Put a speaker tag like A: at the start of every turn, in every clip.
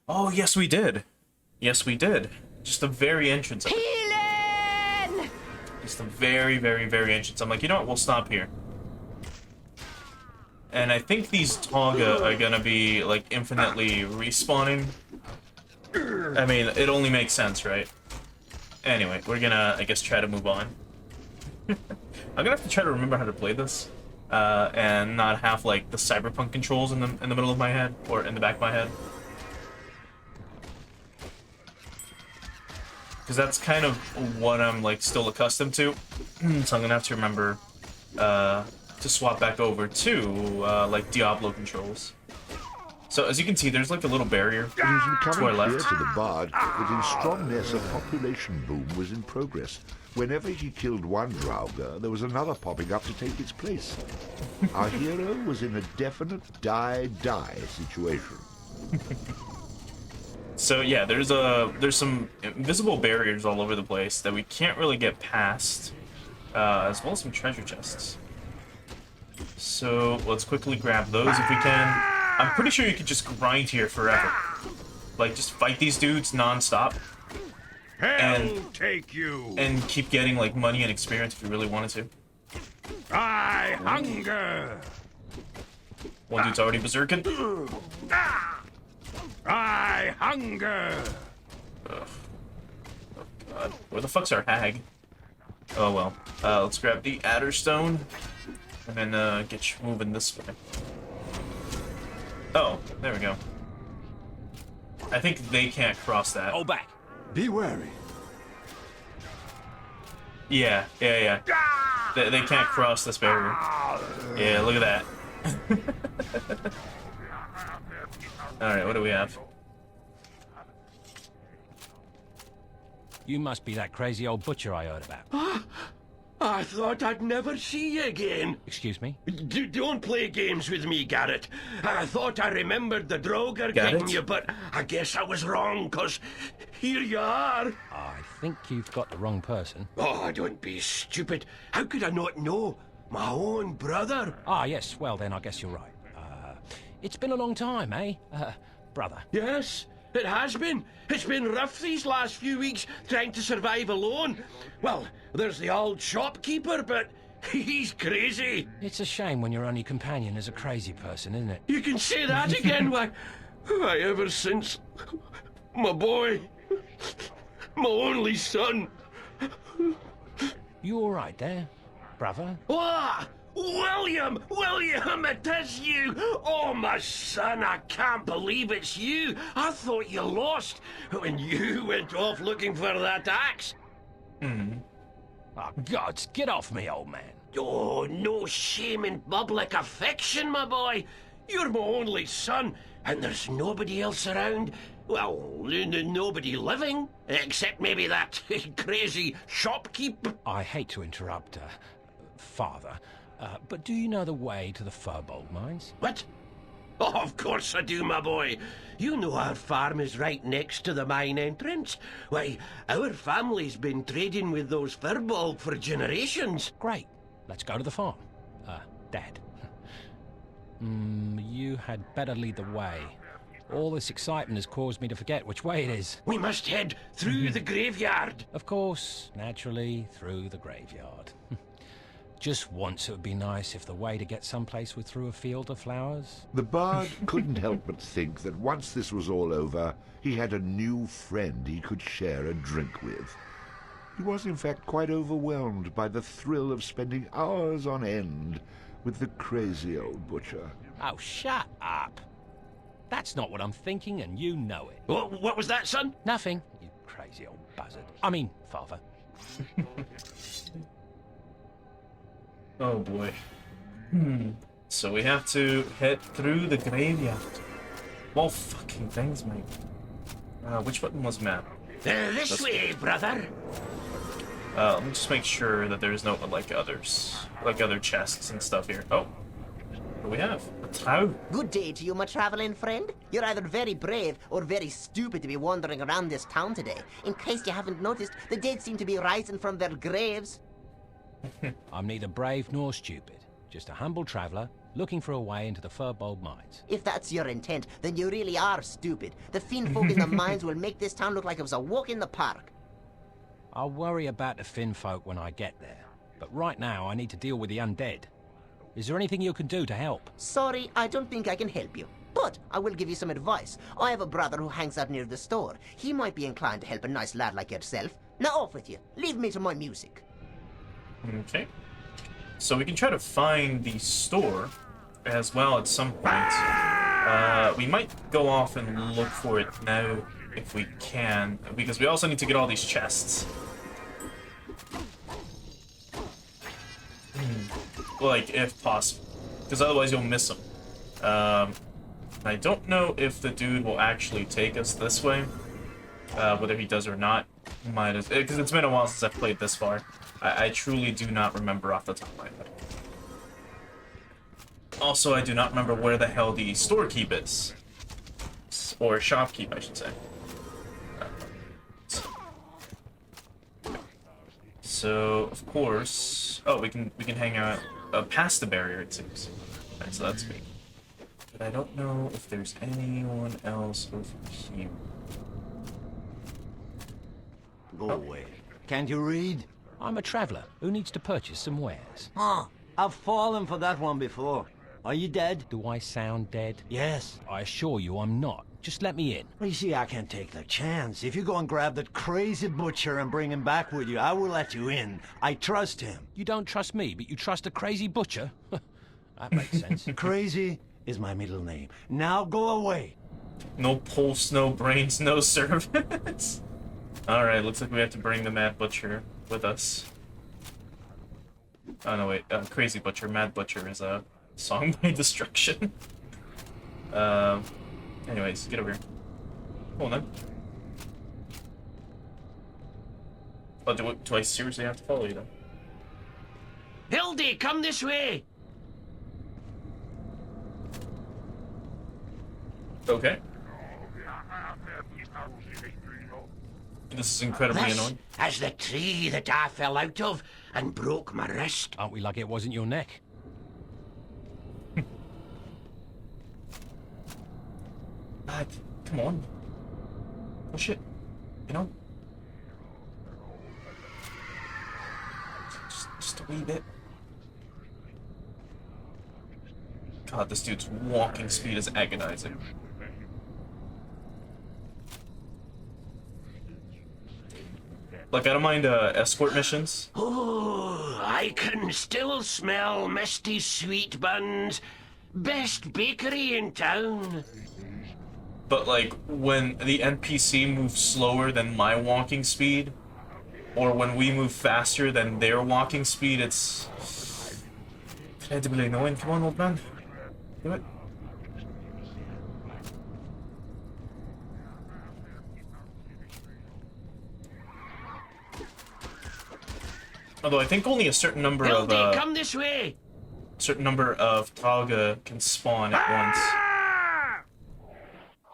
A: Oh, yes, we did. Yes, we did. Just the very entrance.
B: Healing!
A: Just the very, very, very entrance. I'm like, you know what? We'll stop here. And I think these Tauga are gonna be, like, infinitely respawning. I mean, it only makes sense, right? Anyway, we're gonna, I guess, try to move on. I'm gonna have to try to remember how to play this. And not have, like, the cyberpunk controls in the middle of my head, or in the back of my head. Because that's kind of what I'm, like, still accustomed to. So I'm gonna have to remember, to swap back over to, like, Diablo controls. So, as you can see, there's, like, a little barrier
C: It was
A: to
C: becoming
A: our
C: clear
A: left.
C: to the bard that in Stromness a population boom was in progress. Whenever he killed one Draugr, there was another popping up to take its place. Our hero was in a definite die-die situation.
A: So, yeah, there's some invisible barriers all over the place that we can't really get past, as well as some treasure chests. So, let's quickly grab those if we can. I'm pretty sure you could just grind here forever. Like, just fight these dudes non-stop.
D: Hell take you!
A: And keep getting, like, money and experience if you really wanted to.
D: I hunger!
A: One dude's already berserking.
D: I hunger!
A: Ugh. Oh, God. Where the fuck's our hag? Oh, well. Let's grab the Adder Stone. And then, get you moving this way. Oh, there we go. I think they can't cross that.
D: Hold back.
E: Be wary.
A: Yeah. They can't cross this barrier. Yeah, look at that. Alright, what do we have?
F: You must be that crazy old butcher I heard about.
G: I thought I'd never see you again.
F: Excuse me?
G: Don't play games with me, Garrett. I thought I remembered the Draugr getting you, but I guess I was wrong, 'cause here you are.
F: I think you've got the wrong person.
G: Oh, don't be stupid. How could I not know? My own brother.
F: Ah, yes, well then I guess you're right. It's been a long time, eh? Brother.
G: Yes, it has been. It's been rough these last few weeks trying to survive alone. Well, there's the old shopkeeper, but he's crazy.
F: It's a shame when your only companion is a crazy person, isn't it?
G: You can say that again. Why, ever since my boy, my only son.
F: You all right there, brother?
G: Ah, William, it is you. Oh, my son, I can't believe it's you. I thought you lost when you went off looking for that axe.
F: Oh, gods, get off me, old man.
G: Oh, no shame in public affection, my boy. You're my only son, and there's nobody else around. Well, nobody living, except maybe that crazy shopkeeper.
F: I hate to interrupt, father, but do you know the way to the Furbolg mines?
G: What? Oh, of course I do, my boy. You know our farm is right next to the mine entrance. Why, our family's been trading with those Furbolg for generations.
F: Great. Let's go to the farm. Dad. You had better lead the way. All this excitement has caused me to forget which way it is.
G: We must head through the graveyard.
F: Of course, naturally, through the graveyard. Just once it would be nice if the way to get someplace was through a field of flowers.
C: The bard couldn't help but think that once this was all over, he had a new friend he could share a drink with. He was in fact quite overwhelmed by the thrill of spending hours on end with the crazy old butcher.
F: Oh, shut up. That's not what I'm thinking, and you know it.
G: What was that, son?
F: Nothing, you crazy old buzzard. I mean, father.
A: Oh boy. So we have to head through the graveyard. More fucking things, mate. Which button was map?
G: This way, brother.
A: Let me just make sure that there's no other chests and stuff here. Oh, what do we have? A trow.
B: Good day to you, my traveling friend. You're either very brave or very stupid to be wandering around this town today. In case you haven't noticed, the dead seem to be rising from their graves.
F: I'm neither brave nor stupid. Just a humble traveller looking for a way into the Furbold mines.
B: If that's your intent, then you really are stupid. The fiend folk in the mines will make this town look like it was a walk in the park.
F: I'll worry about the Finn folk when I get there. But right now, I need to deal with the undead. Is there anything you can do to help?
B: Sorry, I don't think I can help you. But I will give you some advice. I have a brother who hangs out near the store. He might be inclined to help a nice lad like yourself. Now off with you. Leave me to my music.
A: Okay. So we can try to find the store as well at some point. We might go off and look for it now if we can, because we also need to get all these chests. Like, if possible. Because otherwise you'll miss them. I don't know if the dude will actually take us this way. Whether he does or not. Might as, because it's been a while since I've played this far. I truly do not remember off the top of my head. Also, I do not remember where the hell the storekeep is. Or shopkeep, I should say. So, of course... Oh, we can hang out past the barrier, it seems. Alright, so that's good. But I don't know if there's anyone else over here.
E: Go away. Can't you read?
F: I'm a traveller who needs to purchase some wares.
E: Huh. I've fallen for that one before. Are you dead?
F: Do I sound dead?
E: Yes.
F: I assure you I'm not. Just let me in.
E: Well, you see, I can't take the chance. If you go and grab that crazy butcher and bring him back with you, I will let you in. I trust him.
F: You don't trust me, but you trust a crazy butcher? That makes sense.
E: Crazy is my middle name. Now go away.
A: No pulse, no brains, no servants. Alright, looks like we have to bring the Mad Butcher with us. Oh no, wait. Crazy Butcher. Mad Butcher is a song by Destruction. Anyways, get over here. Hold on. Oh, do I seriously have to follow you then?
G: Hildy, come this way!
A: Okay. This is incredibly
G: This
A: annoying.
G: is the tree that I fell out of and broke my wrist.
F: Aren't we lucky it wasn't your neck?
A: Come on. Push it. You know? Just a wee bit. God, this dude's walking speed is agonizing. Like, I don't mind escort missions.
G: Oh, I can still smell misty sweet buns. Best bakery in town.
A: But, like, when the NPC moves slower than my walking speed, or when we move faster than their walking speed, it's incredibly annoying. Come on, old man. Do it. Although I think only a certain number
G: Hildy,
A: of
G: come this way!
A: Tauga can spawn at once.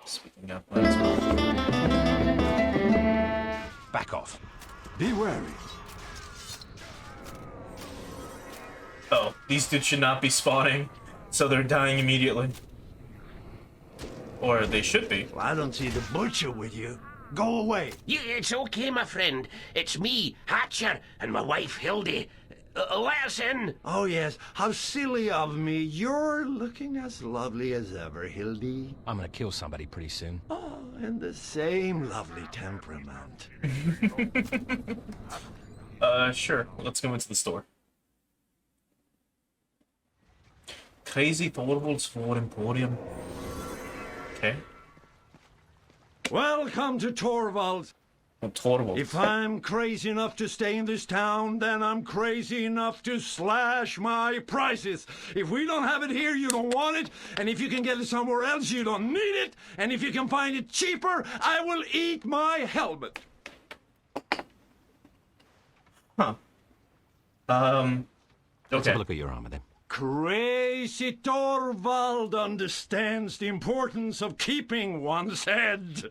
A: Speaking of, might as well.
F: Back off.
D: Be wary.
A: Oh, these dudes should not be spawning, so they're dying immediately. Or they should be.
E: Well, I don't see the butcher with you. Go away.
G: It's okay, my friend. It's me, Hatcher, and my wife, Hildy. Let us in.
E: Oh, yes. How silly of me. You're looking as lovely as ever, Hildy.
F: I'm gonna kill somebody pretty soon.
E: Oh, and the same lovely temperament.
A: Sure. Let's go into the store. Crazy Thorvald's Floor Emporium. Okay.
E: Welcome to Torvald.
A: Well, Torvald.
E: If I'm crazy enough to stay in this town, then I'm crazy enough to slash my prices. If we don't have it here, you don't want it. And if you can get it somewhere else, you don't need it. And if you can find it cheaper, I will eat my helmet.
A: Huh.
F: Let's have
A: Okay.
F: a look at your armor then.
E: Crazy Torvald understands the importance of keeping one's head.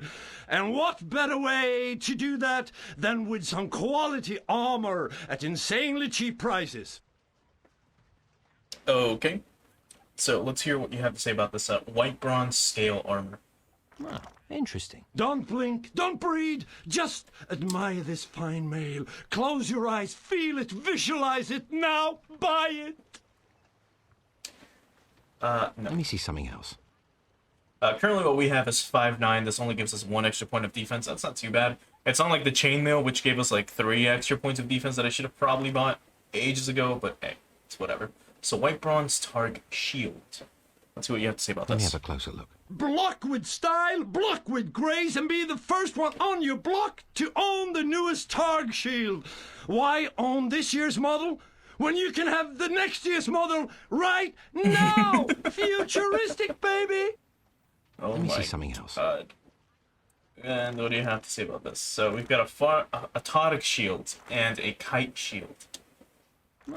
E: And what better way to do that than with some quality armor at insanely cheap prices?
A: Okay. So let's hear what you have to say about this white bronze scale armor.
F: Ah, interesting.
E: Don't blink, don't breathe, just admire this fine mail. Close your eyes, feel it, visualize it, now buy it.
A: No.
F: Let me see something else.
A: Currently what we have is 5/9. This only gives us 1 extra point of defense. That's not too bad. It's not like the chainmail, which gave us like 3 extra points of defense that I should have probably bought ages ago, but hey, it's whatever. So white bronze Tonic Shield. Let's see what you have to say about
F: Let me
A: this.
F: have a closer look.
E: Block with style, block with grace, and be the first one on your block to own the newest Tonic Shield. Why own this year's model when you can have the next year's model right now? Futuristic, baby!
A: Oh
F: Let me
A: my
F: see something else.
A: God. And what do you have to say about this? So we've got a Tonic Shield and a Kite Shield.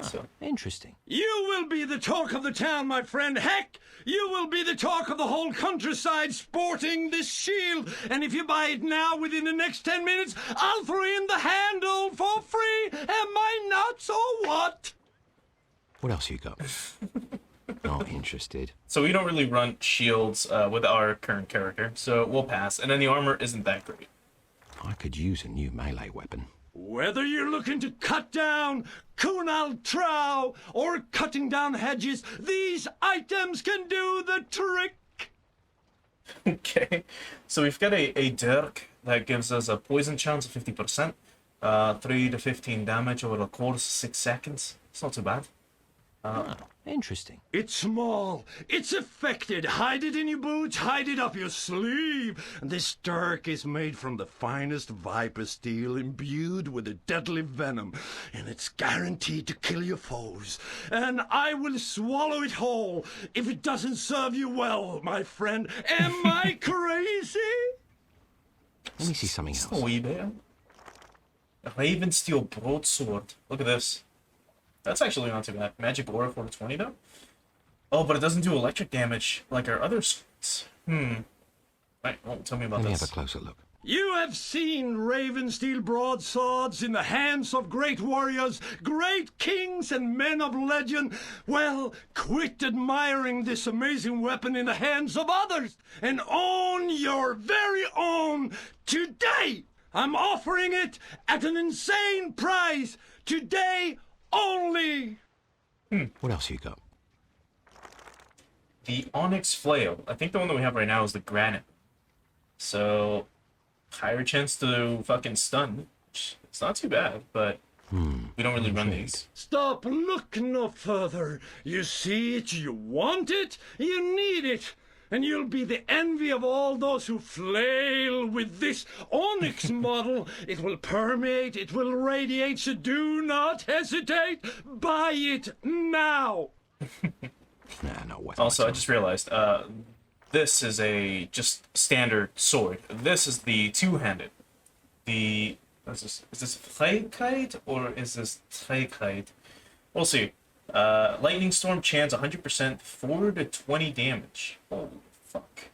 A: So
F: Interesting.
E: You will be the talk of the town, my friend. Heck, you will be the talk of the whole countryside sporting this shield. And if you buy it now within the next 10 minutes, I'll throw in the handle for free. Am I nuts or what?
F: What else you got? Not interested.
A: So we don't really run shields with our current character, so we'll pass. And then the armor isn't that great.
F: I could use a new melee weapon.
E: Whether you're looking to cut down Kunal Trow or cutting down hedges, these items can do the trick.
A: Okay, so we've got a dirk that gives us a poison chance of 50%, 3 to 15 damage over the course of 6 seconds. It's not too bad.
F: Interesting.
E: It's small. It's affected. Hide it in your boots. Hide it up your sleeve. This dirk is made from the finest viper steel imbued with a deadly venom. And it's guaranteed to kill your foes. And I will swallow it whole if it doesn't serve you well, my friend. Am I crazy?
F: Let me see something else.
A: A wee bit. A Raven Steel Broadsword. Look at this. That's actually not too bad. Magic Aura for 20 though? Oh, but it doesn't do electric damage like our other swords. Right, well, tell me about
F: Let me
A: this.
F: have a closer look.
E: You have seen Ravensteel broadswords in the hands of great warriors, great kings and men of legend. Well, quit admiring this amazing weapon in the hands of others and own your very own today. I'm offering it at an insane price today only.
F: What else you got?
A: The Onyx Flail. I think the one that we have right now is the Granite. So, higher chance to fucking stun. It's not too bad, but we don't really run these.
E: Stop, look no further. You see it, you want it, you need it. And you'll be the envy of all those who flail with this Onyx model. It will permeate, it will radiate, so do not hesitate. Buy it now.
F: Nah, no way.
A: Also, I just realized, this is a just standard sword. This is the two-handed. The is this Flakite or is this Flakite? We'll see. Lightning Storm chance 100%, 4 to 20 damage. Holy fuck.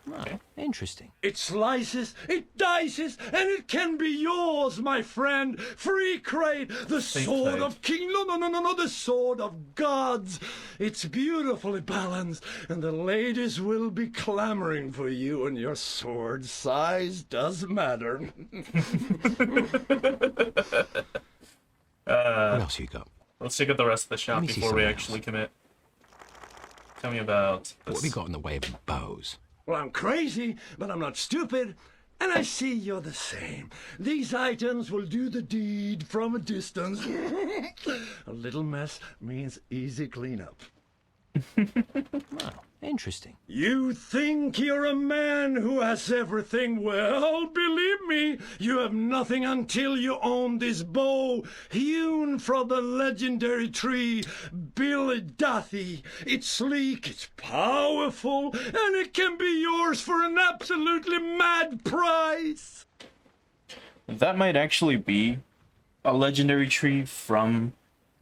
A: Okay.
F: Interesting.
E: It slices, it dices, and it can be yours, my friend. Free crate, the sword
A: crate.
E: of king. No, the sword of gods. It's beautifully balanced, and the ladies will be clamoring for you, and your sword size does matter.
F: What else you got?
A: Let's check out the rest of the shop
F: me see
A: before we
F: something
A: actually
F: else.
A: commit. Tell me about this.
F: What have you got in the way of bows?
E: Well, I'm crazy, but I'm not stupid. And I see you're the same. These items will do the deed from a distance. A little mess means easy cleanup.
F: Wow, interesting.
E: You think you're a man who has everything? Well, believe me, you have nothing until you own this bow, hewn from the legendary tree, Billidathi. It's sleek, it's powerful, and it can be yours for an absolutely mad price.
A: That might actually be a legendary tree from,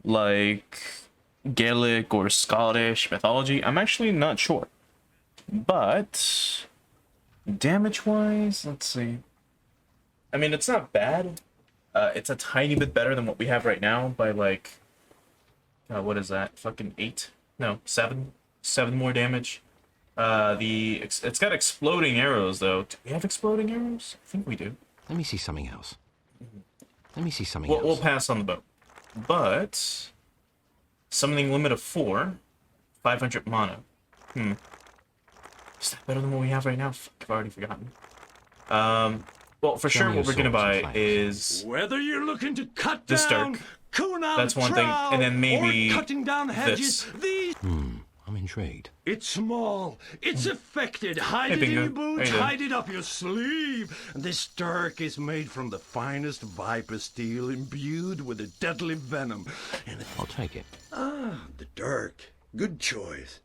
A: like, Gaelic or Scottish mythology. I'm actually not sure. But damage-wise, let's see. I mean, it's not bad. It's a tiny bit better than what we have right now by, like, what is that? Fucking 8? No, 7. 7 more damage. It's got exploding arrows though. Do we have exploding arrows? I think we do.
F: Let me see something else. Let me see something
A: We'll
F: else.
A: pass on the bow. But summoning limit of 4, 500 mana. Is that better than what we have right now? Fuck, I've already forgotten. Well, for sure,
F: me
A: what
F: your
A: we're gonna
F: swords and
A: buy
F: flames.
A: is
E: Whether you're looking to cut
A: this
E: down
A: dirk.
E: Kunal
A: That's one thing, and then maybe
E: or cutting down hedges,
A: this.
E: these
F: I'm intrigued.
E: it's small, it's affected. Hide it in
A: Bingo.
E: your boots,
A: How you doing?
E: hide it up your sleeve. And this dirk is made from the finest viper steel imbued with a deadly venom. And
F: I'll take it.
E: the dirk, good choice.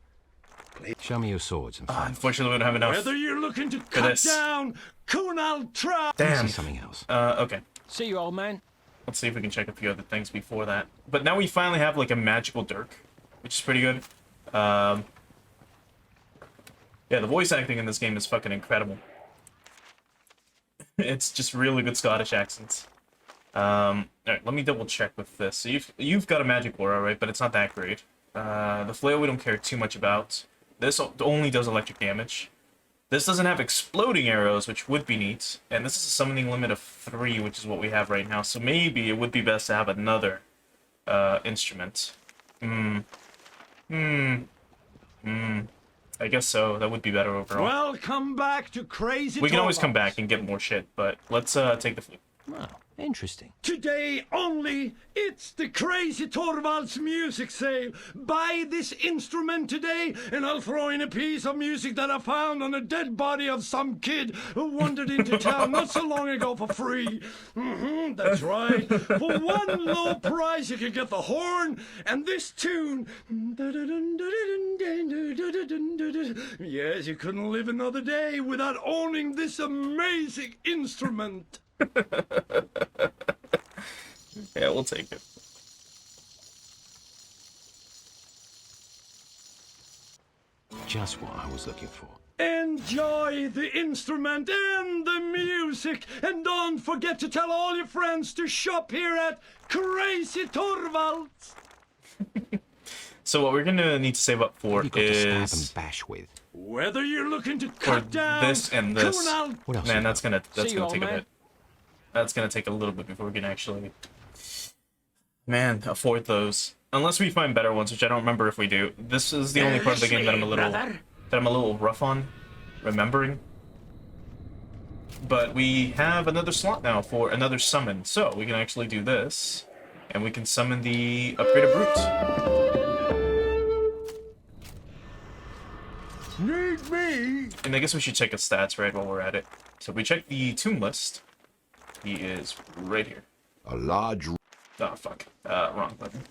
F: Show me your swords and flames.
A: Unfortunately, we don't have enough.
E: Whether you're looking to cut
A: this.
E: down Kunal Trout.
F: Let me
A: Damn.
F: see something else.
A: Okay.
F: See you, old man.
A: Let's see if we can check a few other things before that. But now we finally have like a magical dirk, which is pretty good. Yeah, the voice acting in this game is fucking incredible. It's just really good Scottish accents. Alright, let me double check with this. So you've got a magic aura, right? But it's not that great. The flail we don't care too much about. This only does electric damage. This doesn't have exploding arrows, which would be neat. And this is a summoning limit of 3, which is what we have right now. So maybe it would be best to have another instrument. I guess so. That would be better overall.
E: Welcome back to Crazy
A: We can always come
E: Torvalds.
A: back and get more shit, but let's take the flute.
F: Wow, interesting.
E: Today only, it's the Crazy Torvalds music sale. Buy this instrument today, and I'll throw in a piece of music that I found on a dead body of some kid who wandered into town not so long ago for free. That's right. For one low price, you can get the horn and this tune. Yes, you couldn't live another day without owning this amazing instrument.
A: Yeah, we'll take it.
F: Just what I was looking for.
E: Enjoy the instrument and the music, and don't forget to tell all your friends to shop here at Crazy Torvalds.
A: So what we're gonna need to save up for
F: What have you got to stab
A: is
F: and bash with?
E: Whether you're looking to
A: for
E: cut down
A: this and this.
E: Kunal,
F: What else?
A: Man,
F: you
A: that's
F: got?
A: gonna
F: See you, old
A: take a
F: man.
A: bit. That's gonna take a little bit before we can actually, man, afford those. Unless we find better ones, which I don't remember if we do. This is the only part of the game that I'm a little rough on remembering. But we have another slot now for another summon, so we can actually do this, and we can summon the upgraded brute.
E: need me.
A: And I guess we should check his stats right while we're at it. So if we check the tomb list, he is right here.
C: A large
A: Oh fuck, wrong button.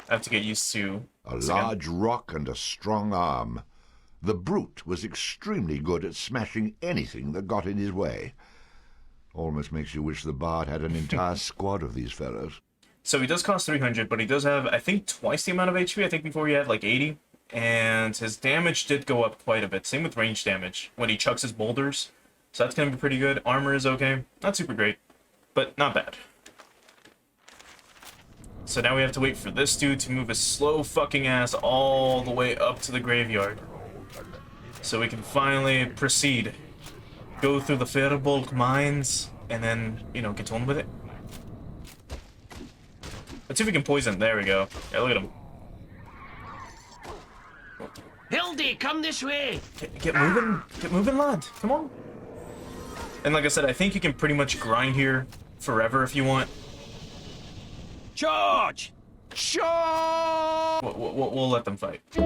A: I have to get used to
C: A
A: this again.
C: large rock and a strong arm. The brute was extremely good at smashing anything that got in his way. Almost makes you wish the bard had an entire squad of these fellows.
A: So he does cost 300, but he does have, I think, twice the amount of HP. I think before he had like 80. And his damage did go up quite a bit. Same with range damage when he chucks his boulders. So that's going to be pretty good. Armor is okay. Not super great, but not bad. So now we have to wait for this dude to move his slow fucking ass all the way up to the graveyard. So we can finally proceed. Go through the Firbolg mines, and then, you know, get on with it. Let's see if we can poison. There we go. Yeah, look at him.
G: Hildy, come this way.
A: Get moving, lad. Come on. And like I said, I think you can pretty much grind here forever if you want.
F: Charge! Charge!
A: We'll let them fight. You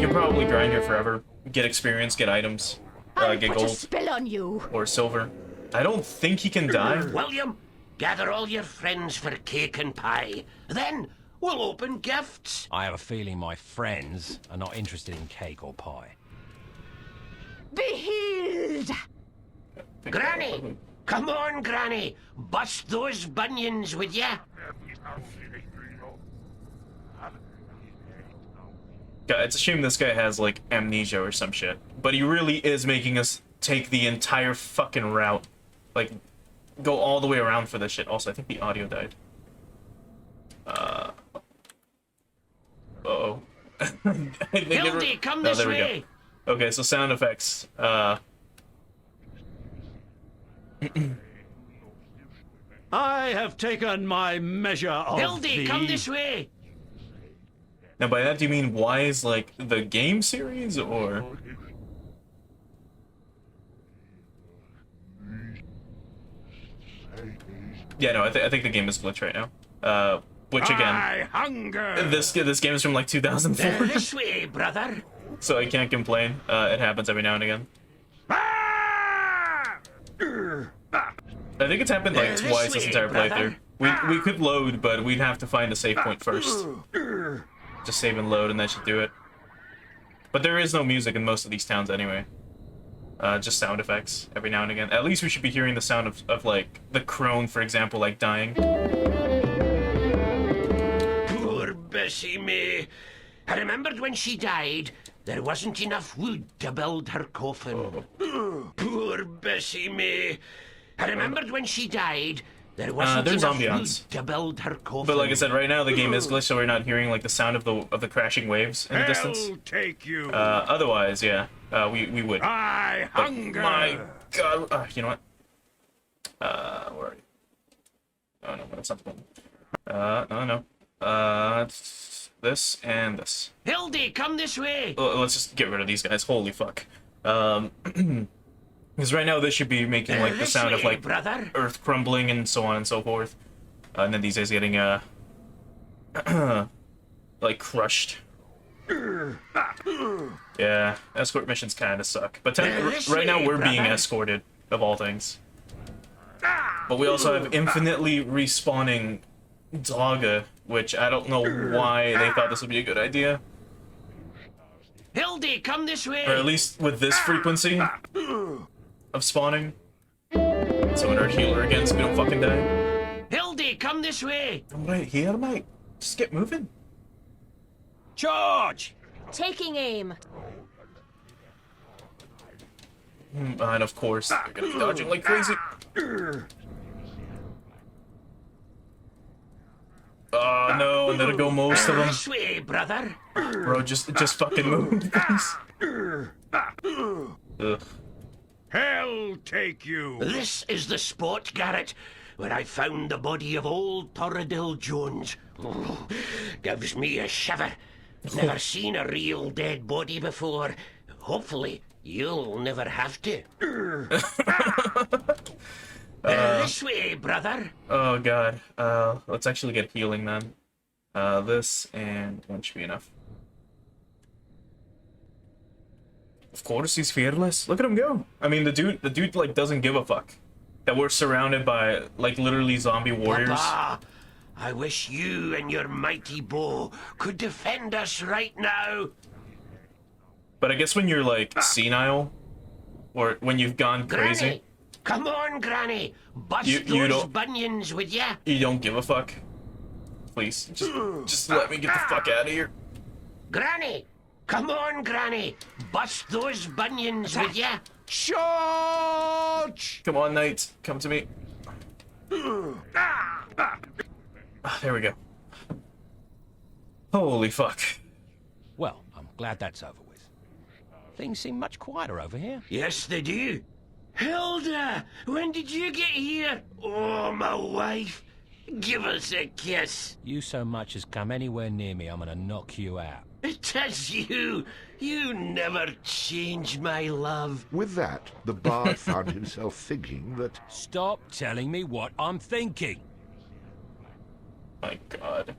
A: can probably grind here forever. Get experience, get items,
H: I'll
A: get
H: put a
A: gold
H: spell on you.
A: or silver. I don't think he can die.
G: William, gather all your friends for cake and pie. Then we'll open gifts.
F: I have a feeling my friends are not interested in cake or pie.
H: Be healed.
G: Granny, come on, Granny. Bust those bunions, would ya?
A: God, it's a shame this guy has like amnesia or some shit. But he really is making us take the entire fucking route. Like, go all the way around for this shit. Also, I think the audio died. Uh-oh. I think
G: Hildy, come
A: oh,
G: this
A: there we
G: way.
A: go. Okay, so sound effects.
E: I have taken my measure of
G: Hildy,
E: thee.
G: come this way.
A: Now, by that, do you mean wise, like, the game series, or...? Yeah, no, I think the game is glitched right now. Which, again...
D: I hunger.
A: This game is from, like, 2004,
G: This way, brother.
A: so I can't complain. It happens every now and again.
D: Ah!
A: I think it's happened, like,
G: This
A: twice this
G: way,
A: entire
G: brother.
A: playthrough. We could load, but we'd have to find a save point first. Just save and load, and that should do it. But there is no music in most of these towns anyway. Just sound effects every now and again. At least we should be hearing the sound of like, the crone, for example, like, dying.
G: Poor Bessie May. I remembered when she died, there wasn't enough wood to build her coffin. Poor Bessie May. I remembered when she died, there wasn't
A: there's
G: enough
A: ambiance.
G: wood to build her coffin.
A: But like I said, right now the game is glitched, so we're not hearing, like, the sound of the crashing waves in the distance.
D: Hell take you.
A: Otherwise, yeah, we would.
D: I
A: But
D: hunger.
A: my God, you know what? Where are you? Oh no, that's not the one. No. It's this and this.
G: Hildy, come this way.
A: Let's just get rid of these guys. Holy fuck. Because right now this should be making, like, the
G: This
A: sound of,
G: way,
A: like,
G: brother.
A: earth crumbling and so on and so forth. And then these guys getting, like, crushed. Yeah, escort missions kind of suck. But
G: This
A: right now
G: way,
A: we're being
G: brother.
A: escorted, of all things. But we also have infinitely respawning Dogga, which I don't know why they thought this would be a good idea.
G: Hildy, come this way.
A: Or at least with this frequency of spawning. Summon our healer again so we don't fucking die.
G: Hildy, come this way.
A: I'm right here, mate. Just get moving.
G: Charge.
H: Taking aim.
A: And of course, they're gonna be dodging like crazy. Oh no, and that'll go most of them.
G: This way, brother.
A: Bro, just fucking move, please. Ugh.
D: Hell take you.
G: This is the spot, Garrett, where I found the body of old Torridil Jones. Oh, gives me a shiver. Never seen a real dead body before. Hopefully, you'll never have to. This way, brother.
A: Oh god. Let's actually get healing then. This and one should be enough. Of course he's fearless. Look at him go. I mean, the dude like doesn't give a fuck that we're surrounded by like literally zombie warriors.
G: Papa, I wish you and your mighty bow could defend us right now.
A: But I guess when you're like senile, or when you've gone crazy,
G: Granny, come on, Granny. Bust
A: You
G: those
A: don't-
G: bunions, would ya?
A: you don't give a fuck. Please, just let me get the fuck out of here.
G: Granny, come on, Granny. Bust those bunions, would ya?
E: Charge!
A: Come on, knight, come to me. There we go. Holy fuck.
F: Well, I'm glad that's over with. Things seem much quieter over here.
G: Yes, they do. Hilda, when did you get here? Oh, my wife. Give us a kiss.
F: You so much as come anywhere near me, I'm gonna knock you out.
G: Tis you. You never change, my love.
C: With that, the bard found himself thinking that
F: Stop telling me what I'm thinking.
A: My god.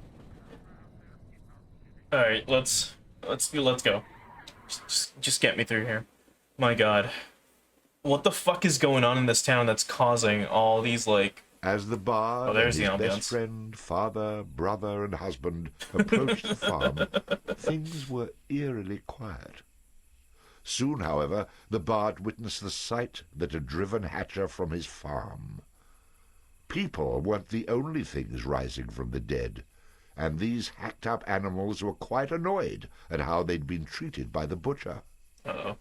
A: Alright, let's go. Just get me through here. My god. What the fuck is going on in this town that's causing all these, like...
C: as the bard and
A: there's
C: his
A: the
C: best
A: ambience.
C: friend, father, brother, and husband approached the farm, things were eerily quiet. Soon, however, the bard witnessed the sight that had driven Hatcher from his farm. People weren't the only things rising from the dead, and these hacked-up animals were quite annoyed at how they'd been treated by the butcher.
A: Uh-oh.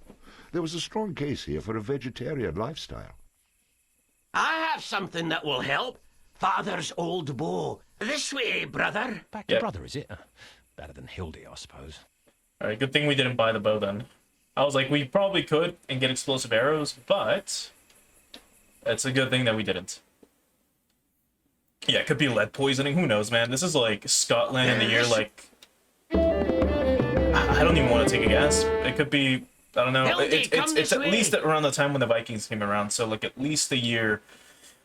C: There was a strong case here for a vegetarian lifestyle.
G: I have something that will help. Father's old bow. This way, brother.
F: Back to
A: Yep.
F: brother, is it? Better than Hildy, I suppose.
A: Alright, good thing we didn't buy the bow then. I was like, we probably could and get explosive arrows, but it's a good thing that we didn't. Yeah, it could be lead poisoning. Who knows, man? This is like Scotland in the year, like... I don't even want to take a guess. It could be... I don't know. It's at least around the time when the Vikings came around, so like at least the year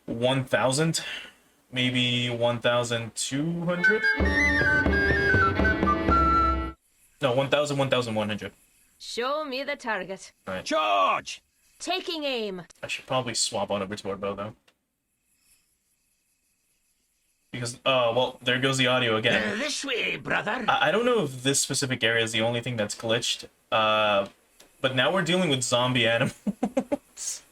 A: 1000, maybe 1200? No, 1000, 1100.
H: Show me the target.
A: Alright.
G: Charge!
H: Taking aim.
A: I should probably swap on over to our bow, though. Because, well, there goes the audio again.
G: This way, brother.
A: I don't know if this specific area is the only thing that's glitched, but now we're dealing with zombie animals.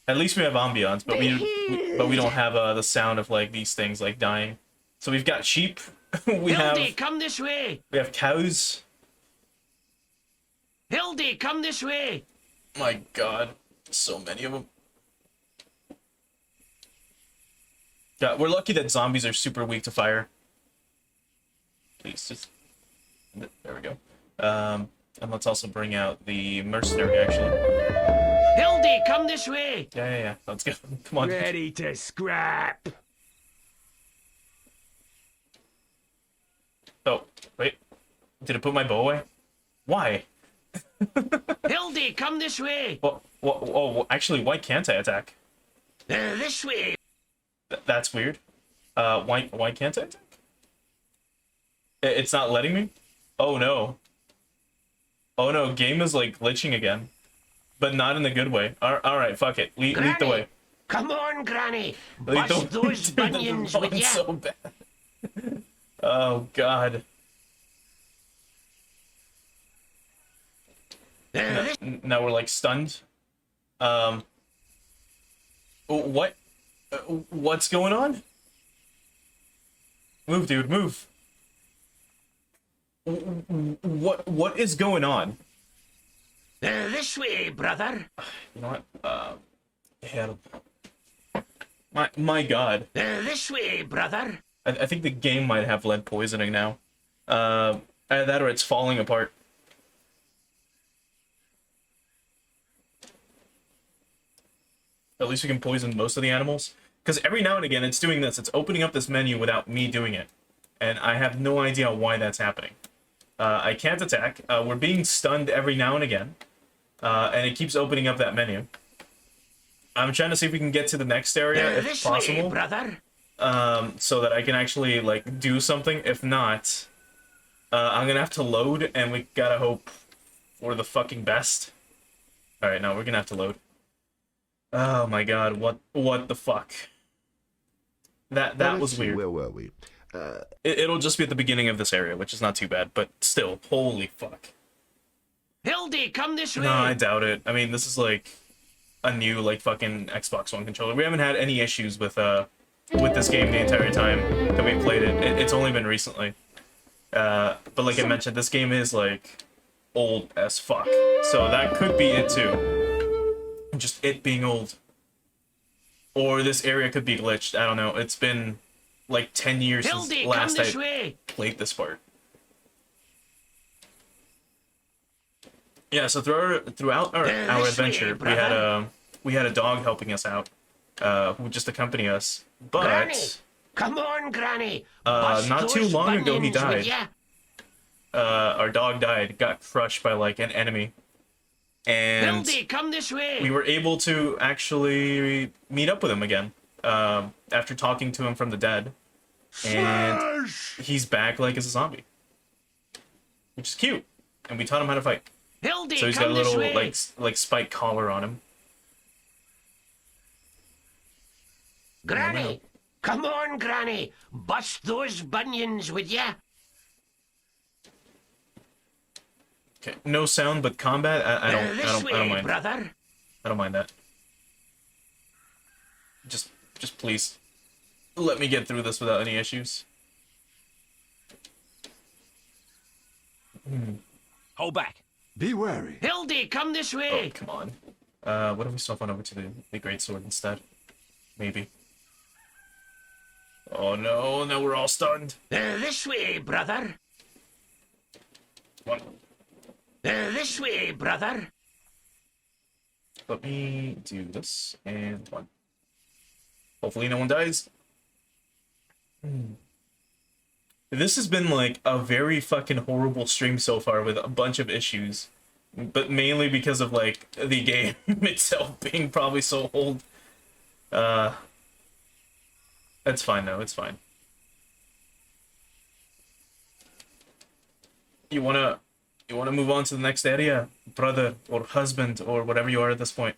A: At least we have ambiance, but we don't have the sound of like these things like dying. So we've got sheep.
G: Hildy, come this way.
A: We have cows.
G: Hildy, come this way.
A: My God, so many of them. Yeah, we're lucky that zombies are super weak to fire. Please, just... There we go. And let's also bring out the mercenary, actually.
G: Hildy, come this way.
A: Yeah. Let's go. Come on.
D: Ready to scrap.
A: Oh, wait. Did it put my bow away? Why?
G: Hildy, come this way.
A: Oh, actually, why can't I attack?
G: This way.
A: That's weird. Why can't I attack? It's not letting me? Oh no. Oh no, game is like glitching again. But not in a good way. Alright, fuck it. Lead the way.
G: Come on, Granny. Bust those bunions with ya.
A: So bad. Oh God. Now we're like stunned. What? What's going on? Move, dude, move. What is going on?
G: This way, brother.
A: You know what? Yeah. My God.
G: This way, brother.
A: I think the game might have lead poisoning now. Either that or it's falling apart. At least we can poison most of the animals. Because every now and again it's doing this. It's opening up this menu without me doing it. And I have no idea why that's happening. I can't attack. We're being stunned every now and again. And it keeps opening up that menu. I'm trying to see if we can get to the next area, if possible.
G: Way, brother.
A: So that I can actually, like, do something. If not, I'm gonna have to load, and we gotta hope for the fucking best. Alright, now we're gonna have to load. Oh my God, what the fuck? That was weird.
C: Where were we?
A: It'll just be at the beginning of this area, which is not too bad, but still, holy fuck.
G: Hildy, come this way.
A: No, I doubt it. I mean, this is like a new, like, fucking Xbox One controller. We haven't had any issues with this game the entire time that we played it. It's only been recently. But like I mentioned, this game is, like, old as fuck. So that could be it, too. Just it being old. Or this area could be glitched. I don't know. It's been like 10 years
G: Hildy,
A: since last I
G: way.
A: played this part. Yeah, so throughout our adventure, we had a dog helping us out, who would just accompany us. But
G: Granny, come on, Granny.
A: not too long ago he died.
G: Ya.
A: Our dog died, got crushed by like an enemy. And
G: Hildy, come this way.
A: we were able to actually meet up with him again after talking to him from the dead. And he's back like as a zombie, which is cute. And we taught him how to fight.
G: Hildy,
A: So he's got a little like spike collar on him.
G: Granny, come on, Granny. Bust those bunions with ya.
A: Okay, no sound but combat. I don't mind.
G: Brother.
A: I don't mind that. Just please let me get through this without any issues.
F: Hold back.
E: Be wary.
G: Hildy, come this
A: Oh,
G: way.
A: come on. What if we swap on over to the great sword instead? Maybe. Oh no, now we're all stunned.
G: This way, brother.
A: One.
G: This way, brother.
A: Let me do this, and one. Hopefully no one dies. This has been, like, a very fucking horrible stream so far with a bunch of issues. But mainly because of, like, the game itself being probably so old. It's fine, though. It's fine. You wanna move on to the next area, brother or husband or whatever you are at this point?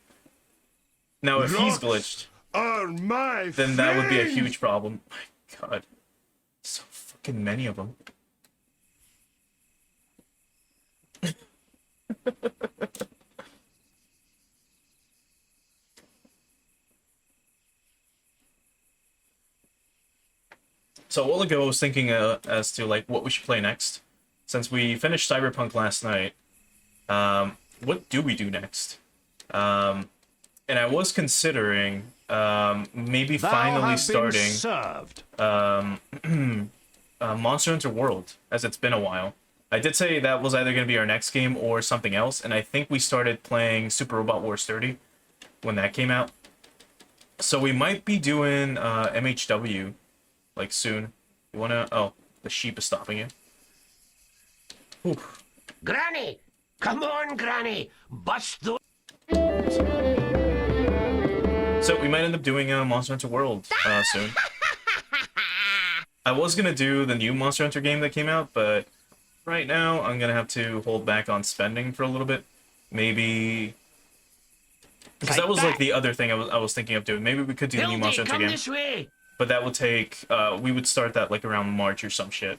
A: Now, if he's glitched, then that would be a huge problem. My God, so fucking many of them. So a while ago, I was thinking as to like what we should play next. Since we finished Cyberpunk last night, what do we do next? And I was considering maybe finally starting Monster Hunter World, as it's been a while. I did say that was either going to be our next game or something else, and I think we started playing Super Robot Wars 30 when that came out. So we might be doing MHW, like, soon. You wanna... Oh, the sheep is stopping you. Oof.
G: Granny! Come on, Granny! Bust those...
A: So we might end up doing Monster Hunter World soon. I was gonna do the new Monster Hunter game that came out, but right now I'm gonna have to hold back on spending for a little bit. Maybe... Because that was like the other thing I was thinking of doing. Maybe we could do the new Monster Hunter game.
G: This way.
A: But that would take, we would start that like around March or some shit.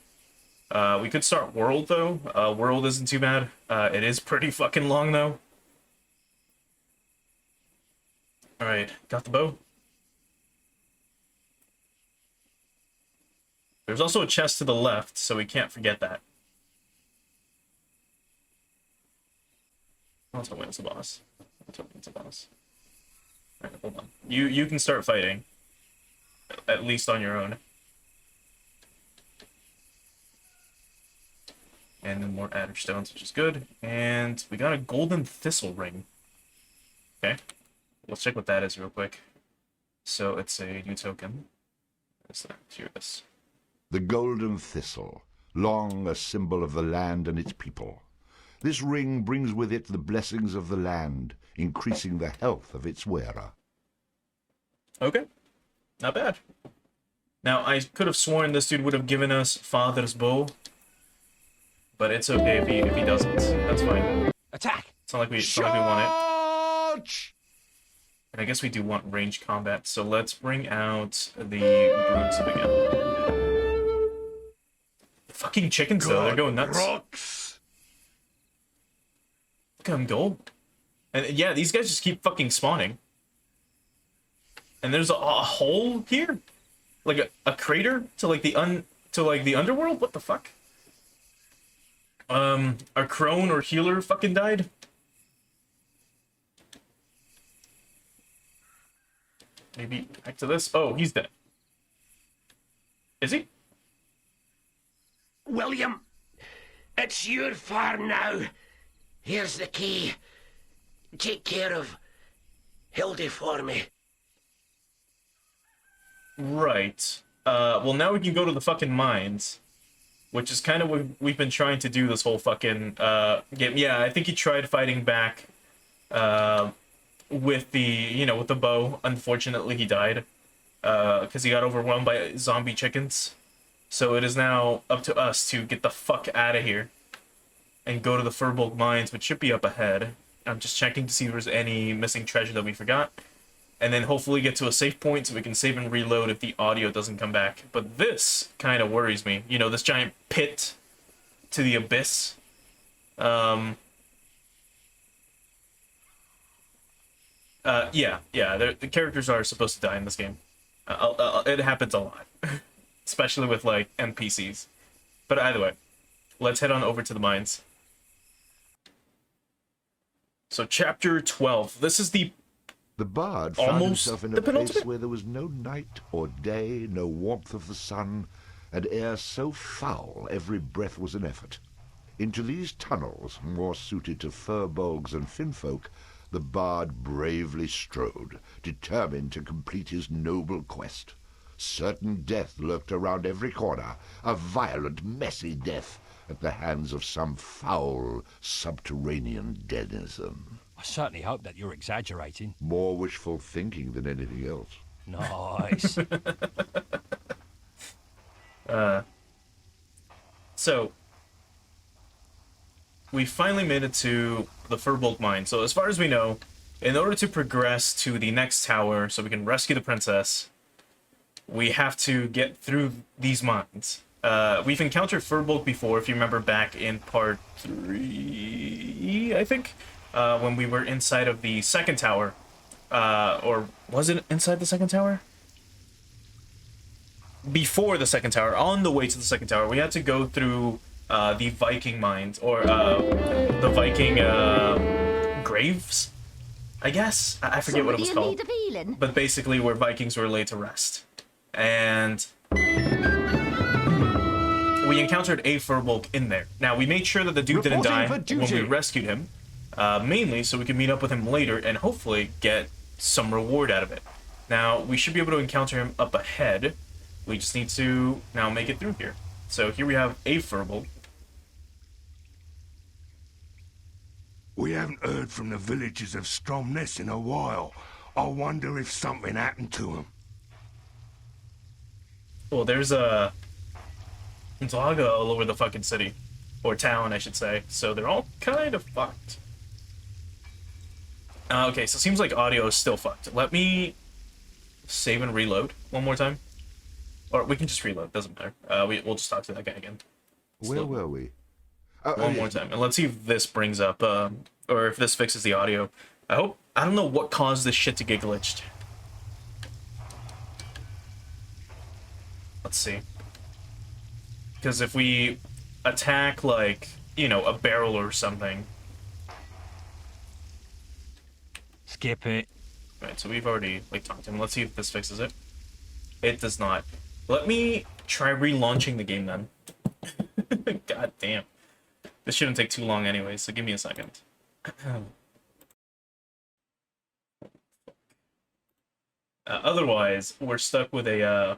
A: We could start World though. World isn't too bad. It is pretty fucking long though. Alright, got the bow. There's also a chest to the left, so we can't forget that. I'll tell when it's a boss. I'll tell when it's a boss. Alright, hold on. You can start fighting. At least on your own. And then more adder stones, which is good. And we got a golden thistle ring. Okay. Let's check what that is real quick. So it's a new token. What's that? Here it is.
C: The golden thistle, long a symbol of the land and its people. This ring brings with it the blessings of the land, increasing the health of its wearer.
A: Okay. Not bad. Now, I could have sworn this dude would have given us Father's Bow. But it's okay if he doesn't. That's fine.
F: Attack!
A: It's not like we want it. And I guess we do want range combat, so let's bring out the brutes again. Fucking chickens, though. They're going nuts.
E: Rocks.
A: Look at them go. And yeah, these guys just keep fucking spawning. And there's a hole here? Like a crater to like the underworld? What the fuck? Our crone or healer fucking died? Maybe back to this. Oh, he's dead. Is he?
G: William, it's your farm now. Here's the key. Take care of Hildy for me.
A: Right. Well, now we can go to the fucking mines, which is kind of what we've been trying to do this whole fucking game. Yeah, I think he tried fighting back with the, with the bow. Unfortunately, he died because he got overwhelmed by zombie chickens. So it is now up to us to get the fuck out of here and go to the Furbolg mines, which should be up ahead. I'm just checking to see if there's any missing treasure that we forgot. And then hopefully get to a safe point so we can save and reload if the audio doesn't come back. But this kind of worries me. This giant pit to the abyss. Yeah, the characters are supposed to die in this game. It happens a lot. Especially with, like, NPCs. But either way, let's head on over to the mines. So, Chapter 12. This is the
C: bard found himself in a place
A: penultimate?
C: where there was no night or day, no warmth of the sun, and air so foul every breath was an effort. Into these tunnels, more suited to furbolgs and finfolk, the bard bravely strode, determined to complete his noble quest. Certain death lurked around every corner, a violent, messy death at the hands of some foul, subterranean denizen.
F: I certainly hope that you're exaggerating.
C: More wishful thinking than anything else.
F: Nice.
A: So, we finally made it to the Furbolg Mine. So as far as we know, in order to progress to the next tower so we can rescue the princess, we have to get through these mines. We've encountered Furbolg before, if you remember back in part 3, I think, when we were inside of the second tower. Or was it inside the second tower? Before the second tower, on the way to the second tower, we had to go through the Viking mines, or the Viking graves, I guess? I forget what it was called. But basically where Vikings were laid to rest. And we encountered a Furbolg in there. Now, we made sure that the dude didn't die when we rescued him, mainly so we could meet up with him later and hopefully get some reward out of it. Now, we should be able to encounter him up ahead. We just need to now make it through here. So here we have a Furbolg.
I: We haven't heard from the villagers of Stromness in a while. I wonder if something happened to them.
A: Well, there's a Zaga all over the fucking city. Or town, I should say. So they're all kind of fucked. Okay, so it seems like audio is still fucked. Let me save and reload one more time. Or we can just reload, doesn't matter. We'll just talk to that guy again.
C: Where were we?
A: One more time. And let's see if this brings up, or if this fixes the audio. I don't know what caused this shit to get glitched. Let's see. Because if we attack, like, you know, a barrel or something.
F: Skip it.
A: Right, so we've already, like, talked to him. Let's see if this fixes it. It does not. Let me try relaunching the game then. God damn. This shouldn't take too long anyway, so give me a second. Otherwise, we're stuck with a,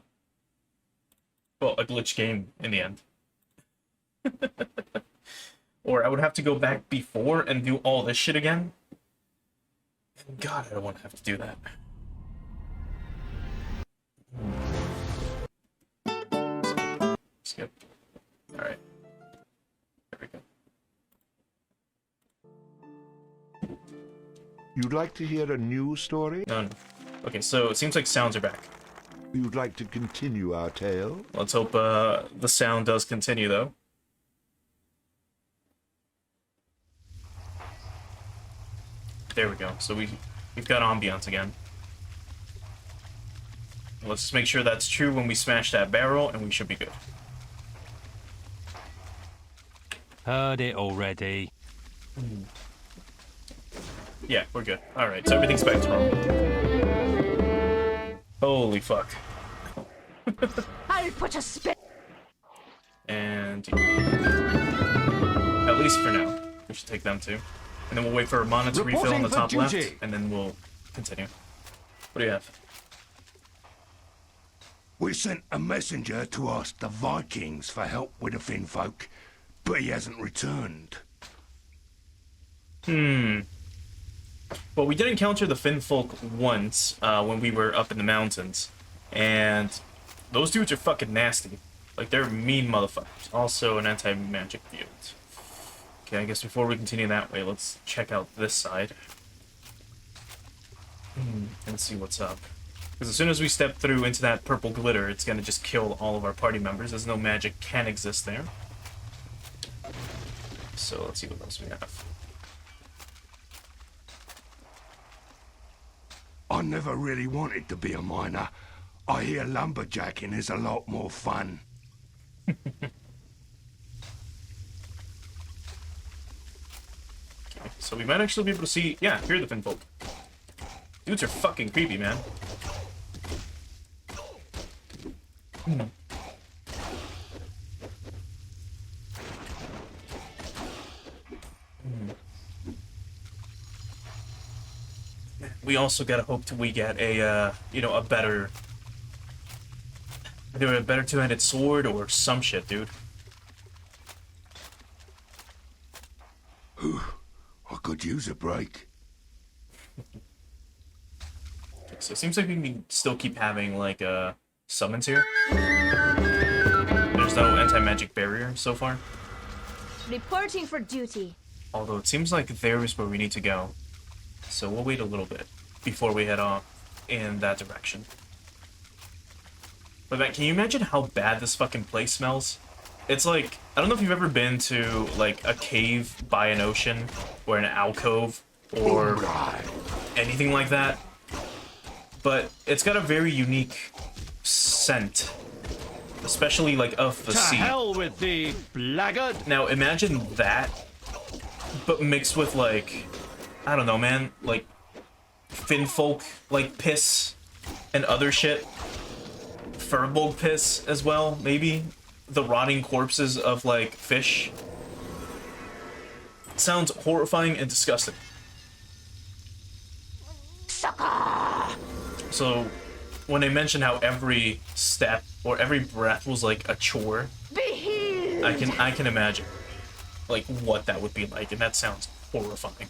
A: well, a glitch game in the end. Or I would have to go back before and do all this shit again. God, I don't want to have to do that. Skip. Alright. There we go.
C: You'd like to hear a new story?
A: No. Okay, so it seems like sounds are back.
C: You'd like to continue our tale?
A: Let's hope the sound does continue, though. There we go. So we've got ambiance again. Let's just make sure that's true when we smash that barrel, and we should be good.
F: Heard it already.
A: Yeah, we're good. Alright, so everything's back to normal. Holy fuck.
H: I'll put a spell.
A: And at least for now, we should take them too. And then we'll wait for our mana to refill on the top left, and then we'll continue. What do you have?
I: We sent a messenger to ask the Vikings for help with the Finfolk, but he hasn't returned.
A: Well, we did encounter the Finfolk once when we were up in the mountains, and those dudes are fucking nasty. Like, they're mean motherfuckers. Also, an anti-magic field. Okay, I guess before we continue that way, let's check out this side. And see what's up. Because as soon as we step through into that purple glitter, it's gonna just kill all of our party members, as no magic can exist there. So, let's see what else we have.
I: I never really wanted to be a miner. I hear lumberjacking is a lot more fun.
A: So we might actually be able to see... Yeah, here are the Finfolk. Dudes are fucking creepy, man. we also gotta hope we get a, you know, a better... either a better two-handed sword or some shit, dude.
I: I could use a break.
A: So it seems like we can still keep having, like, summons here. There's no anti-magic barrier so far.
H: Reporting for duty.
A: Although it seems like there is where we need to go. So we'll wait a little bit before we head off in that direction. But man, can you imagine how bad this fucking place smells? It's like, I don't know if you've ever been to, like, a cave by an ocean, or an alcove, or anything like that. But it's got a very unique scent. Especially, like, of the sea.
E: To hell with thee, blackguard!
A: Now, imagine that, but mixed with, like, I don't know, man, like, finfolk, like, piss and other shit. Furbolg piss as well, maybe. The rotting corpses of, like, fish. Sounds horrifying and disgusting.
H: Sucker!
A: So, when I mentioned how every step or every breath was like a chore,
H: Be healed!
A: I can imagine, like, what that would be like, and that sounds horrifying.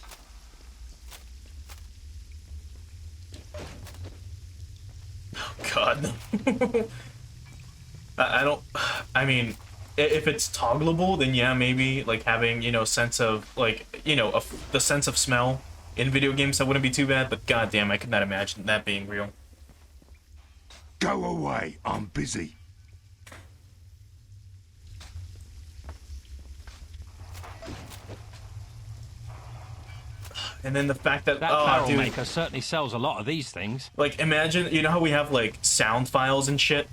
A: Oh God, no. I don't. I mean, if it's toggleable, then yeah, maybe like having, you know, sense of, like, you know, the sense of smell in video games, that wouldn't be too bad. But goddamn, I could not imagine that being real.
I: Go away, I'm busy.
A: And then the fact that,
F: That
A: oh,
F: barrel
A: dude,
F: maker certainly sells a lot of these things.
A: like, imagine, you know how we have like sound files and shit,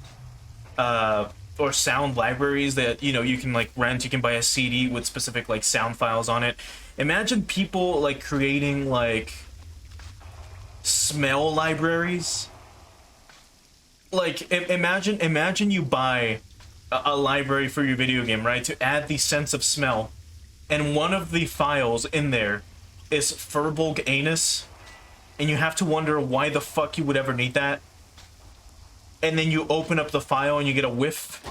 A: or sound libraries that, you know, you can like rent. You can buy a CD with specific like sound files on it. Imagine people like creating like smell libraries. Like, imagine you buy a library for your video game, right, to add the sense of smell, and one of the files in there is Furbolg anus, and you have to wonder why the fuck you would ever need that. And then you open up the file and you get a whiff,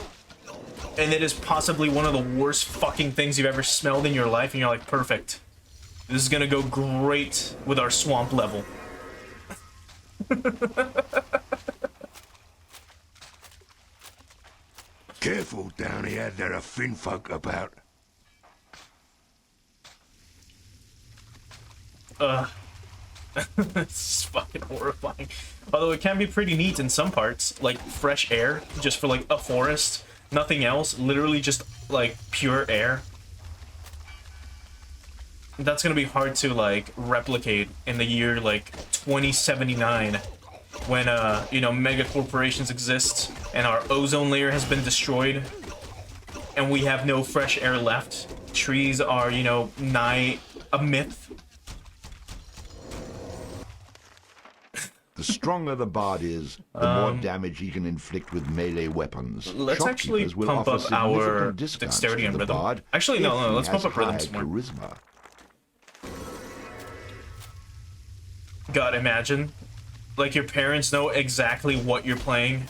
A: and it is possibly one of the worst fucking things you've ever smelled in your life, and you're like, perfect. This is gonna go great with our swamp level.
I: Careful down here, there are finfolk about.
A: It's fucking horrifying. Although it can be pretty neat in some parts, like fresh air, just for like a forest, nothing else, literally just like pure air. That's gonna be hard to like replicate in the year like 2079, when you know, mega corporations exist and our ozone layer has been destroyed and we have no fresh air left. Trees are, you know, nigh a myth.
C: The stronger the bard is, the more damage he can inflict with melee weapons.
A: Let's actually
C: Shopkeepers will
A: pump
C: offer
A: up our
C: significant discounts
A: dexterity
C: to
A: and
C: the
A: rhythm.
C: bard
A: Actually, no,
C: if he
A: let's pump
C: has
A: up rhythm
C: high
A: some more.
C: charisma.
A: God, imagine, like, your parents know exactly what you're playing.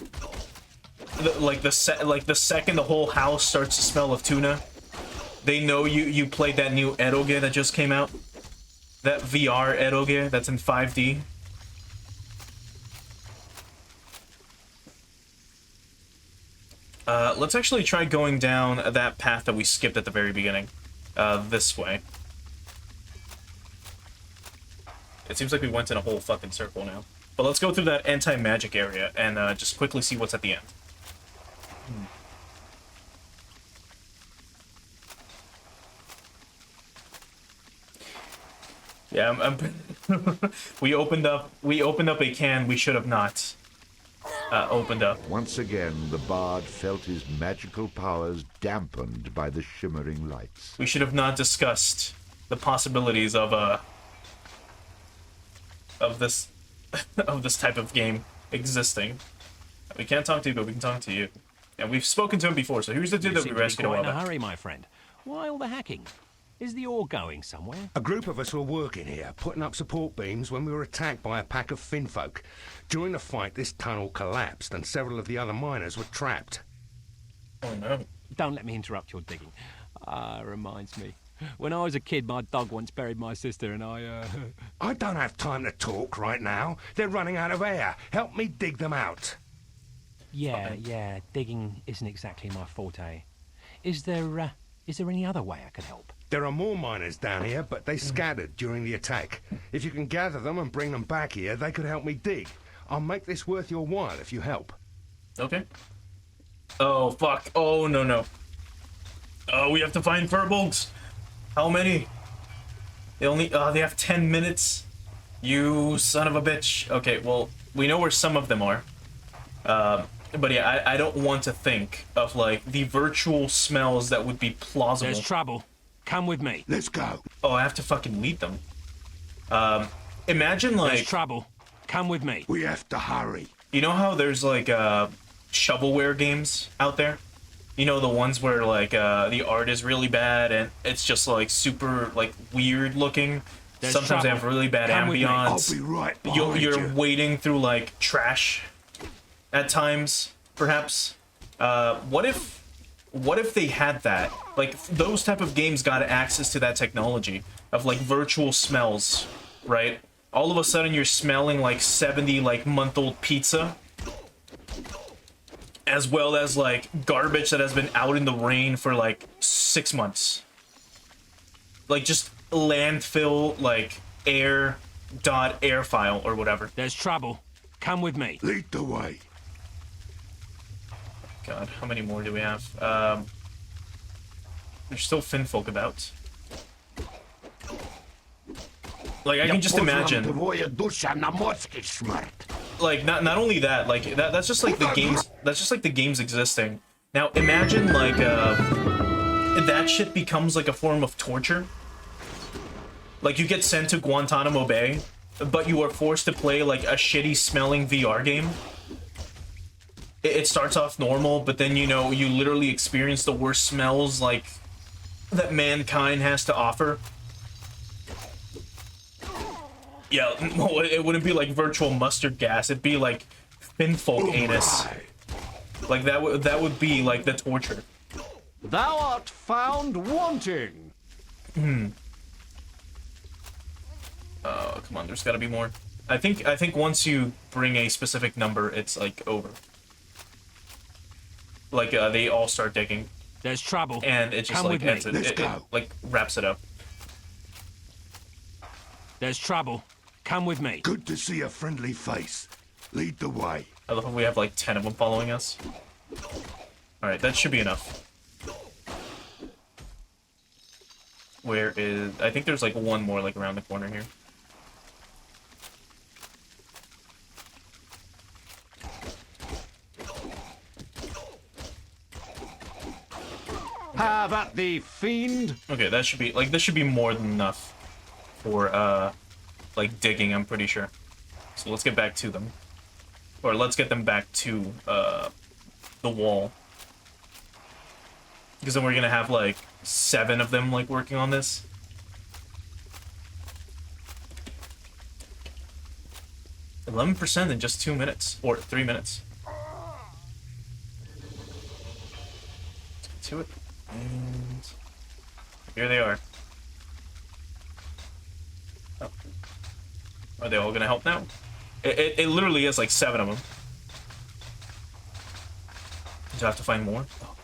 A: The second the whole house starts to smell of tuna, they know you played that new eroge that just came out. That VR eroge that's in 5D. Let's actually try going down that path that we skipped at the very beginning. This way. It seems like we went in a whole fucking circle now. But let's go through that anti-magic area and just quickly see what's at the end. Yeah, we opened up a can we should have not opened up.
C: Once again, the bard felt his magical powers dampened by the shimmering lights.
A: We should have not discussed the possibilities of this of this type of game existing. We can't talk to you, but we can talk to you. And we've spoken to him before, so here's the dude that we rescued a while
F: in a
A: back.
F: hurry, my friend. Why all the hacking? Is the ore going somewhere?
I: A group of us were working here, putting up support beams when we were attacked by a pack of finfolk. During the fight, this tunnel collapsed and several of the other miners were trapped.
A: Oh no.
F: Don't let me interrupt your digging. Reminds me. When I was a kid, my dog once buried my sister and
I: I don't have time to talk right now. They're running out of air. Help me dig them out.
F: Yeah, digging isn't exactly my forte. Is there any other way I could help?
I: There are more miners down here, but they scattered during the attack. If you can gather them and bring them back here, they could help me dig. I'll make this worth your while if you help.
A: Okay. Oh, fuck. Oh, no. Oh, we have to find furbolgs. How many? They have 10 minutes. You son of a bitch. Okay, well, we know where some of them are. But yeah, I don't want to think of, like, the virtual smells that would be plausible.
F: There's trouble. Come with me.
I: Let's go.
A: Oh, I have to fucking lead them. Imagine, like...
F: There's trouble. Come with me.
I: We have to hurry.
A: You know how there's, like, shovelware games out there? You know, the ones where, like, the art is really bad and it's just, like, super, like, weird looking.
F: There's
A: Sometimes they
F: trouble.
A: have really bad
F: Come with me.
A: ambiance.
I: I'll be right behind
A: You're
I: you.
A: wading through, like, trash at times, perhaps. What if they had that? Like, those type of games got access to that technology of, like, virtual smells, right? All of a sudden you're smelling like 70 like month-old pizza, as well as like garbage that has been out in the rain for like 6 months. Like just landfill, like air file or whatever.
F: There's trouble. Come with me.
I: Lead the way.
A: God, how many more do we have? There's still finfolk about. Like, I can just imagine. Like, not only that, like, that's just like the games, that's just like the games existing. Now, imagine, like, that shit becomes like a form of torture. Like, you get sent to Guantanamo Bay, but you are forced to play, like, a shitty-smelling VR game. It starts off normal, but then, you know, you literally experience the worst smells, like, that mankind has to offer. Yeah, it wouldn't be like virtual mustard gas. It'd be like finfolk anus. Like that would be like the torture.
E: Thou art found wanting.
A: Oh, come on. There's got to be more. I think once you bring a specific number, it's like over. Like they all start digging.
F: There's trouble.
A: And it just
F: Come
A: like
F: with
A: ends
F: me.
A: it, it like wraps it up.
F: There's trouble. Come with me.
I: Good to see a friendly face. Lead the way.
A: I love how we have like 10 of them following us. Alright, that should be enough. Where is... I think there's like one more like around the corner here.
E: Have at thee, fiend.
A: Okay, that should be... like, this should be more than enough for, like, digging, I'm pretty sure. So let's get back to them. Or let's get them back to, the wall. Because then we're gonna have, like, 7 of them, like, working on this. %, in just 2 minutes. Or 3 minutes. Let's get to it. And... here they are. Oh. Are they all gonna help now? It literally is like 7 of them. Do I have to find more? Oh,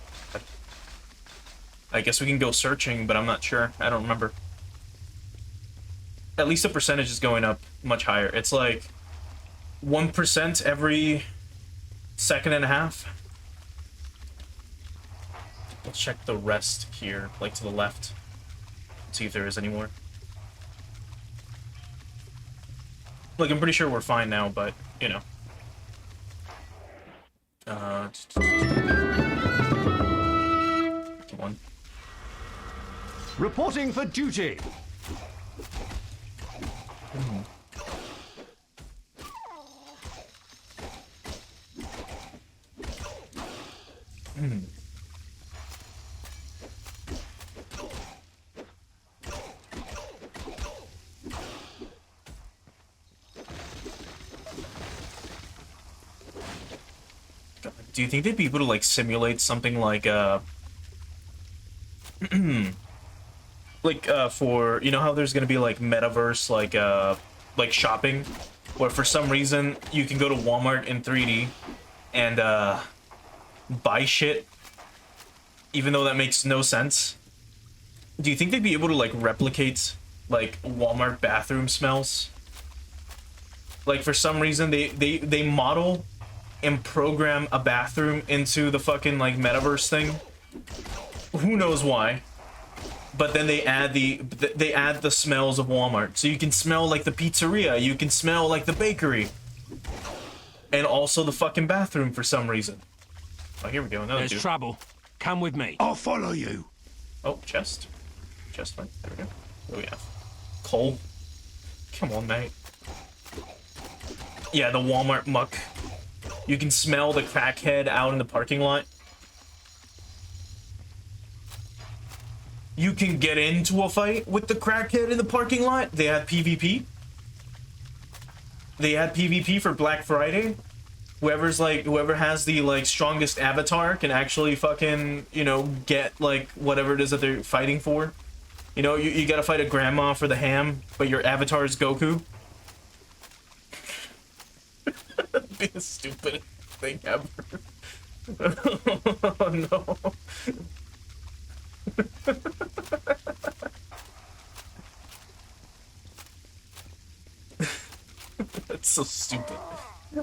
A: I guess we can go searching, but I'm not sure. I don't remember. At least the percentage is going up much higher. It's like 1% every second and a half. Let's check the rest here, like to the left. See if there is any more. Like, I'm pretty sure we're fine now, but, you know. Come on.
E: Reporting for duty.
A: do you think they'd be able to like simulate something like for, you know how there's gonna be like metaverse like shopping, where for some reason you can go to Walmart in 3D and buy shit, even though that makes no sense? Do you think they'd be able to like replicate like Walmart bathroom smells? Like for some reason they model and program a bathroom into the fucking like metaverse thing. Who knows why? But then they add the smells of Walmart, so you can smell like the pizzeria, you can smell like the bakery, and also the fucking bathroom for some reason. Oh, here we go. Another
F: There's
A: dude.
F: trouble. Come with me.
I: I'll follow you.
A: Oh, chest. Chest, man. There we go. What do we have? Coal. Come on, mate. Yeah, the Walmart muck. You can smell the crackhead out in the parking lot. You can get into a fight with the crackhead in the parking lot. They had PvP. They had PvP for Black Friday. Whoever has the like strongest avatar can actually fucking, you know, get like whatever it is that they're fighting for. You know, you gotta fight a grandma for the ham, but your avatar is Goku. Be the stupidest thing ever. Oh no. That's so stupid.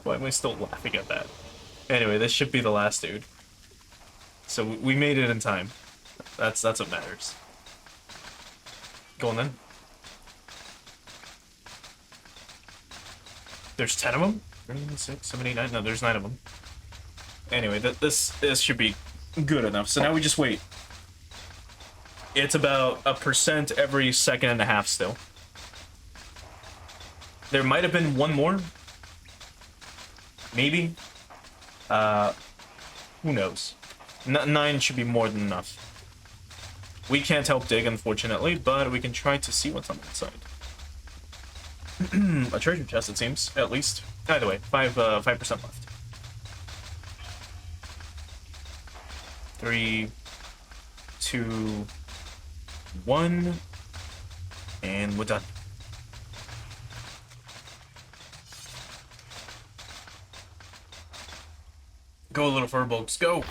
A: Why am I still laughing at that? Anyway, this should be the last dude. So we made it in time. That's what matters. Go on then. There's 10 of them? 3, 6, 7, 8, 9. No, there's 9 of them. Anyway, this should be good enough. So now we just wait. It's about 1% every second and a half still. There might have been one more. Maybe. Who knows? 9 should be more than enough. We can't help dig, unfortunately, but we can try to see what's on the inside. A treasure chest, it seems, at least. Either way, 5% left. 3, 2, 1, and we're done. Go, little furbolgs, go!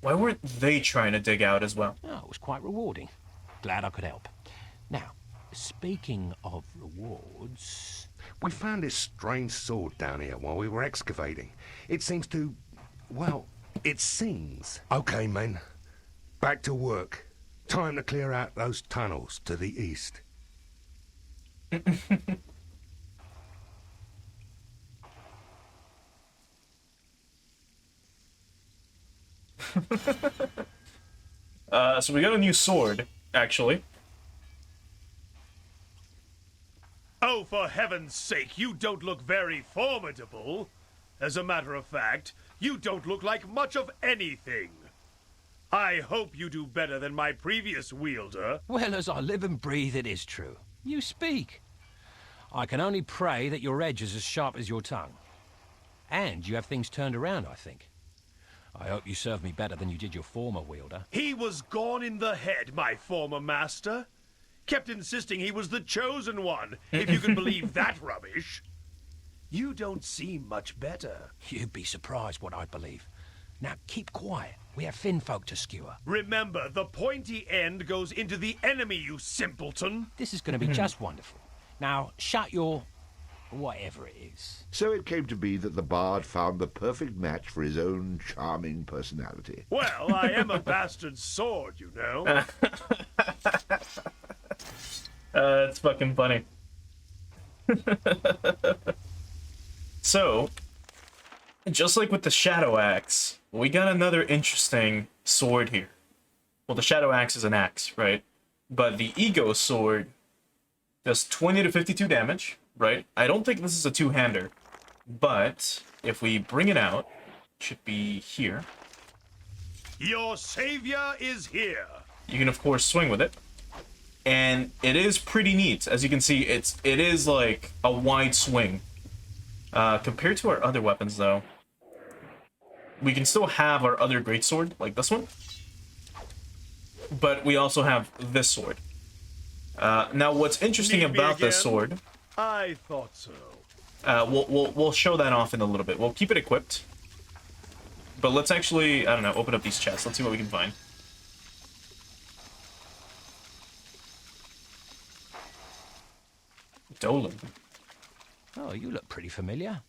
A: Why weren't they trying to dig out as well?
F: Oh, it was quite rewarding. Glad I could help. Now, speaking of rewards...
I: We found this strange sword down here while we were excavating. It seems to... well, it sings. Okay, men. Back to work. Time to clear out those tunnels to the east.
A: So we got a new sword, actually.
J: Oh, for heaven's sake, you don't look very formidable. As a matter of fact, you don't look like much of anything. I hope you do better than my previous wielder.
F: Well, as I live and breathe, it is true. You speak. I can only pray that your edge is as sharp as your tongue. And you have things turned around, I think. I hope you serve me better than you did your former wielder.
J: He was gone in the head, my former master. Kept insisting he was the chosen one, if you can believe that rubbish. You don't seem much better.
F: You'd be surprised what I'd believe. Now, keep quiet. We have Finfolk to skewer.
J: Remember, the pointy end goes into the enemy, you simpleton.
F: This is going to be just wonderful. Now, shut your... whatever it is.
C: So it came to be that the bard found the perfect match for his own charming personality.
J: Well, I am a bastard sword, you know.
A: It's fucking funny. So, just like with the Shadow Axe, we got another interesting sword here. Well, the Shadow Axe is an axe, right? But the Ego Sword does 20 to 52 damage, right? I don't think this is a two-hander, but if we bring it out, it should be here.
J: Your savior is here.
A: you can of course swing with it. And it is pretty neat. As you can see, it is like a wide swing. Compared to our other weapons, though, we can still have our other greatsword, like this one. But we also have this sword. Now, what's interesting about this sword...
J: I thought so.
A: We'll show that off in a little bit. We'll keep it equipped. But let's actually, I don't know, open up these chests. Let's see what we can find. Dolan.
F: Oh, you look pretty familiar.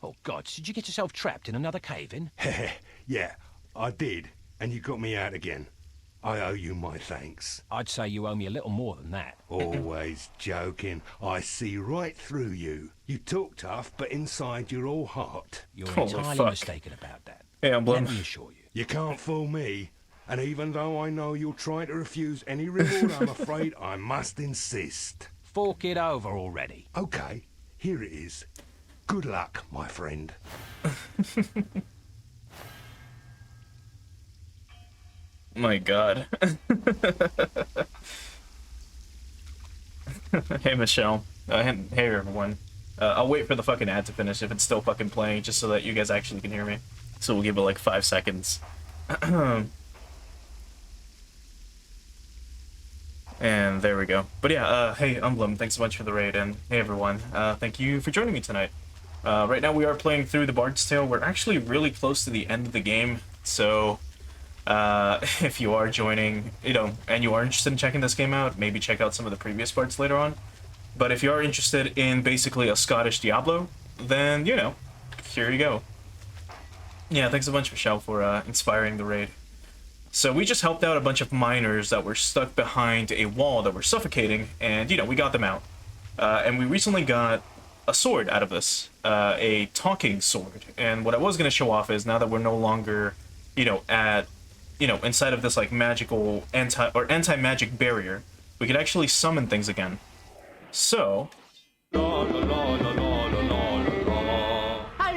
F: Oh, God, did you get yourself trapped in another cave-in?
I: Yeah, I did, and you got me out again. I owe you my thanks.
F: I'd say you owe me a little more than that.
I: Always joking. I see right through you. You talk tough, but inside you're all heart.
F: You're
A: Holy
F: entirely
A: fuck.
F: mistaken about that.
A: Hey, I'm
F: Let
A: blown.
F: me assure you.
I: You can't fool me. And even though I know you'll try to refuse any reward, I'm afraid I must insist.
F: Fork it over already.
I: Okay, here it is. Good luck, my friend.
A: My God. Hey, Michelle. Hey, everyone. I'll wait for the fucking ad to finish if it's still fucking playing, just so that you guys actually can hear me. So we'll give it like 5 seconds. And there we go. But yeah, hey, Emblem, thanks so much for the raid, and hey, everyone. Thank you for joining me tonight. Right now we are playing through the Bard's Tale. We're actually really close to the end of the game, so if you are joining, you know, and you are interested in checking this game out, maybe check out some of the previous parts later on. But if you are interested in basically a Scottish Diablo, then, you know, here you go. Yeah, thanks a bunch, Michelle, for inspiring the raid. So we just helped out a bunch of miners that were stuck behind a wall that were suffocating, and, you know, we got them out. And we recently got a sword out of this, a talking sword. And what I was going to show off is, now that we're no longer, you know, inside of this, like, magical anti-magic barrier, we could actually summon things again. So,
H: I'll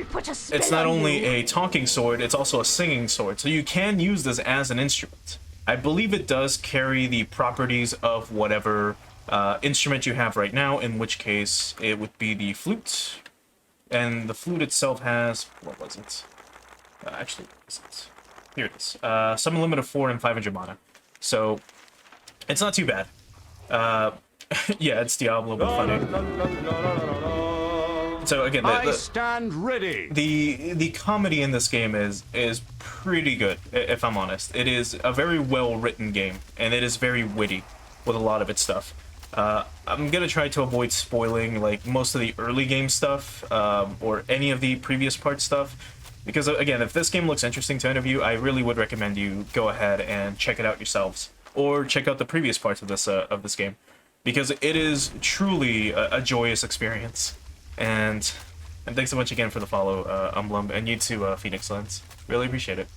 H: put a spell
A: it's not
H: on
A: only
H: you.
A: a talking sword, it's also a singing sword. So you can use this as an instrument. I believe it does carry the properties of whatever instrument you have right now, in which case it would be the flute. And the flute itself has, what was it? Actually, what is it? Here it is. Summon limit of 4 and 500 mana. So, it's not too bad. Yeah, it's Diablo, but funny. So again,
E: I stand ready.
A: the comedy in this game is pretty good, if I'm honest. It is a very well written game, and it is very witty with a lot of its stuff. I'm gonna try to avoid spoiling like most of the early game stuff, or any of the previous part stuff, because again, if this game looks interesting to any of you, I really would recommend you go ahead and check it out yourselves, or check out the previous parts of this game, because it is truly a joyous experience. And thanks so much again for the follow, Emblem, and you too, Phoenix Lens. Really appreciate it.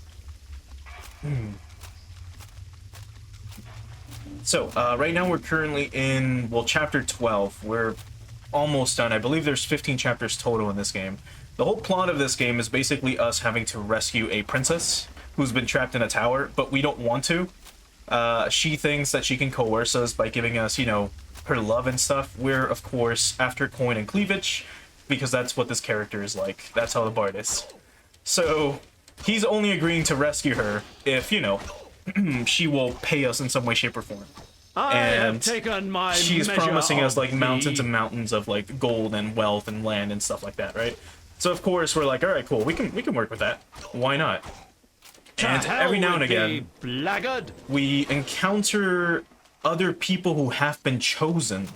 A: So, right now we're currently in, well, chapter 12. We're almost done. I believe there's 15 chapters total in this game. The whole plot of this game is basically us having to rescue a princess who's been trapped in a tower, but we don't want to. She thinks that she can coerce us by giving us, you know, her love and stuff. We're, of course, after coin and cleavage, because that's what this character is like. That's how the bard is. So, he's only agreeing to rescue her if, you know, she will pay us in some way, shape, or form. And
E: Taken my
A: she's promising us, like,
E: measure of
A: mountains
E: thee.
A: and mountains of, like, gold and wealth and land and stuff like that, right? So, of course, we're like, alright, cool, we can work with that. Why not? And every now and again,
E: blackguard.
A: we encounter other people who have been chosen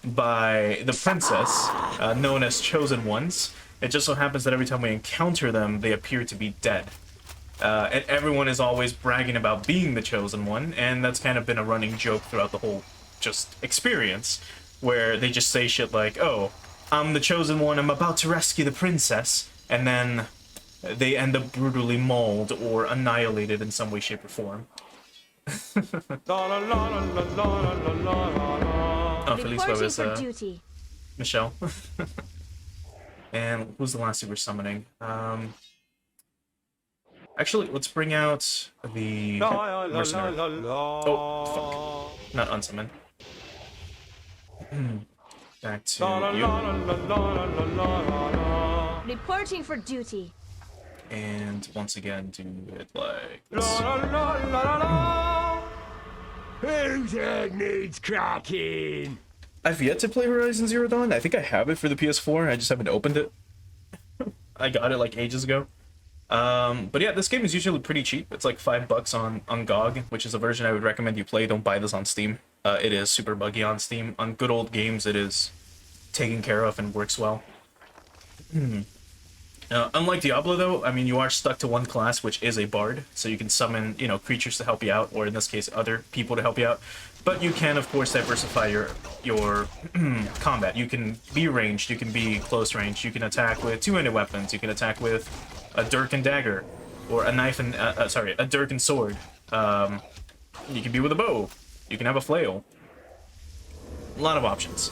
A: by the princess, known as Chosen Ones. It just so happens that every time we encounter them, they appear to be dead. And everyone is always bragging about being the Chosen One, and that's kind of been a running joke throughout the whole just experience, where they just say shit like, oh, I'm the Chosen One, I'm about to rescue the princess, and then they end up brutally mauled or annihilated in some way, shape, or form. Oh, Feliz
H: Reporting
A: Jueves,
H: for duty.
A: Michelle. And who's the last who we're summoning? Actually, let's bring out the mercenary. Oh, fuck. Not unsummon. Back to you.
H: Reporting for duty.
A: And once again, do it like this.
D: Whose head needs cracking?
A: I've yet to play Horizon Zero Dawn. I think I have it for the PS4. I just haven't opened it. I got it like ages ago. But yeah, this game is usually pretty cheap. It's like $5 on GOG, which is a version I would recommend you play. Don't buy this on Steam. It is super buggy on Steam. On good old games, it is taken care of and works well. Unlike Diablo, though, I mean, you are stuck to one class, which is a bard, so you can summon, you know, creatures to help you out, or in this case, other people to help you out. But you can, of course, diversify your combat. You can be ranged, you can be close range, you can attack with two-handed weapons, you can attack with a dirk and dagger, or a knife and a dirk and sword. You can be with a bow. You can have a flail. A lot of options.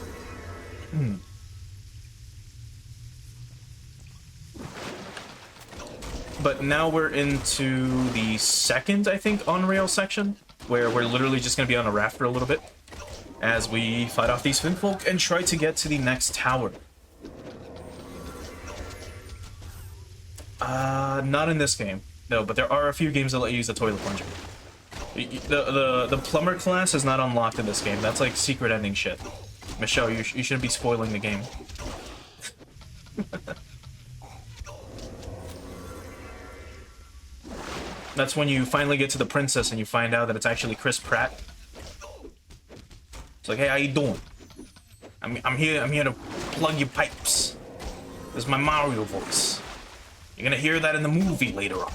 A: But now we're into the second, I think, on-rail section, where we're literally just going to be on a raft for a little bit as we fight off these Finfolk and try to get to the next tower. Not in this game, no, but there are a few games that let you use the toilet plunger. The plumber class is not unlocked in this game. That's like secret ending shit. Michelle, you shouldn't be spoiling the game. That's when you finally get to the princess and you find out that it's actually Chris Pratt. It's like, hey, how you doing? I'm here to plug your pipes. This is my Mario voice. You're gonna hear that in the movie later on.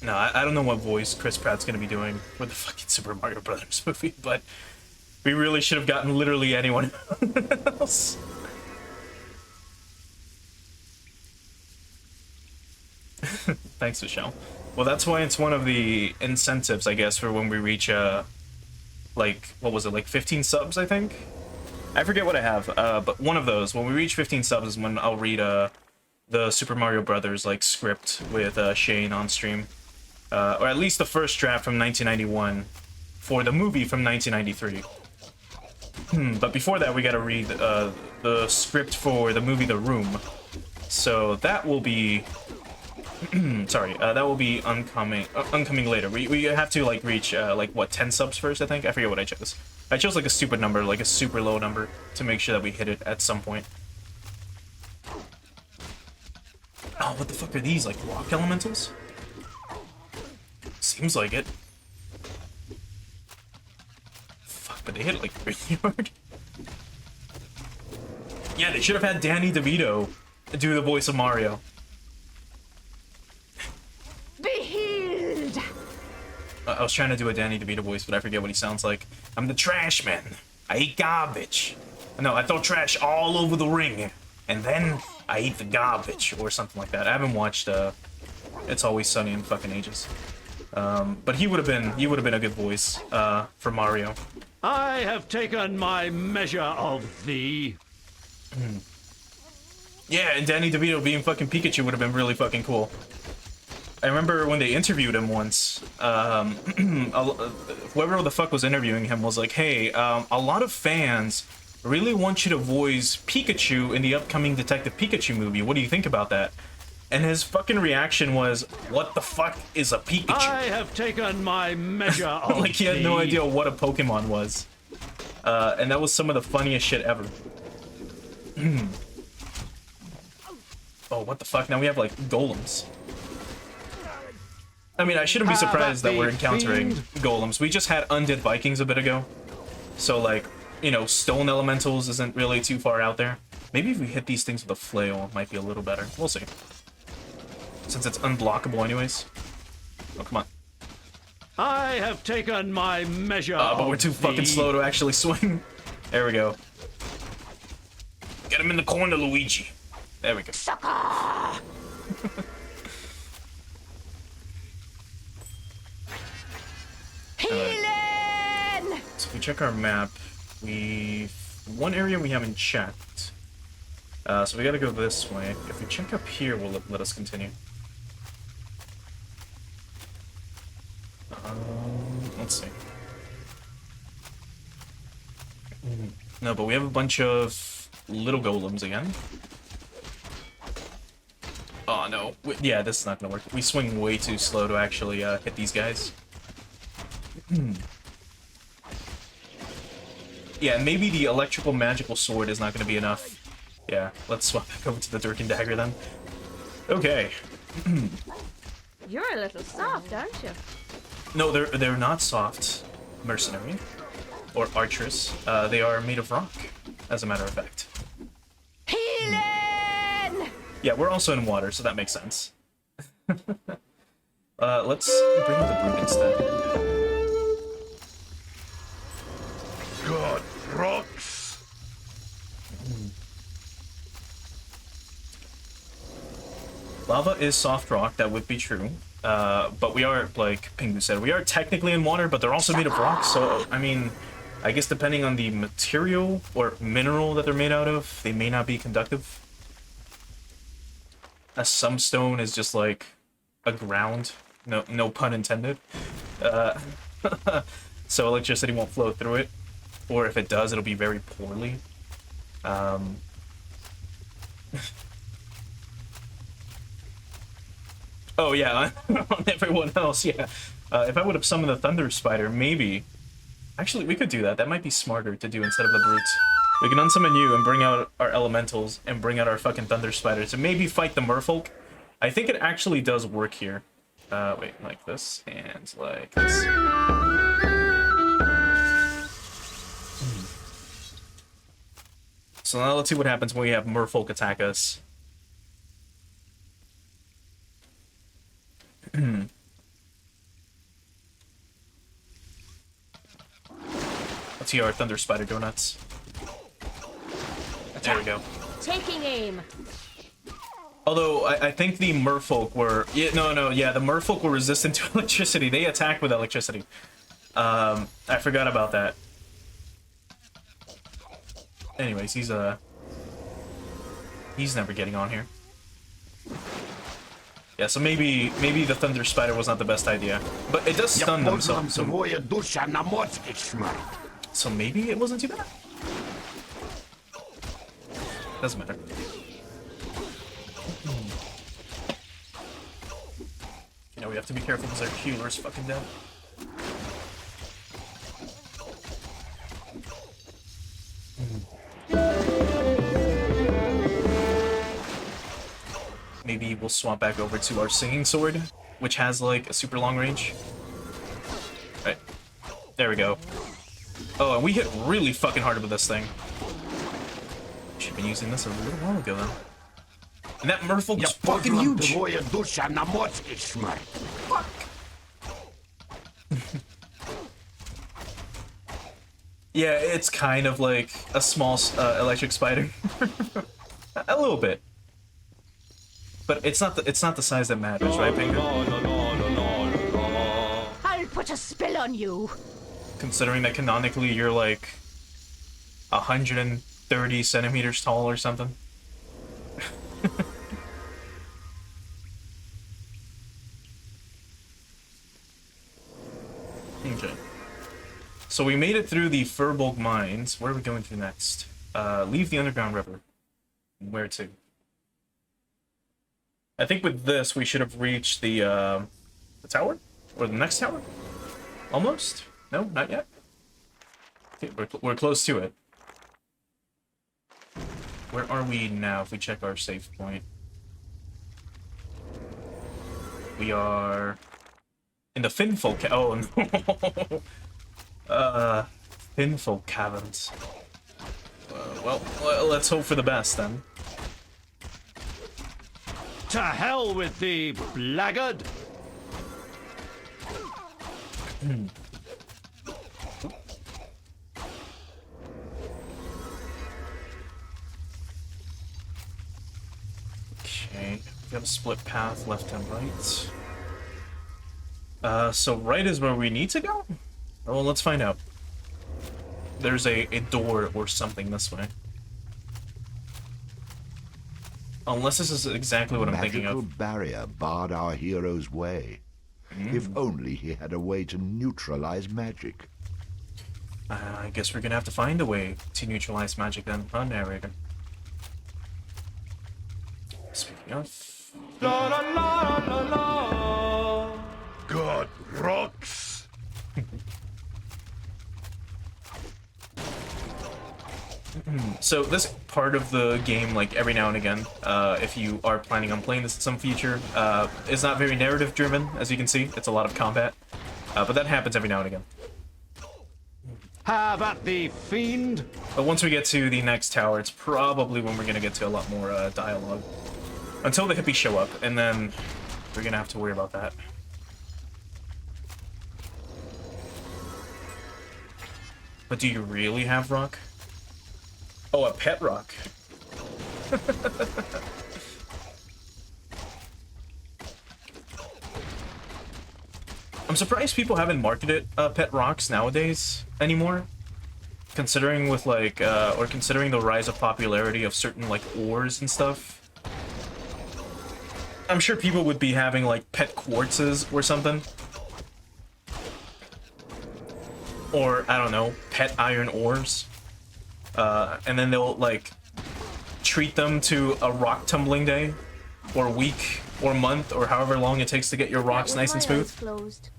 A: No, I don't know what voice Chris Pratt's gonna be doing for the fucking Super Mario Brothers movie, but we really should have gotten literally anyone else. Thanks, Michelle. Well, that's why it's one of the incentives, I guess, for when we reach, like, what was it, like 15 subs, I think? I forget what I have, but one of those, when we reach 15 subs is when I'll read, the Super Mario Brothers, like, script with, Shane on stream. Or at least the first draft from 1991 for the movie from 1993. But before that, we gotta read, the script for the movie The Room. So that will be... sorry, that will be oncoming later. We have to, like, reach, like, what, 10 subs first, I think? I forget what I chose. I chose, like, a stupid number, like a super low number, to make sure that we hit it at some point. Oh, what the fuck are these, like, rock elementals? Seems like it. Fuck, but they hit it, like, really hard. Yeah, they should have had Danny DeVito do the voice of Mario.
H: Be healed!
A: I was trying to do a Danny DeVito voice, but I forget what he sounds like. I'm the trash man. I eat garbage. No, I throw trash all over the ring, and then I eat the garbage, or something like that. I haven't watched It's Always Sunny in fucking ages. But he would have been a good voice for Mario.
E: I have taken my measure of thee.
A: Yeah, and Danny DeVito being fucking Pikachu would have been really fucking cool. I remember when they interviewed him once, whoever the fuck was interviewing him was like, hey, a lot of fans really want you to voice Pikachu in the upcoming Detective Pikachu movie. What do you think about that? And his fucking reaction was, what the fuck is a Pikachu?
E: I have taken my measure of
A: like, he had no idea what a Pokemon was. And that was some of the funniest shit ever. Oh, what the fuck? Now we have, like, golems. I mean, I shouldn't be surprised that we're encountering golems. We just had undead Vikings a bit ago. So, like, you know, stone elementals isn't really too far out there. Maybe if we hit these things with a flail, it might be a little better. We'll see. Since it's unblockable anyways. Oh, come on.
E: I have taken my measure
A: but we're too fucking slow to actually swing. There we go. Get him in the corner, Luigi. There we go.
H: Sucker! Healing!
A: So if we check our map, one area we haven't checked. So we gotta go this way. If we check up here, will it let us continue? Let's see. No, but we have a bunch of little golems again. Oh no, yeah, this is not gonna work. We swing way too slow to actually hit these guys. Yeah, maybe the electrical magical sword is not gonna be enough. Yeah, let's swap back over to the Dirk and Dagger then. Okay.
H: You're a little soft, aren't you?
A: No, they're not soft, mercenary or archers. They are made of rock, as a matter of fact.
H: Healing!
A: Yeah, we're also in water, so that makes sense. Let's bring in the brute instead.
J: God, rocks!
A: Lava is soft rock, that would be true. But we are, like Pingu said, we are technically in water, but they're also made of rock, so, I mean, I guess depending on the material or mineral that they're made out of, they may not be conductive. As some stone is just like a ground, no pun intended. So electricity won't flow through it, or if it does, it'll be very poorly. Oh yeah, on everyone else, yeah. If I would have summoned the Thunder Spider, maybe. Actually, we could do that. That might be smarter to do instead of the brutes. We can unsummon you and bring out our elementals and bring out our fucking Thunder Spiders and maybe fight the merfolk. I think it actually does work here. Wait, like this and like this. So now let's see what happens when we have merfolk attack us. Let's see our Thunder Spider go nuts. There we go.
H: Taking aim.
A: Although, I think the merfolk were... Yeah, yeah, the merfolk were resistant to electricity. They attack with electricity. I forgot about that. Anyways, he's never getting on here. Yeah, so maybe the Thunder Spider was not the best idea. But it does stun them, so maybe it wasn't too bad. Doesn't matter. You know, we have to be careful because our healer's fucking dead. Maybe we'll swap back over to our Singing Sword, which has, like, a super long range. Right. There we go. Oh, and we hit really fucking hard with this thing. Should have been using this a little while ago, then. And that merfolk is fucking huge! Fuck! Yeah, it's kind of like a small electric spider. A little bit. But it's not the size that matters, right, Pingu?
H: I'll put a spell on you.
A: Considering that canonically you're like 130 centimeters tall or something. Okay. So we made it through the Furbolg Mines. Where are we going to next? Leave the Underground River. Where to? I think with this we should have reached the tower? Or the next tower? Almost? No, not yet. Okay, we're close to it. Where are we now if we check our save point? We are in the Finfolk. Oh no. Finfolk caverns. Well, let's hope for the best then.
E: To hell with thee, blackguard!
A: Okay, we have a split path, left and right. So right is where we need to go? Well, let's find out. There's a door or something this way. Unless this is exactly what I'm thinking
C: Magical
A: of.
C: barrier barred our hero's way. If only he had a way to neutralize magic.
A: I guess we're gonna have to find a way to neutralize magic then, huh, narrator? Speaking of...
D: La la la la la.
I: God, rocks!
A: So this part of the game, like every now and again, if you are planning on playing this in some future, is not very narrative driven, as you can see. It's a lot of combat, but that happens every now and again.
E: Have at thee, fiend!
A: But once we get to the next tower, it's probably when we're gonna get to a lot more dialogue. Until the hippies show up, and then we're gonna have to worry about that. But do you really have rock? Oh, a pet rock. I'm surprised people haven't marketed pet rocks nowadays anymore. Considering with like, or considering the rise of popularity of certain like ores and stuff. I'm sure people would be having like pet quartzes or something. Or, I don't know, pet iron ores. And then they'll like treat them to a rock tumbling day, or week, or month, or however long it takes to get your rocks nice and smooth.
H: Closed.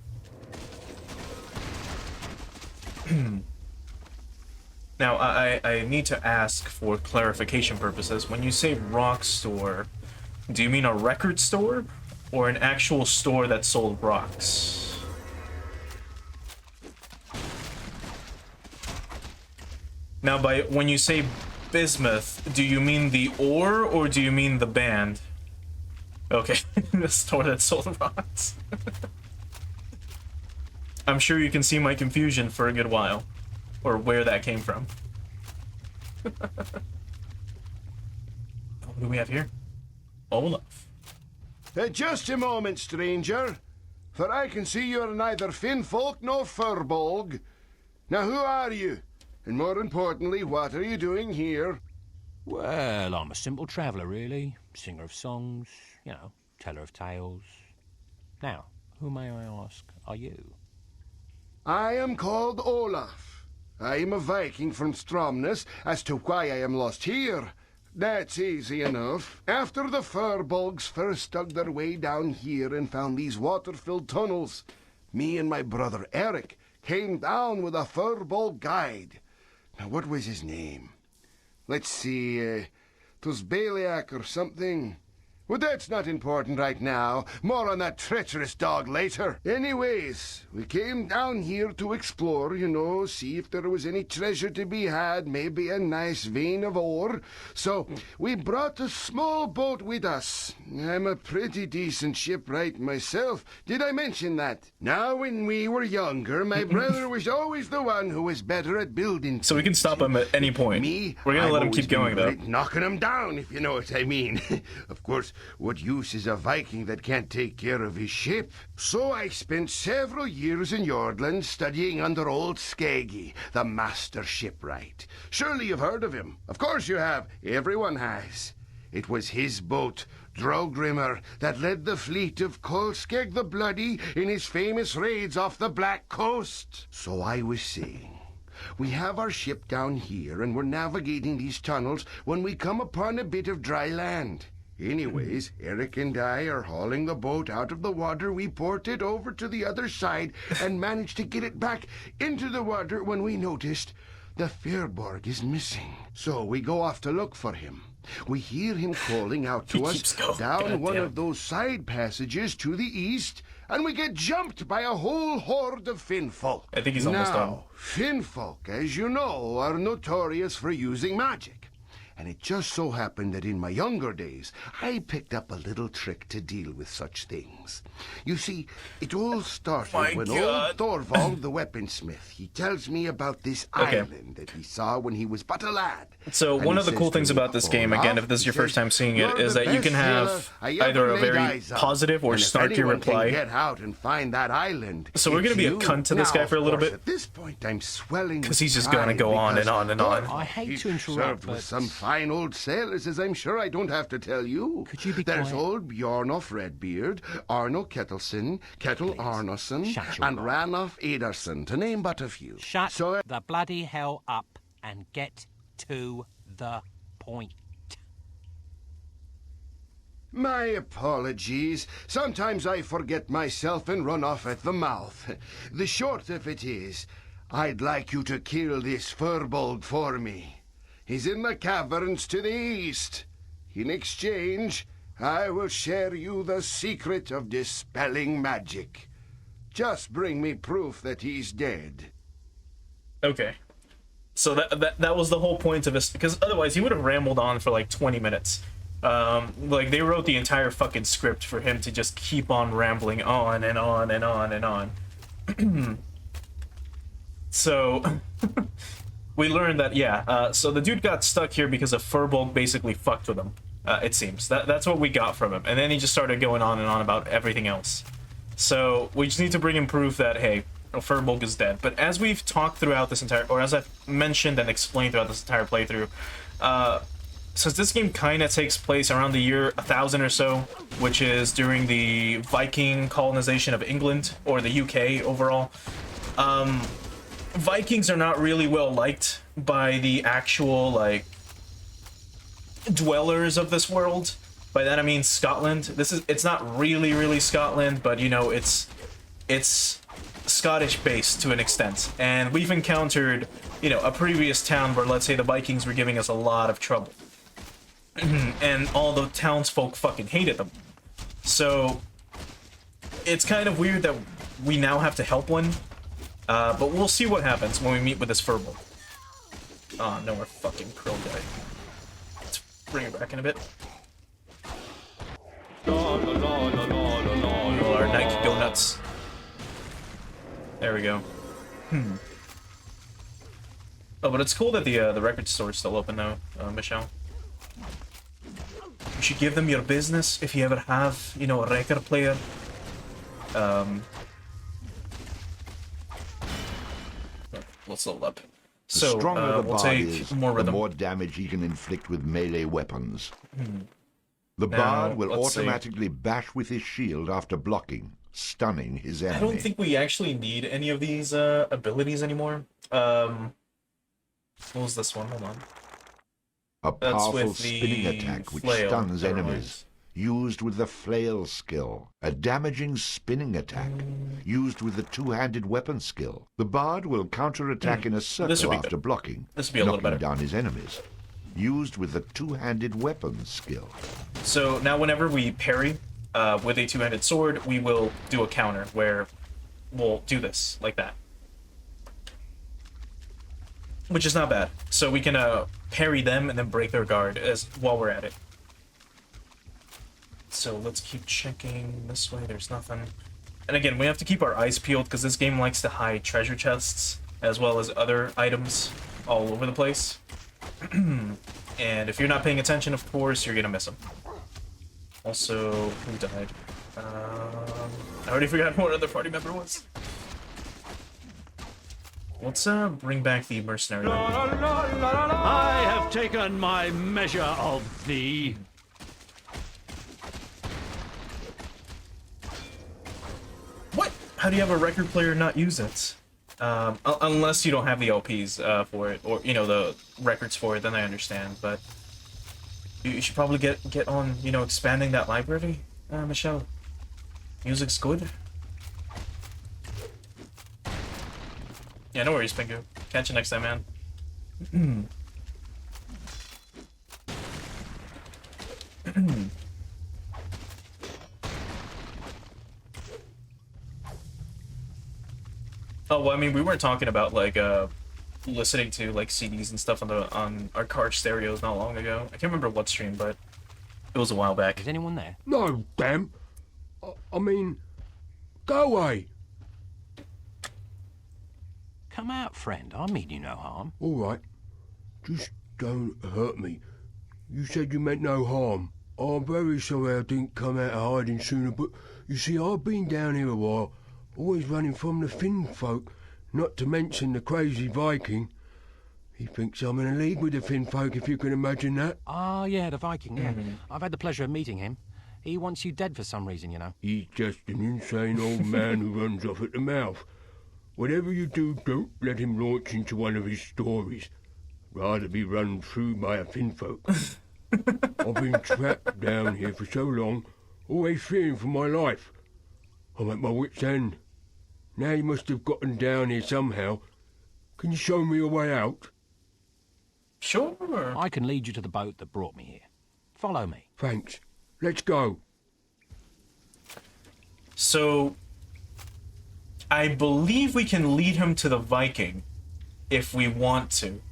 A: Now, I need to ask for clarification purposes. When you say rock store, do you mean a record store, or an actual store that sold rocks? Now, when you say bismuth, do you mean the ore, or do you mean the band? Okay, the store that sold rocks. I'm sure you can see my confusion for a good while, or where that came from. What do we have here? Olaf.
D: Just a moment, stranger, for I can see you're neither Finfolk nor Furbolg. Now, who are you? And more importantly, what are you doing here?
F: Well, I'm a simple traveller, really. Singer of songs, you know, teller of tales. Now, who may I ask are you?
D: I am called Olaf. I am a Viking from Stromness. As to why I am lost here, that's easy enough. After the Furbolgs first dug their way down here and found these water-filled tunnels, me and my brother Eric came down with a Furbolg guide. Now, what was his name? Let's see, 'twas Baliak or something. Well, that's not important right now. More on that treacherous dog later. Anyways, we came down here to explore, you know, see if there was any treasure to be had, maybe a nice vein of ore. So we brought a small boat with us. I'm a pretty decent shipwright myself. Did I mention that? Now, when we were younger, my brother was always the one who was better at building.
A: So we can stop him at any point.
D: Me,
A: we're gonna let him keep going, though.
D: Knocking him down, if you know what I mean. Of course, what use is a Viking that can't take care of his ship? So I spent several years in Yordland studying under old Skeggy, the master shipwright. Surely you've heard of him. Of course you have. Everyone has. It was his boat, Drogrimmer, that led the fleet of Kolskeg the Bloody in his famous raids off the Black Coast. So I was saying, we have our ship down here and we're navigating these tunnels when we come upon a bit of dry land. Anyways, Eric and I are hauling the boat out of the water. We port it over to the other side and managed to get it back into the water when we noticed the Firbolg is missing. So we go off to look for him. We hear him calling out to us down one of those side passages to the east, and we get jumped by a whole horde of Finfolk.
A: I think he's almost done.
D: Now, Finfolk, as you know, are notorious for using magic. And it just so happened that in my younger days, I picked up a little trick to deal with such things. You see, it all started when old Thorvald the weaponsmith, he tells me about this island that he saw when he was but a lad.
A: So one of the cool things about this game, again, if this is your first time seeing it, is that you can have either a very positive or snarky reply.
D: Get out and find that island.
A: So we're going to be a cunt to this guy for a little bit.
D: At this point, I'm swelling
A: because he's just going to go on and on and on.
F: I hate to interrupt, but
D: fine old sailors, as I'm sure I don't have to tell you.
F: Could you be
D: There's
F: quiet?
D: old Bjornoff Redbeard, Arno Kettleson, Kettle
F: Please,
D: Arnoson,
F: shut your
D: and
F: mouth.
D: Ranulph Ederson, to name but a few.
F: Shut
D: So,
F: the bloody hell up and get to the point.
D: my apologies. Sometimes I forget myself and run off at the mouth. The short of it is, I'd like you to kill this furbolg for me. He's in the caverns to the east. In exchange, I will share you the secret of dispelling magic. Just bring me proof that he's dead.
A: Okay. So that was the whole point of this, because otherwise he would have rambled on for like 20 minutes. Like, they wrote the entire fucking script for him to just keep on rambling on and on and on and on. So, we learned that, yeah, so the dude got stuck here because a furbolg basically fucked with him, it seems. That's what we got from him. And then he just started going on and on about everything else. So, we just need to bring him proof that, hey, a furbolg is dead. But as we've talked throughout this entire, or as I've mentioned and explained throughout this entire playthrough, since this game kind of takes place around the year 1000 or so, which is during the Viking colonization of England, or the UK overall, Vikings are not really well liked by the actual, like, dwellers of this world. By that I mean Scotland. It's not really Scotland, but, you know, it's Scottish-based to an extent. And we've encountered, you know, a previous town where, let's say, the Vikings were giving us a lot of trouble. And all the townsfolk fucking hated them. So, it's kind of weird that we now have to help one. But we'll see what happens when we meet with this furbolg. Oh, no, our fucking krill guy. Let's bring it back in a bit. Oh, our knight could go nuts. There we go. Oh, but it's cool that the record store's still open though, Michelle. You should give them your business if you ever have, you know, a record player. Let's level up.
C: The
A: So,
C: stronger the
A: we'll
C: bard
A: take
C: is,
A: more
C: the
A: rhythm.
C: more damage he can inflict with melee weapons. The
A: Now,
C: bard will
A: let's see.
C: automatically bash with his shield after blocking, stunning his enemy.
A: I don't think we actually need any of these abilities anymore. What was this one? Hold on.
C: A
A: That's
C: powerful
A: with
C: spinning
A: the
C: attack which
A: flail.
C: stuns
A: Never
C: enemies. Used with the flail skill. A damaging spinning attack. Used with the two-handed weapon skill. The bard will counterattack in a
A: This would
C: circle
A: be
C: after
A: good.
C: blocking,
A: This would be a little
C: knocking
A: better.
C: down his enemies. Used with the two-handed weapon skill.
A: So now whenever we parry with a two-handed sword, we will do a counter where we'll do this, like that. Which is not bad. So we can parry them and then break their guard while we're at it. So let's keep checking this way. There's nothing. And again, we have to keep our eyes peeled because this game likes to hide treasure chests as well as other items all over the place. And if you're not paying attention, of course, you're gonna miss them. Also, who died? I already forgot what other party member was. Let's bring back the mercenary.
E: I have taken my measure of thee.
A: What? How do you have a record player and not use it? Unless you don't have the LPs for it, or, you know, the records for it, then I understand, but you should probably get on, you know, expanding that library, Michelle. Music's good. Yeah, no worries, Pingu. Catch you next time, man. Oh, well, I mean, we weren't talking about, like, listening to, like, CDs and stuff on our car stereos not long ago. I can't remember what stream, but it was a while back.
F: Is anyone there?
I: No, damn. I mean, go away.
F: Come out, friend. I mean you no harm.
I: All right. Just don't hurt me. You said you meant no harm. I'm very sorry I didn't come out of hiding sooner, but you see, I've been down here a while, always running from the Finn folk, not to mention the crazy Viking. He thinks I'm in a league with the Finn folk, if you can imagine that.
F: Ah, yeah, the Viking, yeah. I've had the pleasure of meeting him. He wants you dead for some reason, you know.
I: He's just an insane old man who runs off at the mouth. Whatever you do, don't let him launch into one of his stories. Rather be run through by a Finfolk. I've been trapped down here for so long, always fearing for my life. I'm at my wit's end. Now you must have gotten down here somehow. Can you show me a way out?
A: Sure.
F: I can lead you to the boat that brought me here. Follow me.
I: Thanks. Let's go.
A: So, I believe we can lead him to the Viking if we want to.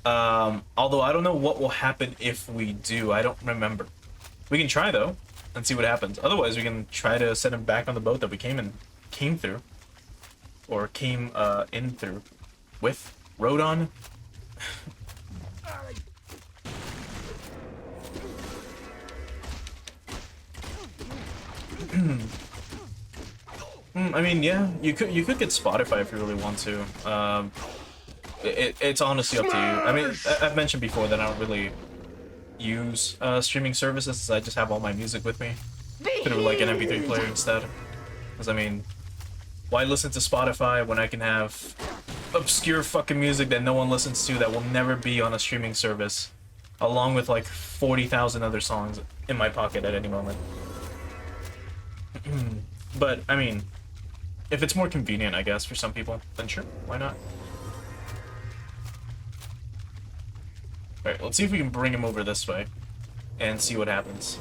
A: Although I don't know what will happen if we do. I don't remember. We can try though and see what happens. Otherwise, we can try to set him back on the boat that we came through, or came in through with. Rode on. I mean, yeah, you could get Spotify if you really want to. It's honestly up to you. I mean, I've mentioned before that I don't really use streaming services. I just have all my music with me through like an MP3 player instead. Because I mean, why listen to Spotify when I can have obscure fucking music that no one listens to that will never be on a streaming service, along with like 40,000 other songs in my pocket at any moment. But I mean, if it's more convenient, I guess, for some people, then sure, why not? Alright, let's see if we can bring him over this way and see what happens.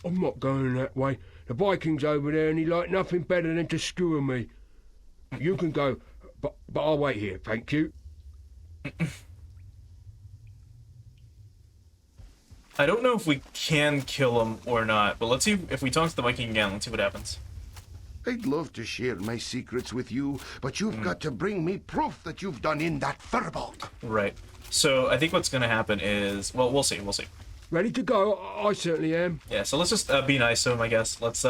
I: I'm not going that way. The Viking's over there and he like nothing better than to skewer me. You can go, but I'll wait here, thank you.
A: I don't know if we can kill him or not, but let's see if we talk to the Viking again. Let's see what happens.
D: I'd love to share my secrets with you, but you've got to bring me proof that you've done in that firbolg.
A: Right. So I think what's going to happen is, well, we'll see.
I: Ready to go? I certainly am.
A: Yeah. So let's just be nice to him, I guess. Let's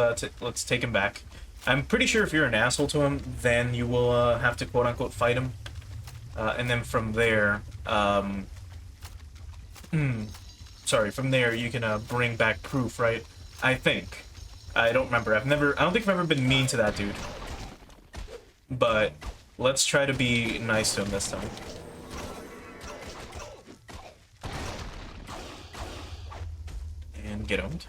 A: take him back. I'm pretty sure if you're an asshole to him, then you will have to quote unquote fight him, and then from there, from there you can bring back proof, right? I think. I don't remember. I don't think I've ever been mean to that dude. But let's try to be nice to him this time. And get owned.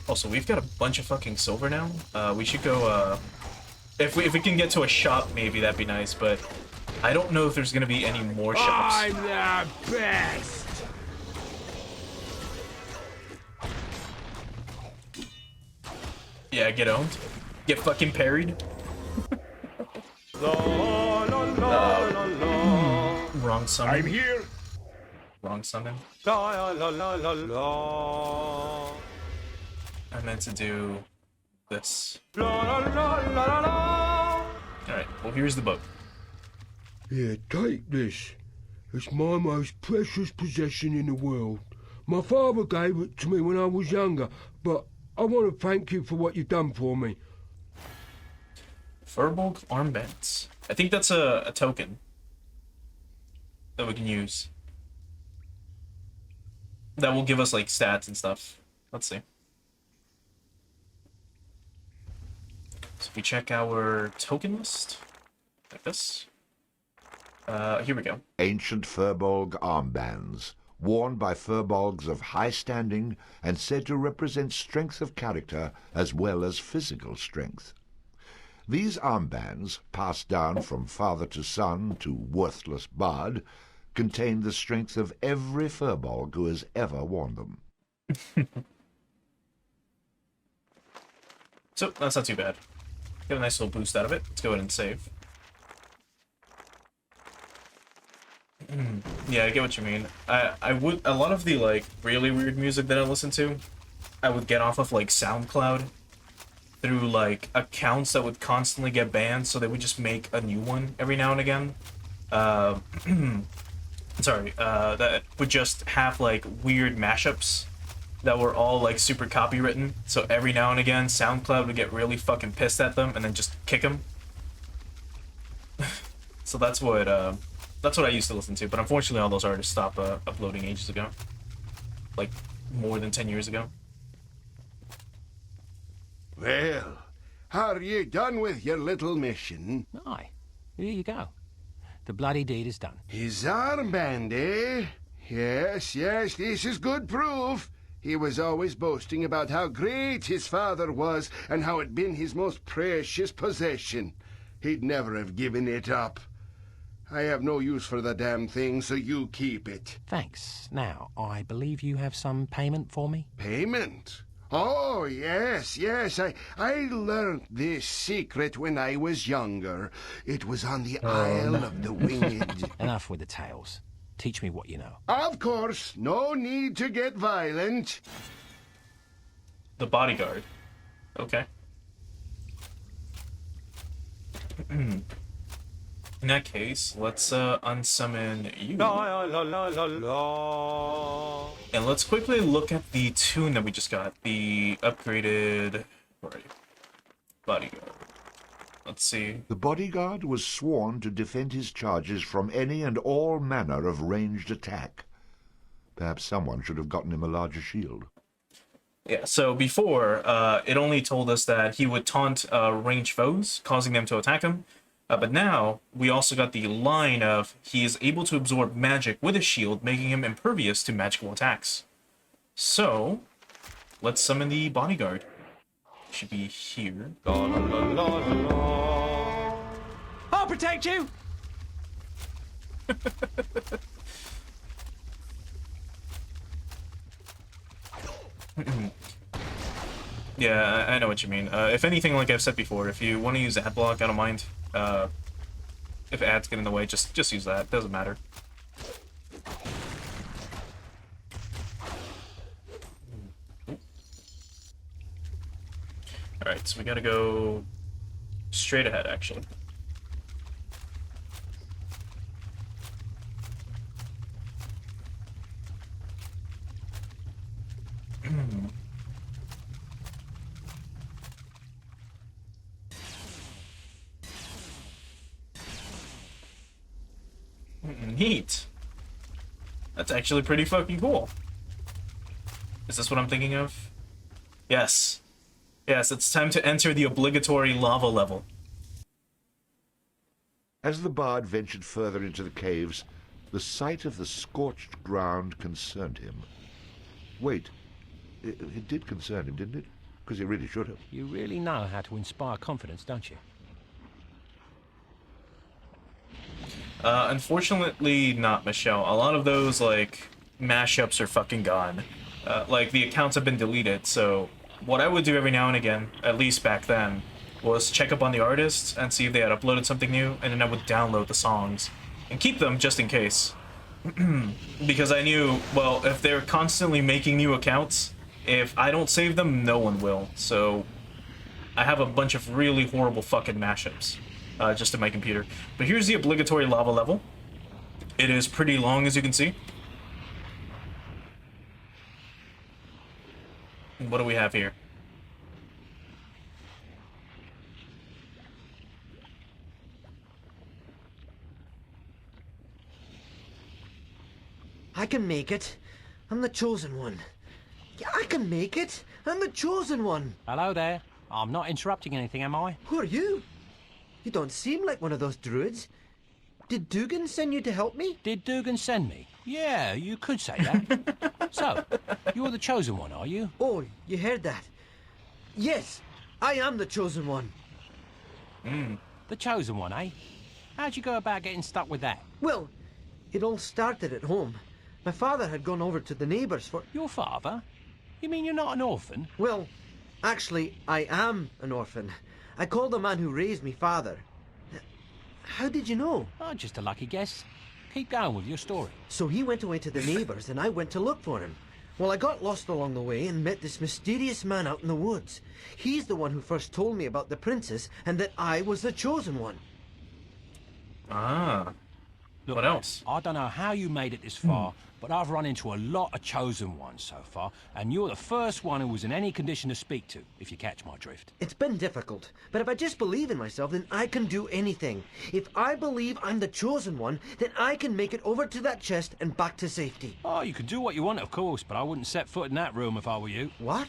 A: Also, we've got a bunch of fucking silver now. We should go, if we can get to a shop, maybe that'd be nice, but I don't know if there's gonna be any more shops.
I: I'm the best!
A: Yeah, get owned. Get fucking parried. Wrong summon.
I: I'm here!
A: Wrong summon. I meant to do this. Alright, well here's the boat.
I: Here, take this. It's my most precious possession in the world. My father gave it to me when I was younger, but I want to thank you for what you've done for me.
A: Firbolg armbands. I think that's a token that we can use. That will give us like stats and stuff. Let's see. So if we check our token list, like this. Here we go.
C: Ancient Firbolg armbands, worn by Firbolgs of high standing and said to represent strength of character as well as physical strength. These armbands, passed down from father to son to worthless bard, contain the strength of every Firbolg who has ever worn them.
A: So, that's not too bad. Get a nice little boost out of it. Let's go ahead and save. Yeah, I get what you mean. I would, a lot of the like really weird music that I listen to, I would get off of like SoundCloud through like accounts that would constantly get banned, so they would just make a new one every now and again. Sorry, that would just have like weird mashups that were all like super copywritten. So every now and again, SoundCloud would get really fucking pissed at them and then just kick them. So that's what I used to listen to. But unfortunately, all those artists stopped uploading ages ago, like more than 10 years ago.
D: Well, are you done with your little mission?
F: Aye. Here you go. The bloody deed is done.
D: His armband, eh? Yes, yes, this is good proof. He was always boasting about how great his father was and how it'd been his most precious possession. He'd never have given it up. I have no use for the damn thing, so you keep it.
F: Thanks. Now, I believe you have some payment for me?
D: Payment? Oh, yes, yes. I learned this secret when I was younger. It was on the Isle of the Winged.
F: Enough with the tales. Teach me what you know.
D: Of course. No need to get violent.
A: The Bodyguard. Okay. In that case, let's unsummon you.
F: La, la, la, la, la.
A: And let's quickly look at the tune that we just got. The upgraded... Where are you? Bodyguard. Let's see.
C: The Bodyguard was sworn to defend his charges from any and all manner of ranged attack. Perhaps someone should have gotten him a larger shield.
A: Yeah, so before, it only told us that he would taunt ranged foes, causing them to attack him. But now, we also got the line of he is able to absorb magic with a shield, making him impervious to magical attacks. So, let's summon the Bodyguard. Should be here.
F: La, la, la, la, la. I'll protect you!
A: Yeah, I know what you mean. If anything, like I've said before, if you want to use ad block, I don't mind. If ads get in the way, just use that. Doesn't matter. Alright, so we gotta go straight ahead, actually. Neat. That's actually pretty fucking cool. Is this what I'm thinking of? Yes. Yes, it's time to enter the obligatory lava level.
C: As the bard ventured further into the caves, the sight of the scorched ground concerned him. Wait, it did concern him, didn't it? Because it really should have.
F: You really know how to inspire confidence, don't you?
A: Unfortunately not, Michelle. A lot of those, like, mashups are fucking gone. Like, the accounts have been deleted, so what I would do every now and again, at least back then, was check up on the artists and see if they had uploaded something new, and then I would download the songs and keep them just in case. Because I knew, well, if they're constantly making new accounts, if I don't save them, no one will. So I have a bunch of really horrible fucking mashups. Just in my computer. But here's the obligatory lava level. It is pretty long, as you can see. What do we have here?
K: I can make it. I'm the chosen one. Yeah, I can make it. I'm the chosen one.
F: Hello there. I'm not interrupting anything, am I?
K: Who are you? You don't seem like one of those druids. Did Dugan send you to help me?
F: Did Dugan send me? Yeah, you could say that. So, you're the chosen one, are you?
K: Oh, you heard that. Yes, I am the chosen one.
F: The chosen one, eh? How'd you go about getting stuck with that?
K: Well, it all started at home. My father had gone over to the neighbours for...
F: Your father? You mean you're not an orphan?
K: Well, actually, I am an orphan. I called the man who raised me father. How did you know?
F: Oh, just a lucky guess. Keep going with your story.
K: So he went away to the neighbours and I went to look for him. Well, I got lost along the way and met this mysterious man out in the woods. He's the one who first told me about the princess and that I was the chosen one.
A: Ah.
F: Look,
A: What else?
F: I don't know how you made it this far, but I've run into a lot of chosen ones so far, and you're the first one who was in any condition to speak to, if you catch my drift.
K: It's been difficult, but if I just believe in myself, then I can do anything. If I believe I'm the chosen one, then I can make it over to that chest and back to safety.
F: Oh, you can do what you want, of course, but I wouldn't set foot in that room if I were you.
K: What?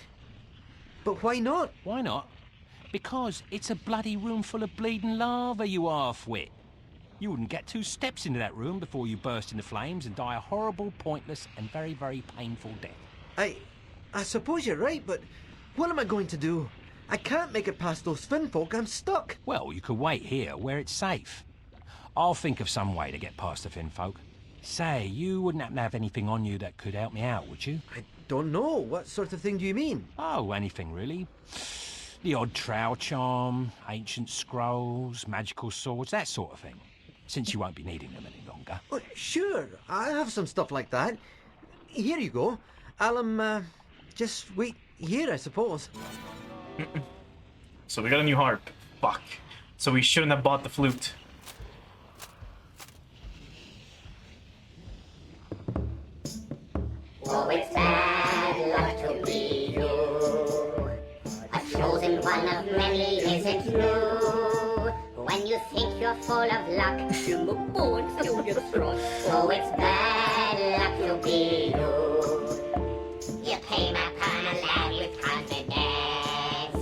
K: But why not?
F: Why not? Because it's a bloody room full of bleeding lava, you half-wit. You wouldn't get 2 steps into that room before you burst into flames and die a horrible, pointless, and very, very painful death.
K: I suppose you're right, but what am I going to do? I can't make it past those Finn folk. I'm stuck.
F: Well, you could wait here, where it's safe. I'll think of some way to get past the Finn folk. Say, you wouldn't happen to have anything on you that could help me out, would you?
K: I don't know. What sort of thing do you mean?
F: Oh, anything, really. The odd trowel charm, ancient scrolls, magical swords, that sort of thing. Since you won't be needing them any longer.
K: Oh, sure, I have some stuff like that. Here you go. I'll, just wait here, I suppose.
A: So we got a new harp. Fuck. So we shouldn't have bought the flute.
L: Oh, it's bad luck to be you. A chosen one of many isn't true. When you think you're full of luck, you move forward through your throat. Oh, it's bad luck to be you. You came upon a lad with confidence,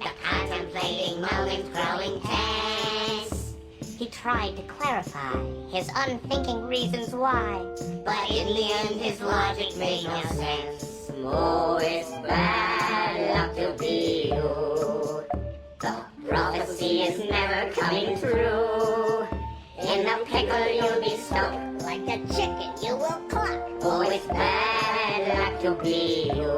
L: the contemplating moment growing tense. He tried to clarify his unthinking reasons why, but in the end his logic made no sense. Oh, it's bad luck to be you. The prophecy is never coming true. In the pickle you'll be stuck, like a chicken you will cluck. Oh, it's bad luck to be you.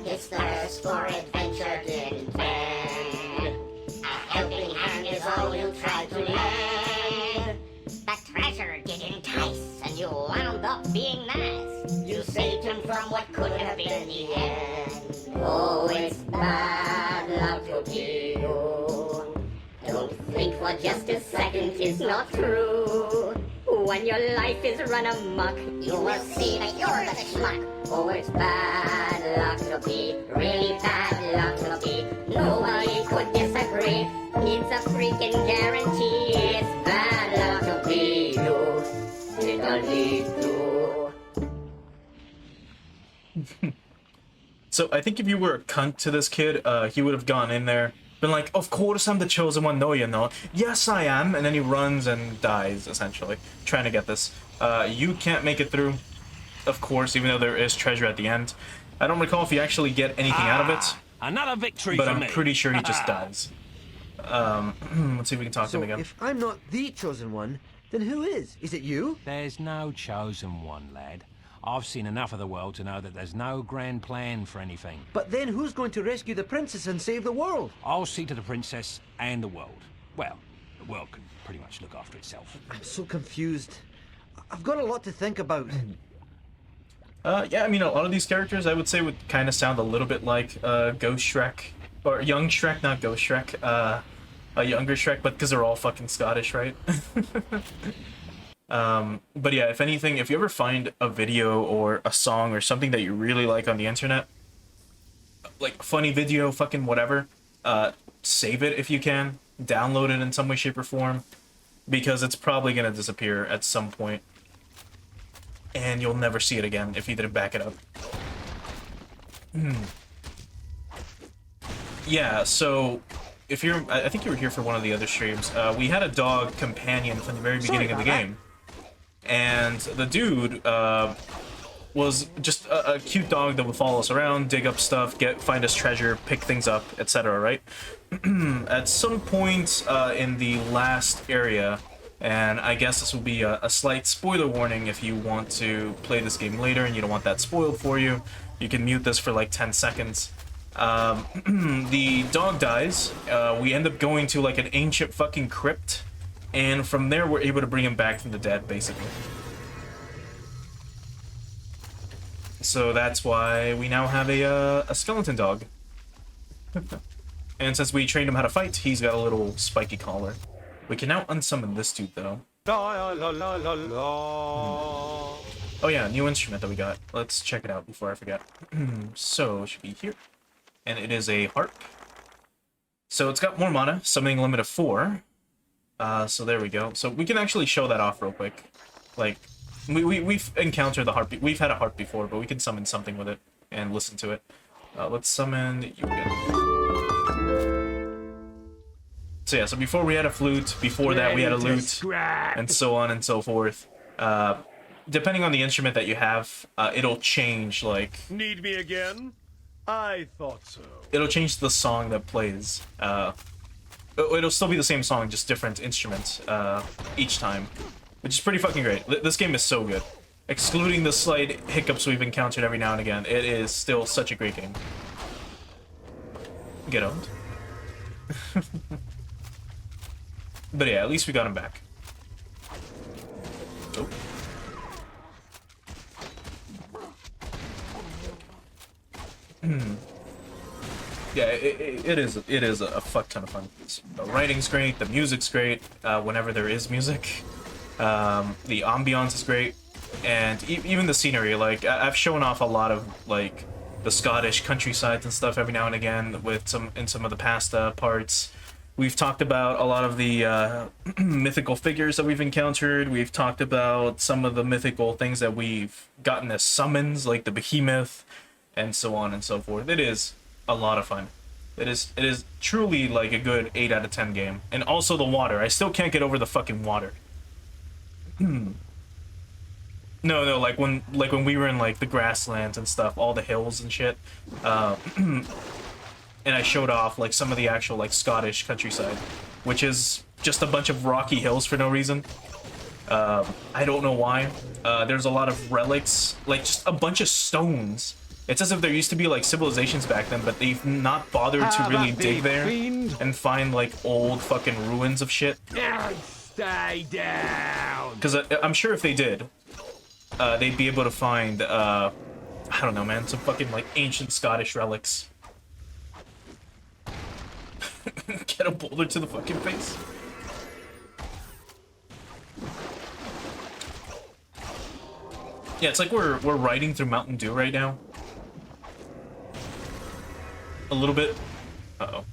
L: His thirst for adventure didn't end. A helping hand is all you tried to lend. The treasure did entice, and you wound up being nice. You saved him from what could have been the end. Oh, it's bad luck to be you. Don't think for just a second it's not true. When your life is run amok, you will see that you're the schmuck. Oh, it's bad luck to be, really bad luck to be. Nobody could disagree. It's a freaking guarantee. It's bad luck to be you. It'll lead to.
A: So I think if you were a cunt to this kid, he would have gone in there, been like, of course I'm the chosen one, no you're not. Yes I am, and then he runs and dies, essentially, trying to get this. You can't make it through, of course, even though there is treasure at the end. I don't recall if you actually get anything out of it.
F: Another victory
A: but
F: for
A: I'm
F: me.
A: pretty sure he just dies. Let's see if we can talk to him again.
K: If I'm not the chosen one, then who is? Is it you?
F: There's no chosen one, lad. I've seen enough of the world to know that there's no grand plan for anything.
K: But then who's going to rescue the princess and save the world?
F: I'll see to the princess and the world. Well, the world can pretty much look after itself.
K: I'm so confused. I've got a lot to think about.
A: Yeah, I mean, a lot of these characters, I would say, would kind of sound a little bit like Ghost Shrek. Or Young Shrek, not Ghost Shrek. A younger Shrek, but because they're all fucking Scottish, right? But yeah, if anything, if you ever find a video or a song or something that you really like on the internet, like a funny video, fucking whatever, save it if you can, download it in some way, shape, or form, because it's probably going to disappear at some point, and you'll never see it again if you didn't back it up. Yeah, so if you're, I think you were here for one of the other streams, we had a dog companion from the very beginning of the game. And the dude was just a cute dog that would follow us around, dig up stuff, find us treasure, pick things up, etc., right? At some point in the last area, and I guess this will be a slight spoiler warning if you want to play this game later and you don't want that spoiled for you, you can mute this for like 10 seconds. The dog dies, we end up going to like an ancient fucking crypt, and from there we're able to bring him back from the dead, basically. So that's why we now have a skeleton dog. And since we trained him how to fight, he's got a little spiky collar. We can now unsummon this dude, though.
E: La la la la la.
A: Oh yeah, new instrument that we got. Let's check it out before I forget. So, it should be here. And it is a harp. So it's got more mana, summoning limit of 4. So there we go. So we can actually show that off real quick. Like, we've encountered the harp. We've had a harp before, but we can summon something with it and listen to it. Let's summon you again. So yeah, so before we had a flute, before that we had a lute, and so on and so forth. Depending on the instrument that you have, it'll change, like...
J: Need me again? I thought so.
A: It'll change the song that plays. It'll still be the same song, just different instruments each time. Which is pretty fucking great. This game is so good. Excluding the slight hiccups we've encountered every now and again, it is still such a great game. Get owned. But yeah, at least we got him back. Oh. Yeah, it is a fuck ton of fun. The writing's great, the music's great, whenever there is music. The ambiance is great, and even the scenery. Like, I've shown off a lot of, like, the Scottish countrysides and stuff every now and again with some of the past parts. We've talked about a lot of the mythical figures that we've encountered. We've talked about some of the mythical things that we've gotten as summons, like the behemoth, and so on and so forth. It is a lot of fun. It is truly like a good 8 out of 10 game. And also the water. I still can't get over the fucking water. No, like when we were in like the grasslands and stuff, all the hills and shit. And I showed off like some of the actual like Scottish countryside, which is just a bunch of rocky hills for no reason. I don't know why. There's a lot of relics, like just a bunch of stones. It's as if there used to be like civilizations back then, but they've not bothered to really dig there and find like old fucking ruins of shit.
E: Stay down.
A: Because I'm sure if they did, they'd be able to find, I don't know, man, some fucking like ancient Scottish relics. Get a boulder to the fucking face. Yeah, it's like we're riding through Mountain Dew right now. A little bit. Uh-oh.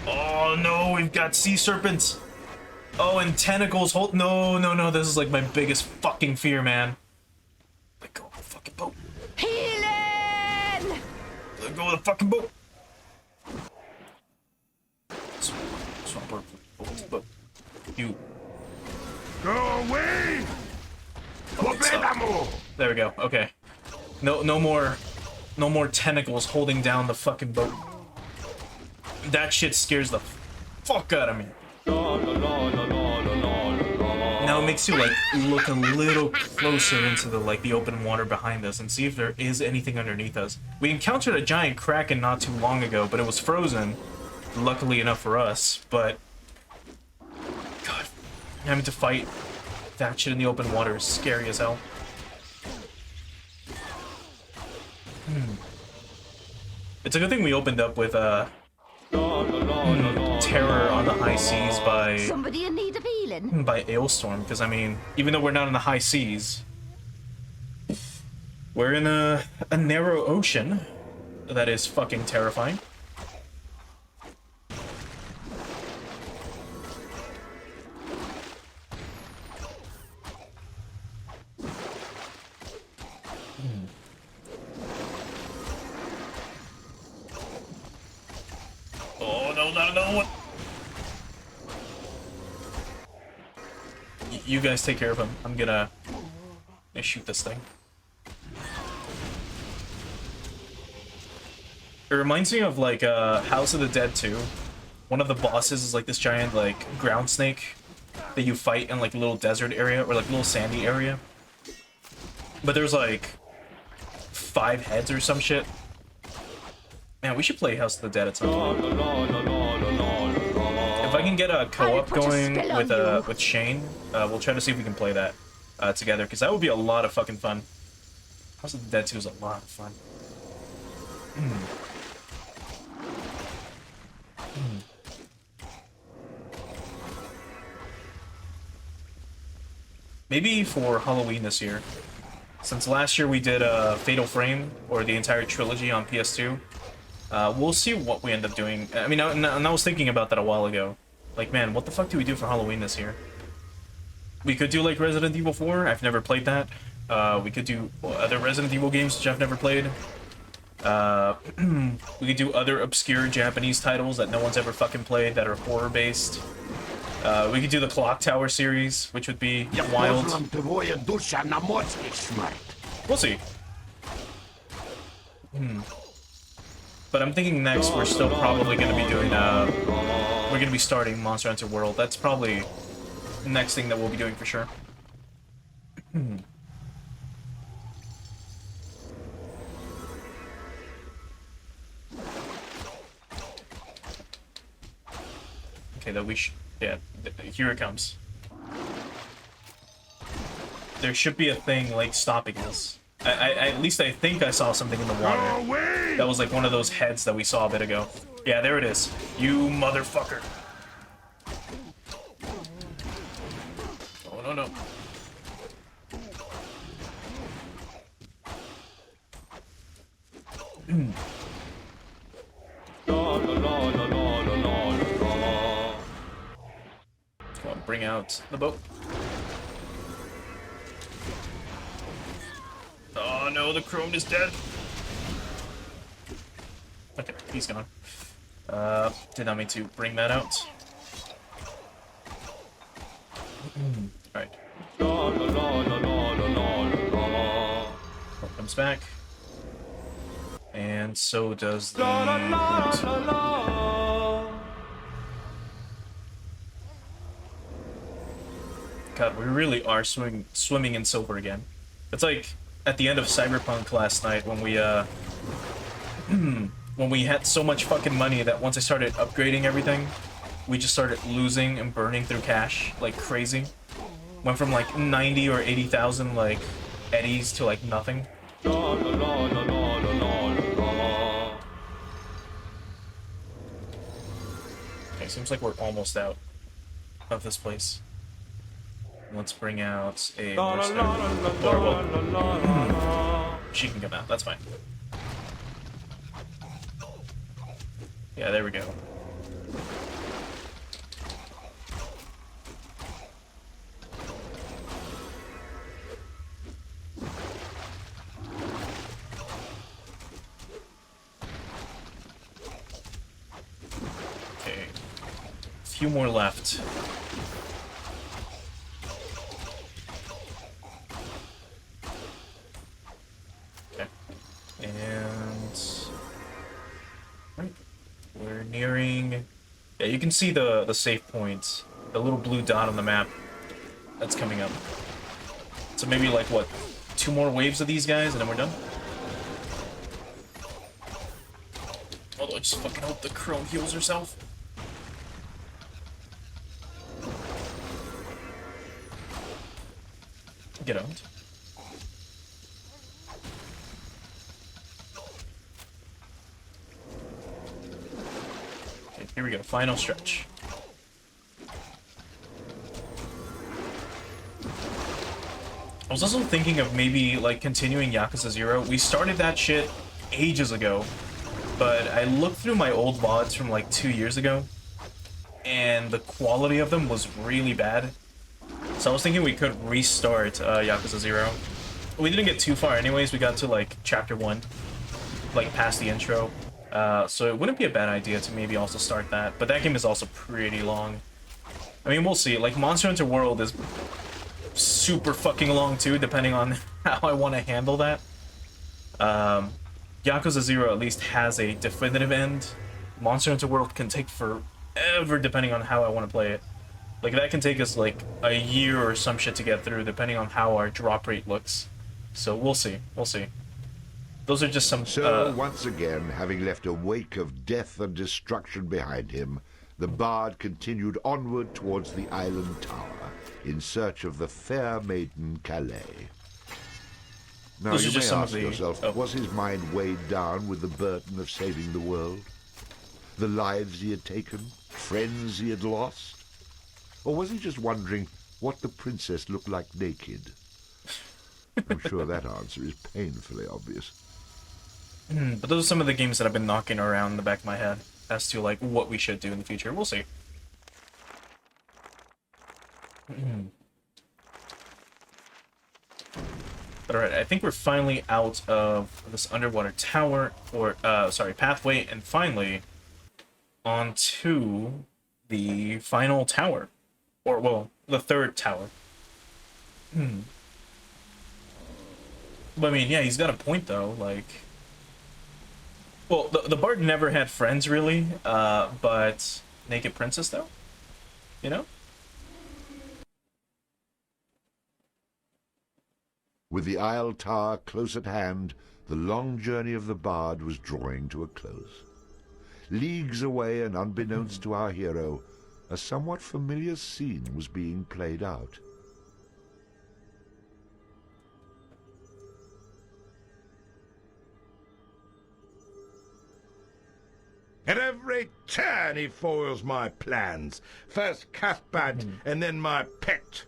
A: Oh no, we've got sea serpents. Oh, and tentacles. Hold. No. This is like my biggest fucking fear, man. Let go of the fucking boat.
H: Healing!
A: Let go of the fucking boat. But you
D: go away.
A: There we go. Okay. No more tentacles holding down the fucking boat. That shit scares the fuck out of me. Now it makes you like look a little closer into the open water behind us and see if there is anything underneath us. We encountered a giant kraken not too long ago, but it was frozen. Luckily enough for us, but God, having to fight that shit in the open water is scary as hell. It's a good thing we opened up with Terror on the High Seas by
H: Somebody in need of healing?
A: By Ailstorm, because I mean, even though we're not in the high seas, we're in a narrow ocean that is fucking terrifying. Oh, no. You guys take care of him. I'm gonna shoot this thing. It reminds me of like House of the Dead 2. One of the bosses is like this giant like ground snake that you fight in like a little desert area or like little sandy area. But there's like 5 heads or some shit. Man, we should play House of the Dead at some point. If I can get a co-op going with Shane, we'll try to see if we can play that together, because that would be a lot of fucking fun. House of the Dead 2 is a lot of fun. Maybe for Halloween this year. Since last year we did Fatal Frame, or the entire trilogy on PS2. We'll see what we end up doing. I mean, and I was thinking about that a while ago. Like, man, what the fuck do we do for Halloween this year? We could do, like, Resident Evil 4. I've never played that. We could do other Resident Evil games, which I've never played. We could do other obscure Japanese titles that no one's ever fucking played that are horror-based. We could do the Clock Tower series, which would be wild. We'll see. But I'm thinking next we're still probably going to be doing, we're going to be starting Monster Hunter World. That's probably the next thing that we'll be doing for sure. Okay, that we should, yeah, here it comes. There should be a thing, like, stopping us. At least I think I saw something in the water. That was like one of those heads that we saw a bit ago. Yeah, there it is. You motherfucker. Oh, no, no. Come on, bring out the boat. Oh no, the crone is dead. Okay, he's gone. Did not mean to bring that out. Alright. Comes back. And so does the... God, we really are swimming in silver again. It's like at the end of Cyberpunk last night when we when we had so much fucking money that once I started upgrading everything, we just started losing and burning through cash like crazy. Went from like 90 or 80,000 like eddies to like nothing. Okay, seems like we're almost out of this place. Let's bring out a she can come out, that's fine. Yeah, there we go. Okay. A few more left. We're nearing... Yeah, you can see the save point, the little blue dot on the map that's coming up. So maybe like, what, 2 more waves of these guys and then we're done? Although I just fucking hope the crone heals herself. Get out. Here we go, final stretch. I was also thinking of maybe, like, continuing Yakuza 0. We started that shit ages ago, but I looked through my old VODs from, like, 2 years ago, and the quality of them was really bad. So I was thinking we could restart Yakuza 0. We didn't get too far anyways, we got to, like, Chapter 1, like, past the intro. So it wouldn't be a bad idea to maybe also start that, but that game is also pretty long. I mean, we'll see. Like, Monster Hunter World is super fucking long too, depending on how I want to handle that. Yakuza 0 at least has a definitive end. Monster Hunter World can take forever depending on how I want to play it. Like, that can take us like a year or some shit to get through, depending on how our drop rate looks. So we'll see. We'll see. Those are just some...
C: So, once again, having left a wake of death and destruction behind him, the bard continued onward towards the island tower in search of the fair maiden Calais. Now, you may ask yourself, was his mind weighed down with the burden of saving the world? The lives he had taken? Friends he had lost? Or was he just wondering what the princess looked like naked? I'm sure that answer is painfully obvious.
A: But those are some of the games that I've been knocking around in the back of my head as to, like, what we should do in the future. We'll see. But alright, I think we're finally out of this underwater tower, or, sorry, pathway, and finally onto the final tower. Or, well, the third tower. But I mean, yeah, he's got a point, though, like... Well, the bard never had friends, really, but Naked Princess, though? You know?
C: With the Isle Tower close at hand, the long journey of the bard was drawing to a close. Leagues away and unbeknownst to our hero, a somewhat familiar scene was being played out.
I: At every turn he foils my plans. First Cathbad and then my pet.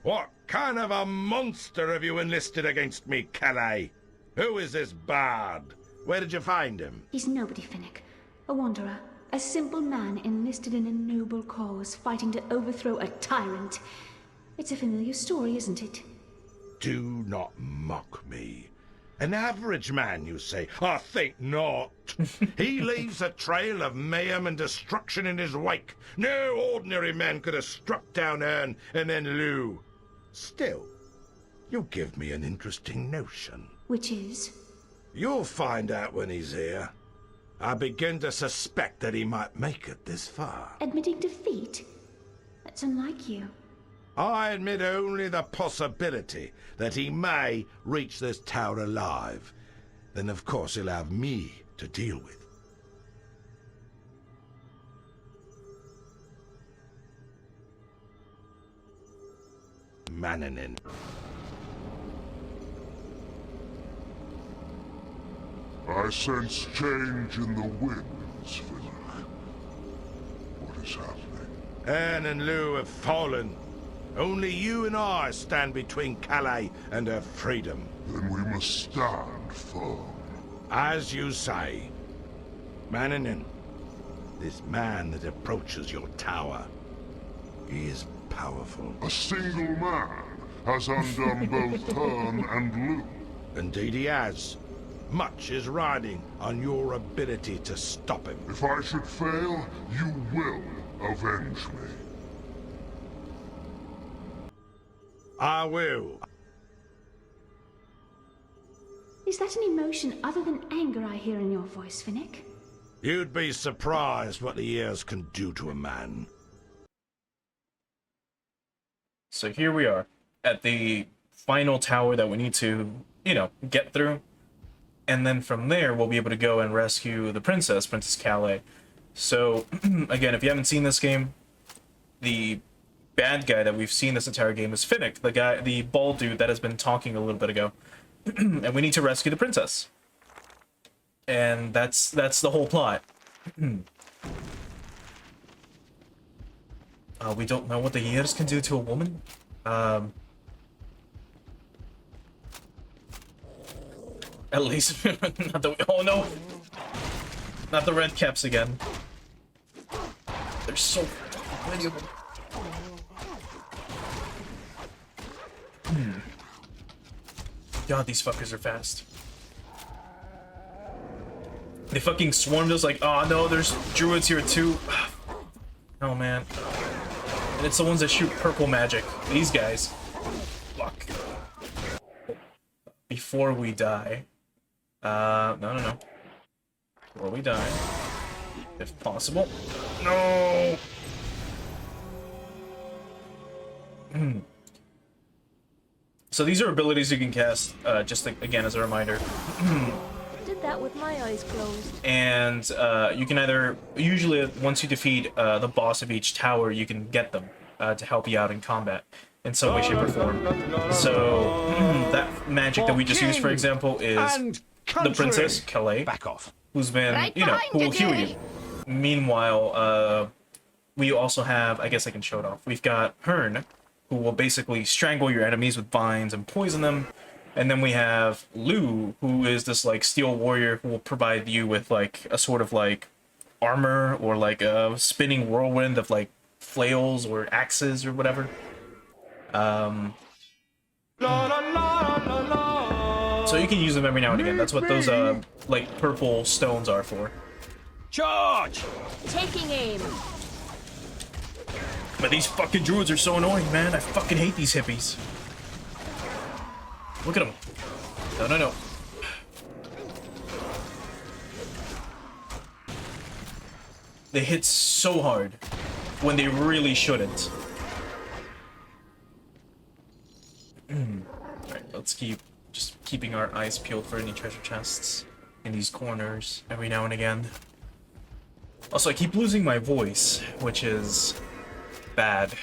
I: What kind of a monster have you enlisted against me, Calais? Who is this bard? Where did you find him?
M: He's nobody, Finnick. A wanderer. A simple man enlisted in a noble cause, fighting to overthrow a tyrant. It's a familiar story, isn't it?
I: Do not mock me. An average man, you say? I think not. He leaves a trail of mayhem and destruction in his wake. No ordinary man could have struck down Ern and then Lou. Still, you give me an interesting notion.
M: Which is?
I: You'll find out when he's here. I begin to suspect that he might make it this far.
M: Admitting defeat? That's unlike you.
I: I admit only the possibility that he may reach this tower alive. Then, of course, he'll have me to deal with. Mannanin.
N: I sense change in the winds, Finnick. What is happening?
I: Anne and Lou have fallen. Only you and I stand between Calais and her freedom.
N: Then we must stand firm.
I: As you say. Mannanin, this man that approaches your tower, he is powerful.
N: A single man has undone both Hearn and Lou.
I: Indeed he has. Much is riding on your ability to stop him.
N: If I should fail, you will avenge me.
I: I will.
M: Is that an emotion other than anger I hear in your voice, Finnick?
I: You'd be surprised what the ears can do to a man.
A: So here we are, at the final tower that we need to, you know, get through. And then from there, we'll be able to go and rescue the princess, Princess Calais. So, again, if you haven't seen this game, the bad guy that we've seen this entire game is Finnick, the bald dude that has been talking a little bit ago. And we need to rescue the princess. And that's the whole plot. We don't know what the years can do to a woman. At least, not the, oh no! Not the red caps again. There's so many of them. God, these fuckers are fast. They fucking swarmed us like, oh no, there's druids here too. Oh man. And it's the ones that shoot purple magic. These guys. Fuck. Before we die. No. Before we die. If possible. No! So these are abilities you can cast, just like, again, as a reminder.
H: Did that with my eyes closed.
A: And you can either, usually once you defeat the boss of each tower, you can get them to help you out in combat in some way, shape, or form. So that magic that we just used, for example, is the Princess Calais.
F: Back off.
A: Who's been,
L: Right
A: you know,
L: behind
A: who will
L: you,
A: heal
L: dearie.
A: you. Meanwhile, we also have, I guess I can show it off. We've got Hearn, who will basically strangle your enemies with vines and poison them. And then we have Lu, who is this like steel warrior who will provide you with like a sort of like armor or like a spinning whirlwind of like flails or axes or whatever. So you can use them every now and again. That's what those like purple stones are for.
F: Charge!
H: Taking aim.
A: But these fucking druids are so annoying, man. I fucking hate these hippies. Look at them. No, no, no. They hit so hard when they really shouldn't. Alright, let's keep just keeping our eyes peeled for any treasure chests in these corners every now and again. Also, I keep losing my voice, which is bad.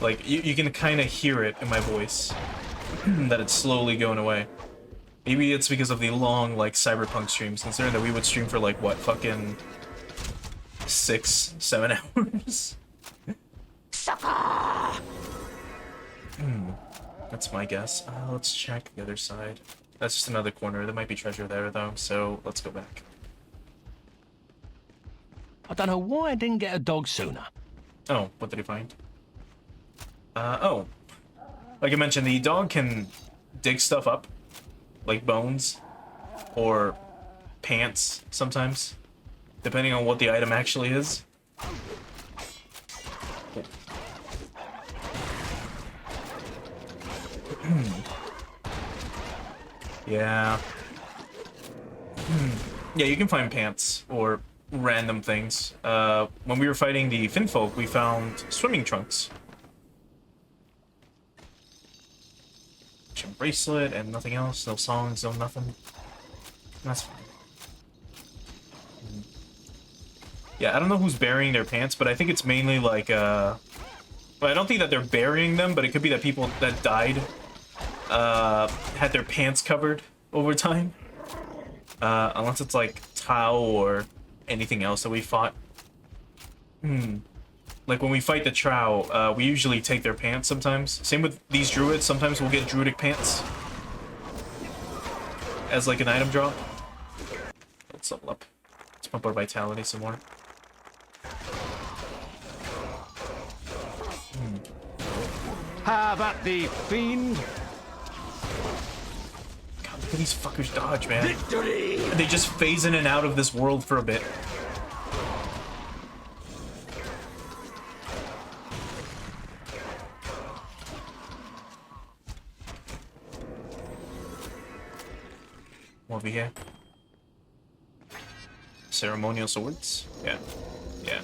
A: Like, you can kind of hear it in my voice, that it's slowly going away. Maybe it's because of the long, like, Cyberpunk streams, considering that we would stream for, like, what, fucking 6-7 hours?
L: Sucker!
A: That's my guess. Let's check the other side. That's just another corner. There might be treasure there, though, so let's go back.
F: I don't know why I didn't get a dog sooner.
A: Oh, what did he find? Oh. Like I mentioned, the dog can dig stuff up, like bones, or pants, sometimes, depending on what the item actually is. Yeah. Yeah, you can find pants, or random things. When we were fighting the Finfolk, we found swimming trunks. A bracelet and nothing else. No songs, no nothing. That's fine. Yeah, I don't know who's burying their pants, but I think it's mainly like, well, I don't think that they're burying them, but it could be that people that died, had their pants covered over time. Unless it's like Tau or anything else that we fought. Like when we fight the Trow, we usually take their pants sometimes. Same with these druids, sometimes we'll get druidic pants as like an item drop. Let's level up. Let's pump our vitality some more.
E: How about the fiend?
A: God, look at these fuckers dodge, man.
G: Victory!
A: They just phase in and out of this world for a bit. Over here. Ceremonial swords? Yeah. Yeah.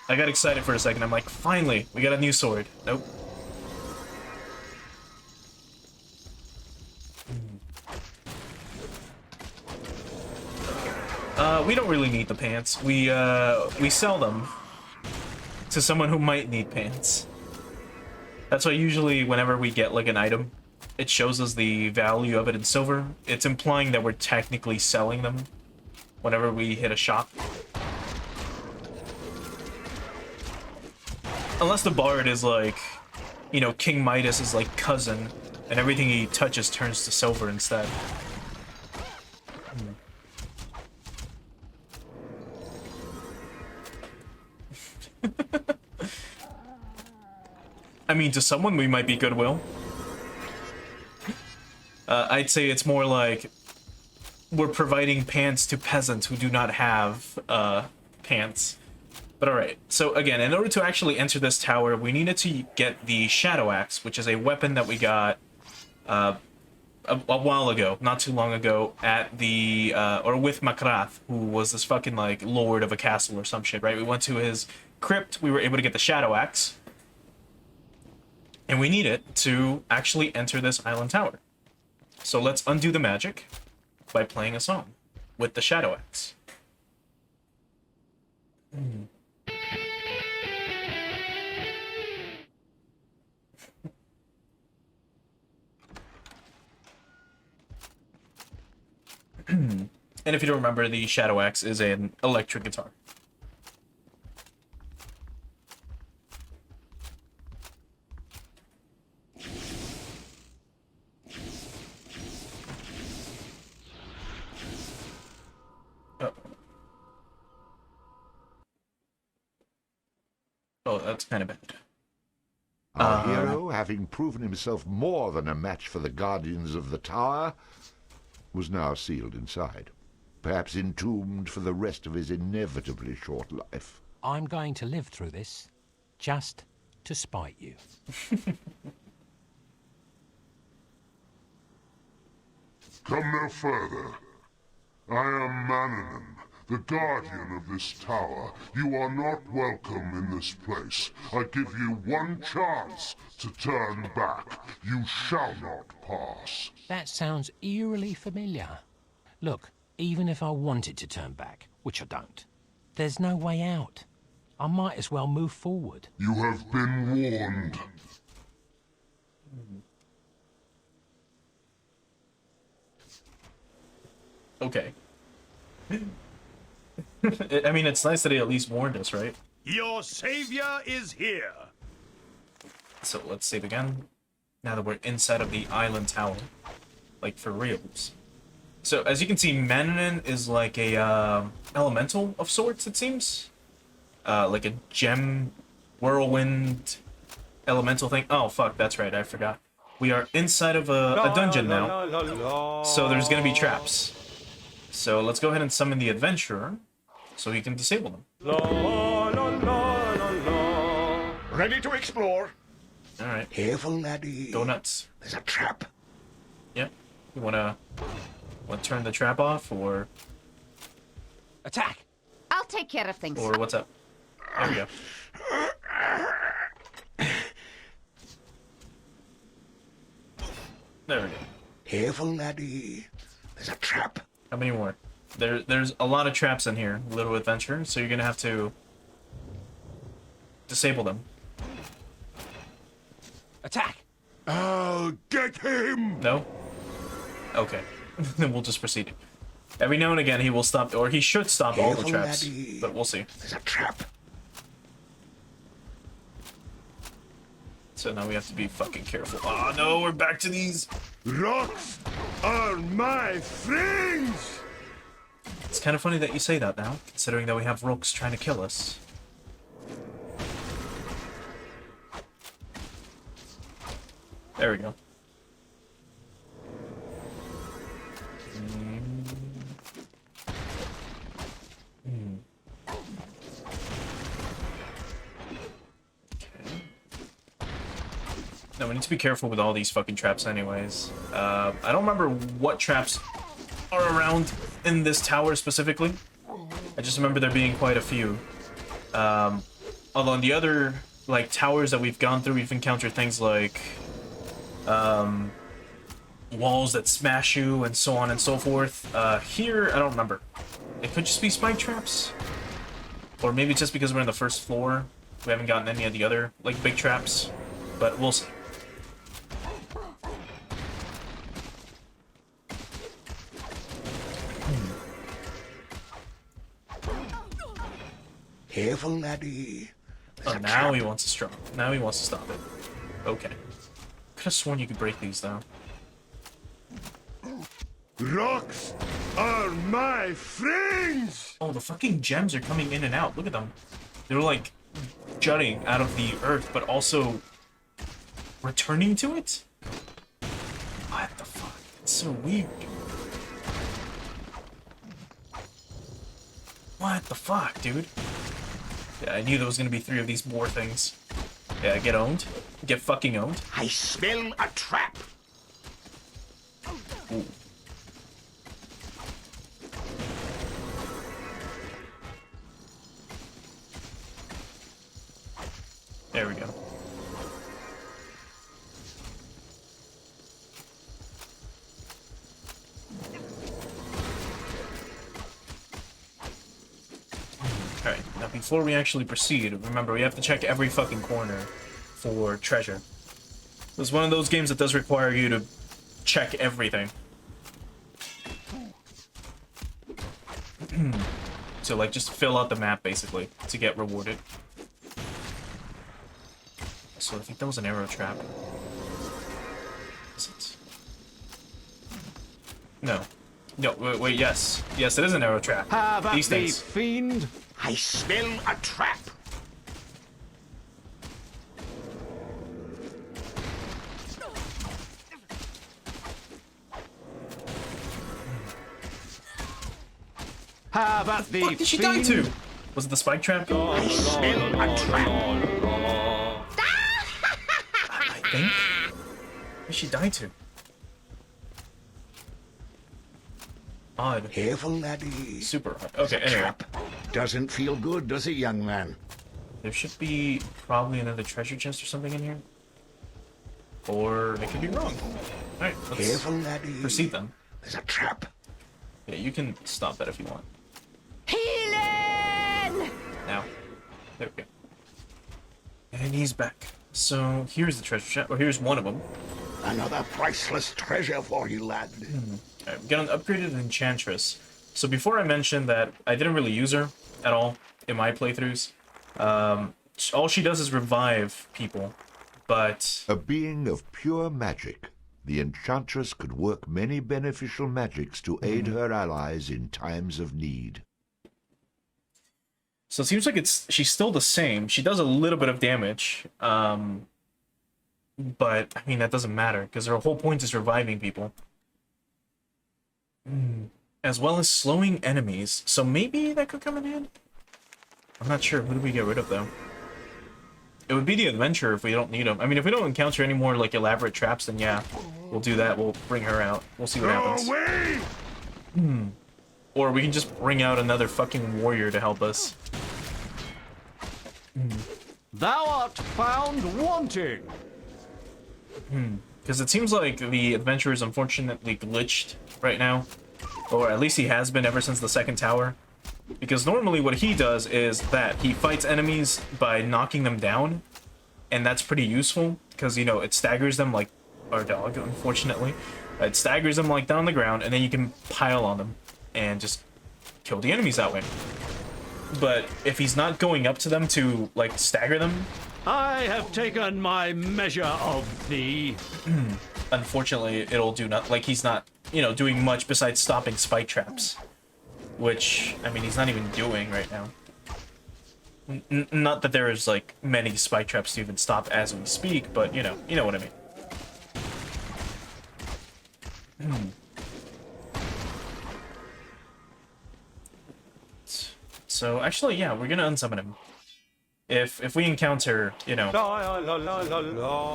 A: I got excited for a second. I'm like, finally, we got a new sword. Nope. We don't really need the pants. We sell them to someone who might need pants. That's why usually whenever we get like an item, it shows us the value of it in silver. It's implying that we're technically selling them whenever we hit a shop. Unless the bard is like, you know, King Midas' like cousin, and everything he touches turns to silver instead. I mean, to someone we might be goodwill. I'd say it's more like we're providing pants to peasants who do not have pants. But alright, so again, in order to actually enter this tower, we needed to get the Shadow Axe, which is a weapon that we got a while ago, not too long ago, at the, or with Makrath, who was this fucking, like, lord of a castle or some shit, right? We went to his crypt, we were able to get the Shadow Axe, and we need it to actually enter this island tower. So let's undo the magic by playing a song with the Shadow Axe. And if you don't remember, the Shadow Axe is an electric guitar. Oh, that's kind of bad.
C: Our hero, having proven himself more than a match for the guardians of the tower, was now sealed inside, perhaps entombed for the rest of his inevitably short life.
F: I'm going to live through this, just to spite you.
N: Come no further. I am Mananan, the guardian of this tower. You are not welcome in this place. I give you one chance to turn back. You shall not pass.
F: That sounds eerily familiar. Look, even if I wanted to turn back, which I don't, there's no way out. I might as well move forward.
N: You have been warned.
A: Okay. I mean, it's nice that he at least warned us, right?
J: Your savior is here.
A: So let's save again. Now that we're inside of the island tower. Like, for reals. So, as you can see, Mananan is like a elemental of sorts, it seems. Like a gem, whirlwind, elemental thing. Oh, fuck, that's right, I forgot. We are inside of a dungeon now. So there's gonna be traps. So let's go ahead and summon the adventurer so he can disable them.
D: Ready to explore?
A: Alright.
D: Careful, laddie.
A: Go nuts.
D: There's a trap.
A: Yep. You wanna turn the trap off, or
F: attack?
O: I'll take care of things.
A: Or what's up? There we go. There we go.
D: Careful, laddie. There's a trap.
A: How many more? There's a lot of traps in here, Little Adventure, so you're gonna have to disable them.
F: Attack!
D: Oh, get him!
A: No? Okay. Then we'll just proceed. Every now and again he will stop, or he should stop all the traps, but we'll see.
D: There's a trap.
A: So now we have to be fucking careful. Oh no, we're back to these.
D: Rocks are my friends!
A: It's kind of funny that you say that now, considering that we have rooks trying to kill us. There we go. No, we need to be careful with all these fucking traps anyways. I don't remember what traps are around in this tower specifically. I just remember there being quite a few. Although in the other, like, towers that we've gone through, we've encountered things like walls that smash you and so on and so forth. Here, I don't remember. It could just be spike traps. Or maybe just because we're on the first floor, we haven't gotten any of the other, like, big traps. But we'll see.
D: Careful, laddie.
A: Oh, now he wants to stop. Now he wants to stop it. Okay. Could have sworn you could break these, though.
D: Rocks are my friends!
A: Oh, the fucking gems are coming in and out. Look at them. They're, like, jutting out of the earth, but also returning to it? What the fuck? It's so weird. What the fuck, dude? Yeah, I knew there was gonna be 3 of these more things. Yeah, get owned. Get fucking owned.
D: I smell a trap.
A: Ooh. There we go. Alright, now before we actually proceed, remember we have to check every fucking corner for treasure. It's one of those games that does require you to check everything. So, like, just fill out the map, basically, to get rewarded. So I think that was an arrow trap. Is it? No. No, wait, yes. Yes, it is an arrow trap.
E: Have at
A: These
E: thee,
A: things.
E: fiend.
D: I smell a trap.
E: How about the
A: What did she die to? Was it the spike trap?
E: I smell a trap.
A: I think. What did she die to? Odd.
O: Careful, laddie.
A: Super odd. Okay, anyway.
O: Doesn't feel good, does it, young man?
A: There should be probably another treasure chest or something in here. Or I could be wrong. Alright, let's
O: Careful, laddie.
A: proceed then.
O: There's a trap.
A: Yeah, you can stop that if you want.
H: Healing!
A: Now. There we go. And he's back. So here's the treasure chest, or here's one of them.
O: Another priceless treasure for you, lad.
A: Alright, we got an upgraded Enchantress. So before I mentioned that I didn't really use her at all in my playthroughs. All she does is revive people, but...
C: A being of pure magic, the Enchantress could work many beneficial magics to aid her allies in times of need.
A: So it seems like she's still the same. She does a little bit of damage, but I mean that doesn't matter because her whole point is reviving people, as well as slowing enemies. So maybe that could come in handy. I'm not sure. Who do we get rid of though? It would be the adventurer if we don't need him. I mean, if we don't encounter any more like elaborate traps, then yeah, we'll do that. We'll bring her out. We'll see what happens.
E: Away!
A: Or we can just bring out another fucking warrior to help us.
E: Thou art found wanting.
A: Because it seems like the adventurer is unfortunately glitched right now. Or at least he has been ever since the second tower. Because normally what he does is that he fights enemies by knocking them down. And that's pretty useful. Because, you know, it staggers them like our dog, unfortunately. It staggers them like down on the ground. And then you can pile on them. And just kill the enemies that way. But if he's not going up to them to, like, stagger them...
E: I have taken my measure of thee.
A: Unfortunately, it'll do not... Like, he's not, you know, doing much besides stopping spike traps. Which, I mean, he's not even doing right now. Not that there is, like, many spike traps to even stop as we speak, but, you know what I mean. So, actually, yeah, we're gonna unsummon him. If we encounter, you know,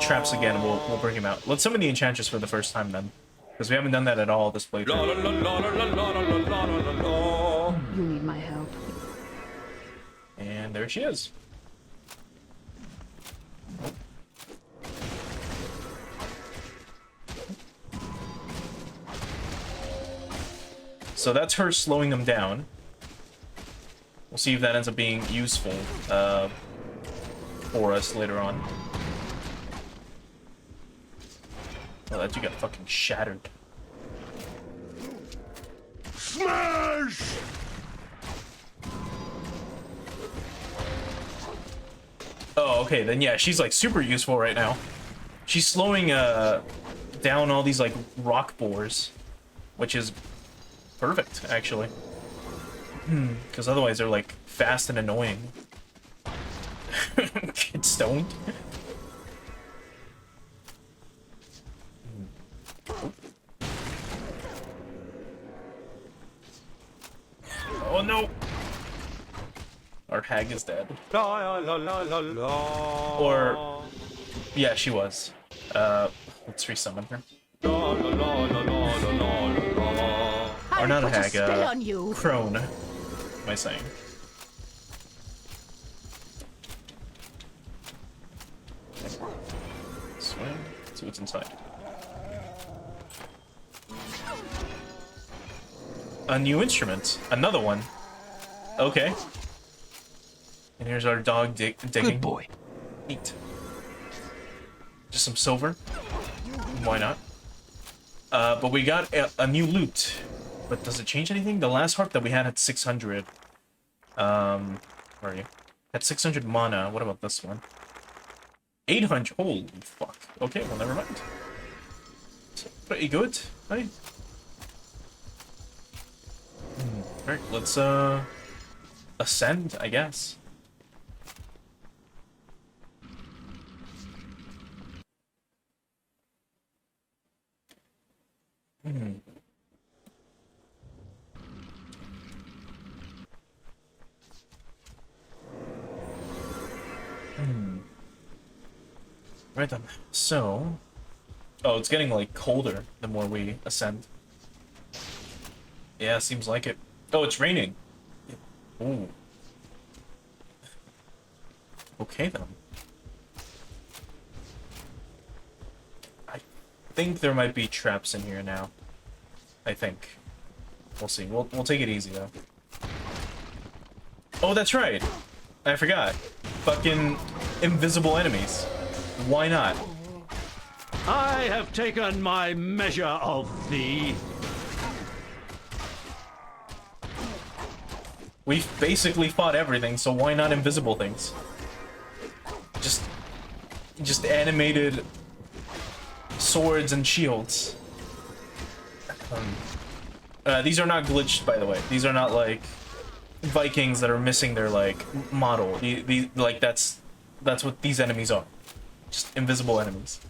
A: traps again, we'll bring him out. Let's summon the Enchantress for the first time, then. Because we haven't done that at all this playthrough.
M: You need my help.
A: And there she is. So that's her slowing them down. We'll see if that ends up being useful for us later on. Oh, that dude got fucking shattered.
E: Smash!
A: Oh, okay, then yeah, she's like super useful right now. She's slowing down all these like rock boars, which is perfect, actually. Because otherwise they're like fast and annoying. Get stoned. Oh no! Our hag is dead. Or, yeah, she was. Let's resummon her. Or not a hag, crone. Am I saying? Swing. Let's see what's inside. A new instrument. Another one. Okay. And here's our dog digging.
F: Good boy.
A: Neat. Just some silver. Why not? But we got a new loot. But does it change anything? The last harp that we had 600. Where are you? Had 600 mana. What about this one? 800. Holy fuck. Okay, well, never mind. It's pretty good, right? Alright, let's, ascend, I guess. Right then. So... Oh, it's getting, like, colder the more we ascend. Yeah, seems like it. Oh, it's raining. Ooh. Okay, then. I think there might be traps in here now. I think. We'll see. We'll take it easy, though. Oh, that's right! I forgot. Fucking invisible enemies. Why not?
E: I have taken my measure of thee.
A: We've basically fought everything, so why not invisible things? Just animated swords and shields. These are not glitched, by the way. These are not like Vikings that are missing their like model. Like that's what these enemies are. Just invisible enemies.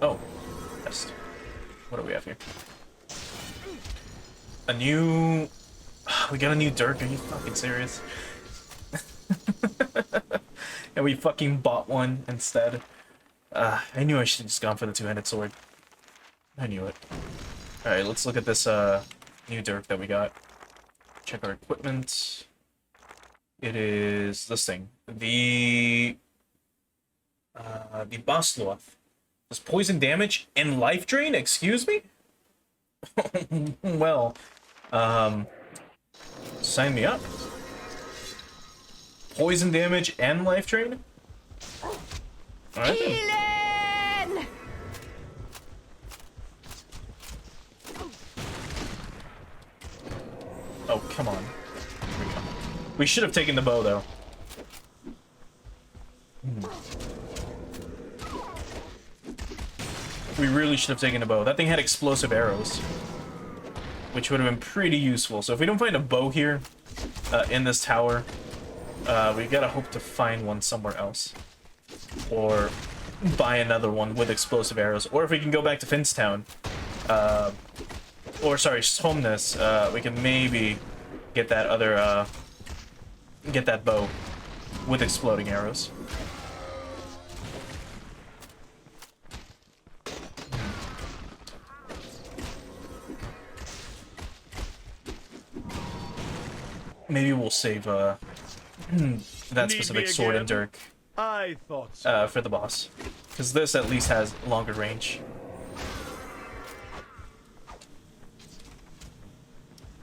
A: Oh, test. What do we have here? A new... We got a new Dirk, are you fucking serious? And we fucking bought one instead. I knew I should have just gone for the two-handed sword. I knew it. Alright, let's look at this new Dirk that we got. Check our equipment. It is this thing. The Bosloth. Does poison damage and life drain? Excuse me? Well, sign me up. Poison damage and life drain? Alright then. Oh, come on. We should have taken the bow, though. We really should have taken the bow. That thing had explosive arrows, which would have been pretty useful. So if we don't find a bow here, in this tower, we gotta hope to find one somewhere else. Or buy another one with explosive arrows. Or if we can go back to Finstown, or sorry, Somnus, we can maybe get that other, get that bow with exploding arrows. Maybe we'll save that specific sword and dirk
J: I thought so.
A: for the boss, because this at least has longer range.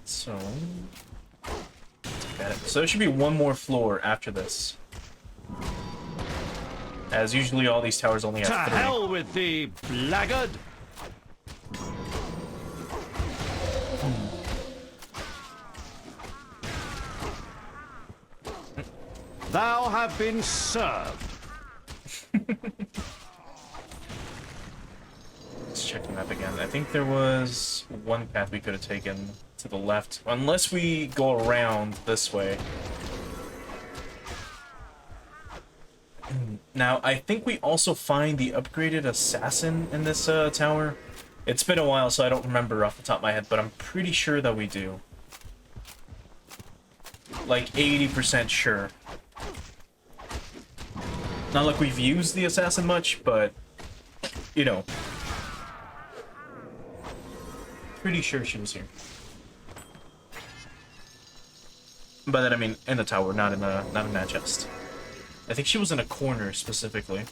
A: So, got it. So there should be one more floor after this, as usually all these towers only have 3.
E: To hell with thee, blackguard! Thou have been served.
A: Let's check the map again. I think there was one path we could have taken to the left, unless we go around this way. Now, I think we also find the upgraded assassin in this tower. It's been a while, so I don't remember off the top of my head, but I'm pretty sure that we do. Like 80% sure. Not like we've used the assassin much, but, you know. Pretty sure she was here. By that I mean in the tower, not in that chest. I think she was in a corner specifically.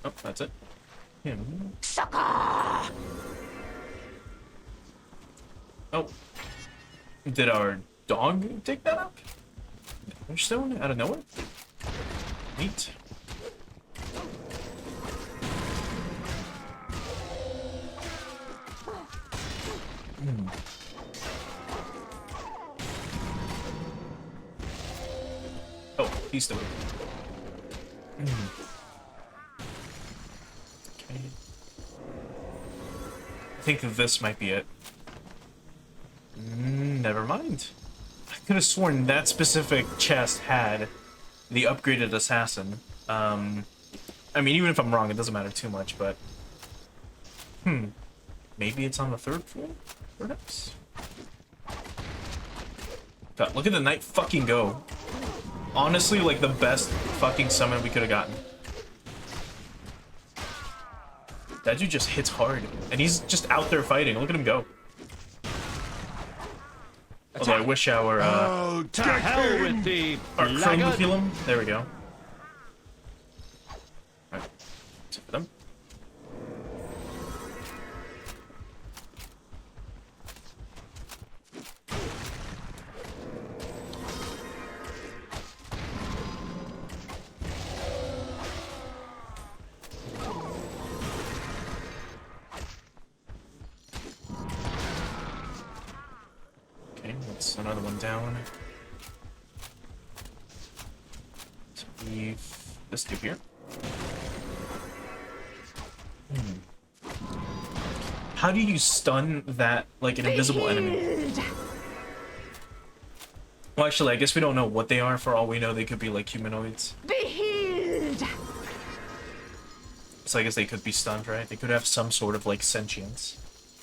A: Oh, that's it. Him.
B: Sucker!
A: Oh. Did our dog take that up? Stone out of nowhere? Neat. Oh, he's still. Okay. I think this might be it. Never mind. I could have sworn that specific chest had the upgraded assassin. I mean, even if I'm wrong, it doesn't matter too much, but... Maybe it's on the 3rd floor? Perhaps? God, look at the knight fucking go. Honestly, like the best fucking summon we could have gotten. That dude just hits hard. And he's just out there fighting. Look at him go. Although I wish our
F: to hell with the
A: our crone would heal him. There we go. Alright. Except for them. That's another one down. So leave this dude here. How do you stun that, like, an invisible enemy? Well, actually, I guess we don't know what they are. For all we know, they could be, like, humanoids.
M: Be healed!
A: So I guess they could be stunned, right? They could have some sort of, like, sentience.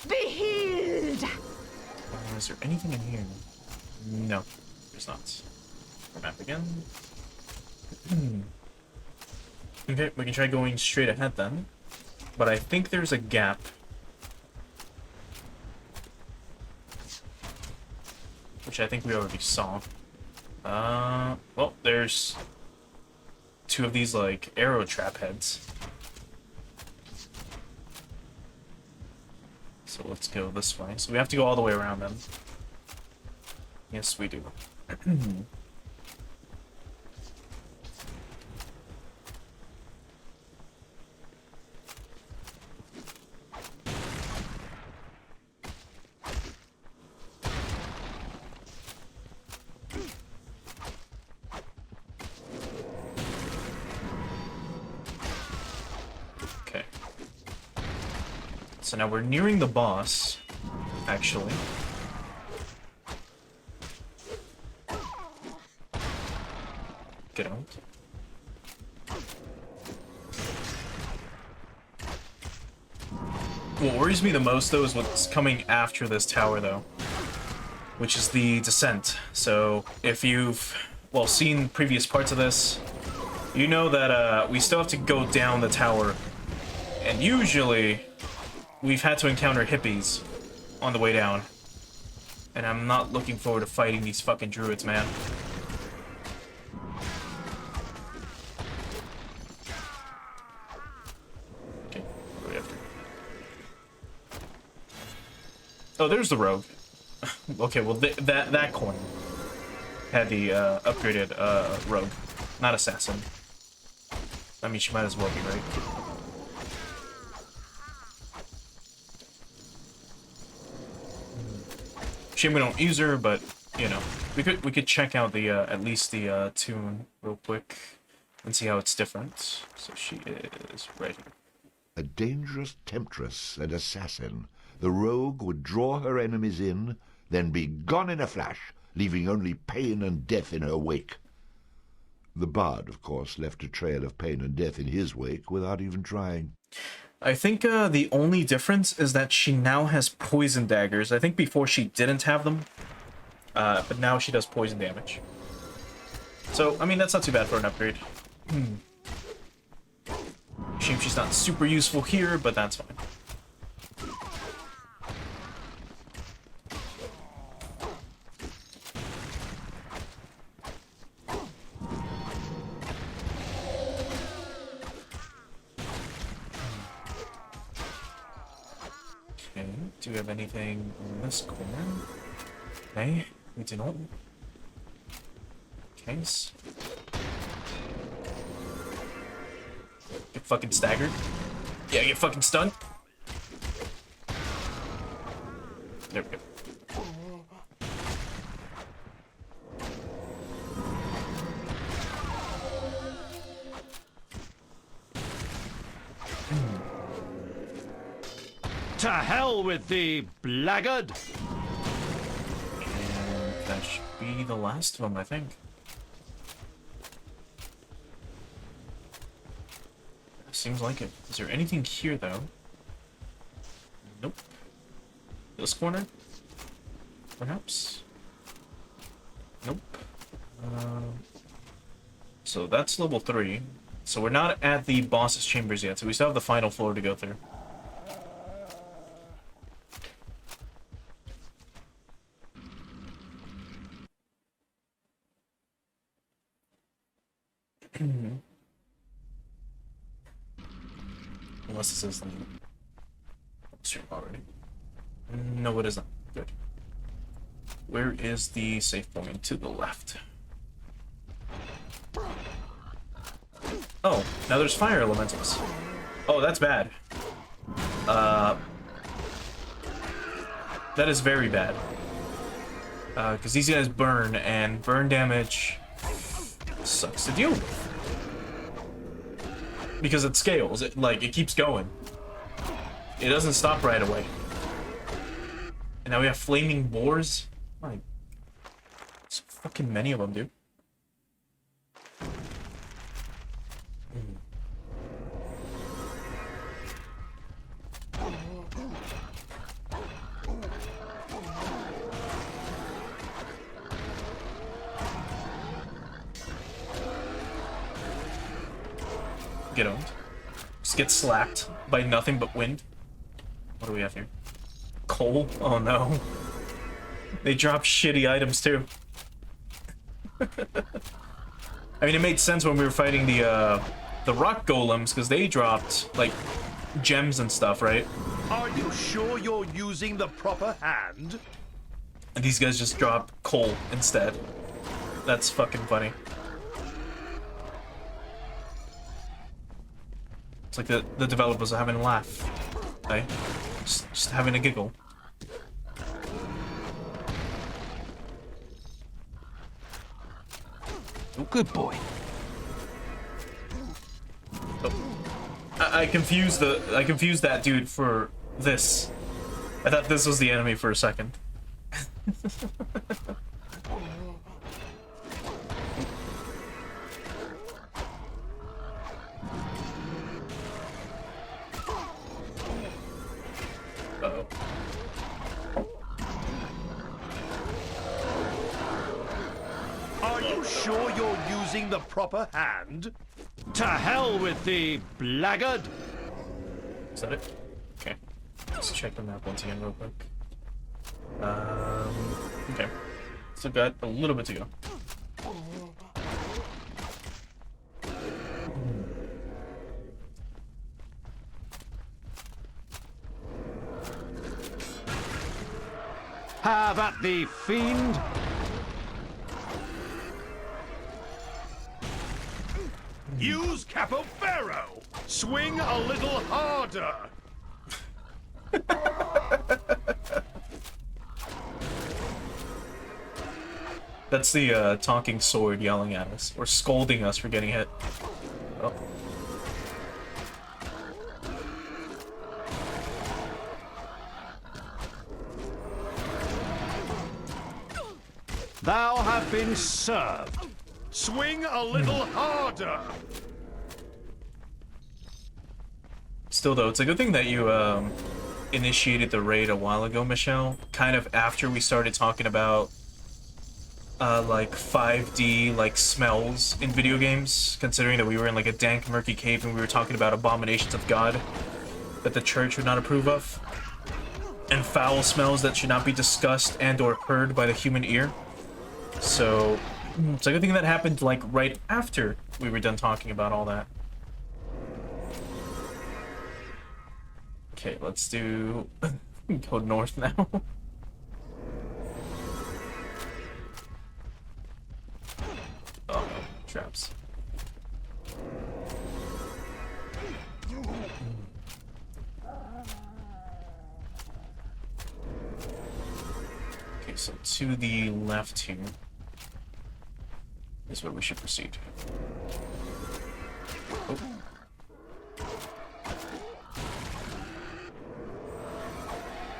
M: Be healed!
A: Is there anything in here? No, there's not. Map again. Okay, we can try going straight ahead then. But I think there's a gap. Which I think we already saw. Well, there's 2 of these, like, arrow trap heads. So let's go this way. So we have to go all the way around them. Yes, we do. Okay. So now we're nearing the boss, actually. Get out. What worries me the most, though, is what's coming after this tower, though. Which is the descent. So, if you've, well, seen previous parts of this, you know that, we still have to go down the tower. And usually, we've had to encounter hippies on the way down. And I'm not looking forward to fighting these fucking druids, man. Oh, there's the rogue. Okay, well, that coin had the upgraded rogue, not assassin. I mean, she might as well be, right? Shame we don't use her, but you know, we could check out the at least the tune real quick and see how it's different. So she is right here.
C: A dangerous temptress and assassin. The rogue would draw her enemies in, then be gone in a flash, leaving only pain and death in her wake. The bard, of course, left a trail of pain and death in his wake without even trying.
A: I think the only difference is that she now has poison daggers. I think before she didn't have them, but now she does poison damage. So, I mean, that's not too bad for an upgrade. Shame she's not super useful here, but that's fine. Okay, do we have anything in this corner? Okay, we do not. Okay. Get fucking staggered. Yeah, get fucking stunned. There we go.
F: To hell with the blackguard!
A: And that should be the last of them, I think. Seems like it. Is there anything here, though? Nope. This corner? Perhaps? Nope. So that's level 3. So we're not at the boss's chambers yet, so we still have the final floor to go through. Unless this is the stream already. No, it isn't. Good. Where is the safe point? To the left. Oh, now there's fire elementals. Oh, that's bad. That is very bad. Because these guys burn, and burn damage sucks to deal with. Because it scales, it keeps going. It doesn't stop right away. And now we have flaming boars. My, so fucking many of them, dude. Get owned. Just get slapped by nothing but wind. What do we have here? Coal? Oh no. They drop shitty items too. I mean, it made sense when we were fighting the rock golems, because they dropped, like, gems and stuff, right?
J: Are you sure you're using the proper hand?
A: And these guys just drop coal instead. That's fucking funny. It's like the developers are having a laugh. Right? Just having a giggle.
F: Oh, good boy.
A: Oh. I confused that dude for this. I thought this was the enemy for a second. Uh-oh.
J: Are you sure you're using the proper hand?
E: To hell with thee, blackguard!
A: Is that it? Okay. Let's check the map once again real quick. Okay. Still got a little bit to go.
E: Have at thee, fiend!
J: Use Capo Ferro! Swing a little harder!
A: That's the talking sword yelling at us, or scolding us for getting hit. Oh.
E: Thou have been served.
J: Swing a little harder!
A: Still though, it's a good thing that you initiated the raid a while ago, Michelle. Kind of after we started talking about like 5D like smells in video games, considering that we were in like a dank, murky cave and we were talking about abominations of God that the church would not approve of, and foul smells that should not be discussed and or heard by the human ear. So it's a good thing that happened like right after we were done talking about all that. Okay, let's do go north now. Oh no, traps. Okay, so to the left here is where we should proceed. Oh.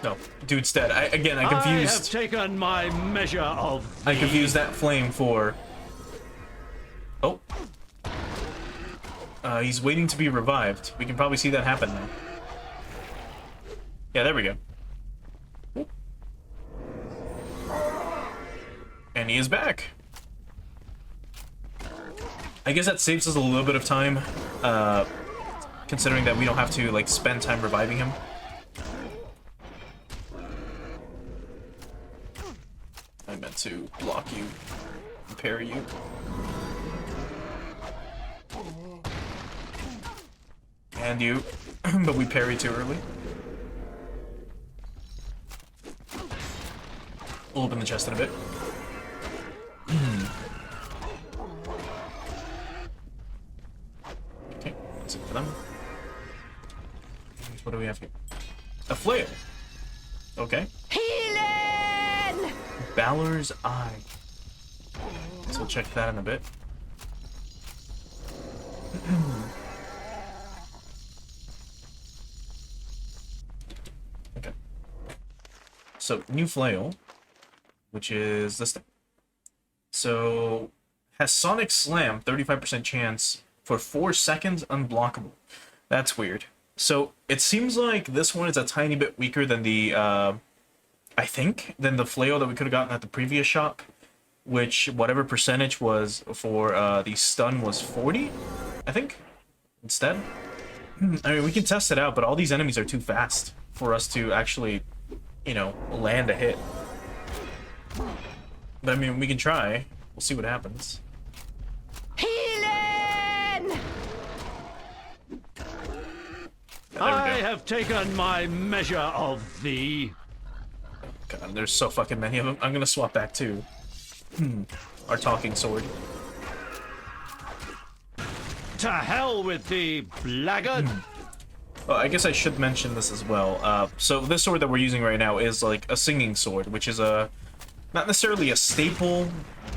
A: No, dude's dead. I confused.
E: I have taken my measure of thee.
A: I confused that flame for... Oh. He's waiting to be revived. We can probably see that happen now. Yeah, there we go. Oop. And he is back. I guess that saves us a little bit of time, considering that we don't have to like spend time reviving him. I meant to block you, and parry you. And you, but we parried too early. We'll open the chest in a bit. Okay, that's it for them. What do we have here? A flail. Okay.
H: Healing!
A: Balor's Eye. So we'll check that in a bit. Okay. So, new flail, which is this thing. So, has Sonic Slam, 35% chance for 4 seconds unblockable. That's weird. So, it seems like this one is a tiny bit weaker than the, I think, than the flail that we could have gotten at the previous shop, which whatever percentage was for the stun was 40, I think, instead. I mean, we can test it out, but all these enemies are too fast for us to actually, you know, land a hit. But I mean, we can try. We'll see what happens.
H: Healing!
E: I have taken my measure of thee.
A: God, there's so fucking many of them. I'm gonna swap back to our talking sword.
E: To hell with thee, blackguard!
A: Well, I guess I should mention this as well. So this sword that we're using right now is like a singing sword, which is not necessarily a staple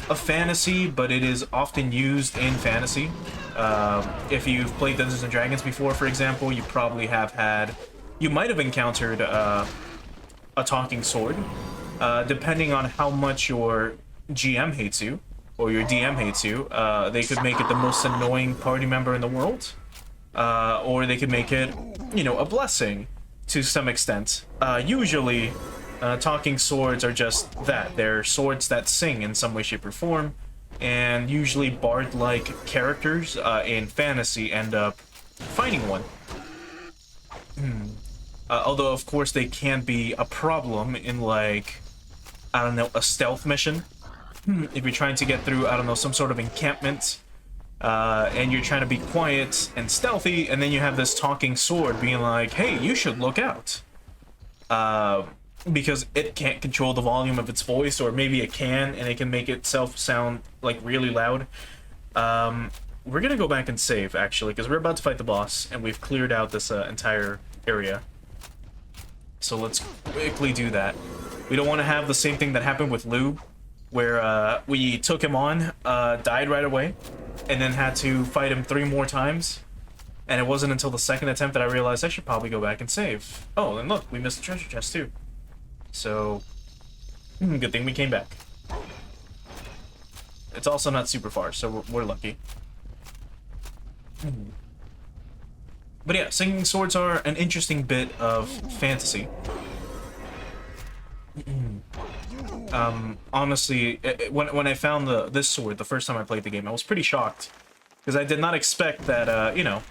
A: of fantasy, but it is often used in fantasy. If you've played Dungeons and Dragons before, for example, you probably you might have encountered a talking sword. Depending on how much your GM hates you, or your DM hates you, they could make it the most annoying party member in the world. Or they could make it, you know, a blessing to some extent. Usually, talking swords are just that. They're swords that sing in some way, shape, or form. And usually bard-like characters in fantasy end up fighting one. Although, of course, they can be a problem in, like, I don't know, a stealth mission. If you're trying to get through, I don't know, some sort of encampment, and you're trying to be quiet and stealthy, and then you have this talking sword being like, hey, you should look out. Because it can't control the volume of its voice, or maybe it can, and it can make itself sound, like, really loud. We're gonna go back and save, actually, because we're about to fight the boss, and we've cleared out this entire area. So let's quickly do that. We don't want to have the same thing that happened with Lou, where we took him on, died right away, and then had to fight him 3 more times. And it wasn't until the second attempt that I realized I should probably go back and save. Oh, and look, we missed the treasure chest too. So, good thing we came back. It's also not super far, so we're lucky. But yeah, singing swords are an interesting bit of fantasy. Honestly, when I found this sword the first time I played the game, I was pretty shocked. Because I did not expect that, you know,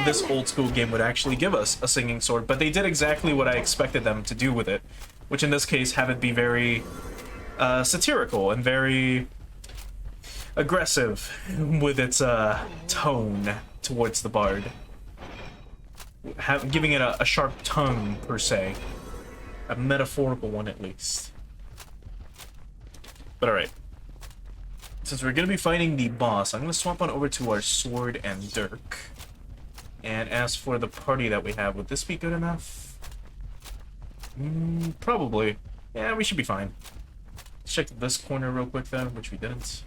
A: this old school game would actually give us a singing sword. But they did exactly what I expected them to do with it. Which in this case, have it be very satirical and very aggressive with its tone towards the bard. Giving it a sharp tongue, per se. A metaphorical one, at least. But alright. Since we're going to be fighting the boss, I'm going to swap on over to our sword and dirk. And as for the party that we have, would this be good enough? Probably. Yeah, we should be fine. Let's check this corner real quick then, which we didn't.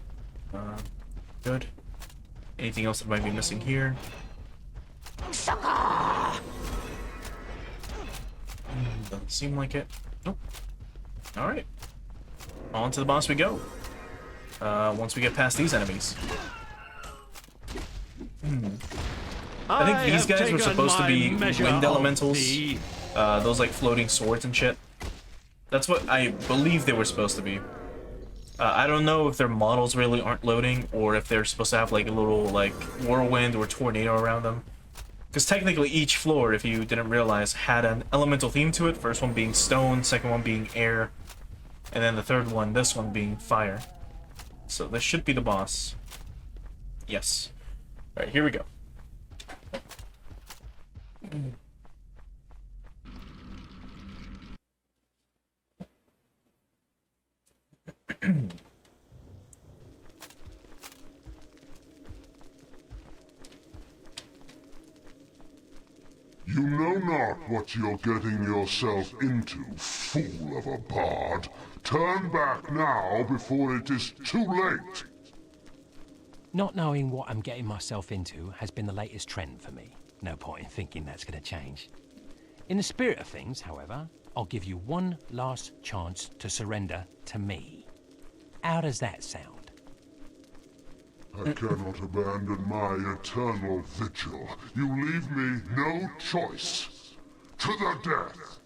A: Good. Anything else that might be missing here? Doesn't seem like it. Nope. Alright. On to the boss we go. Once we get past these enemies. I think these guys were supposed to be wind elementals. Those like floating swords and shit. That's what I believe they were supposed to be. I don't know if their models really aren't loading, or if they're supposed to have like a little like whirlwind or tornado around them. Because technically each floor, if you didn't realize, had an elemental theme to it. First one being stone, second one being air, and then the third one, this one, being fire. So this should be the boss. Yes. Alright, here we go.
N: You know not what you're getting yourself into, fool of a bard. Turn back now before it is too late.
F: Not knowing what I'm getting myself into has been the latest trend for me. No point in thinking that's going to change. In the spirit of things, however, I'll give you one last chance to surrender to me. How does that sound?
N: I cannot abandon my eternal vigil. You leave me no choice. To the death!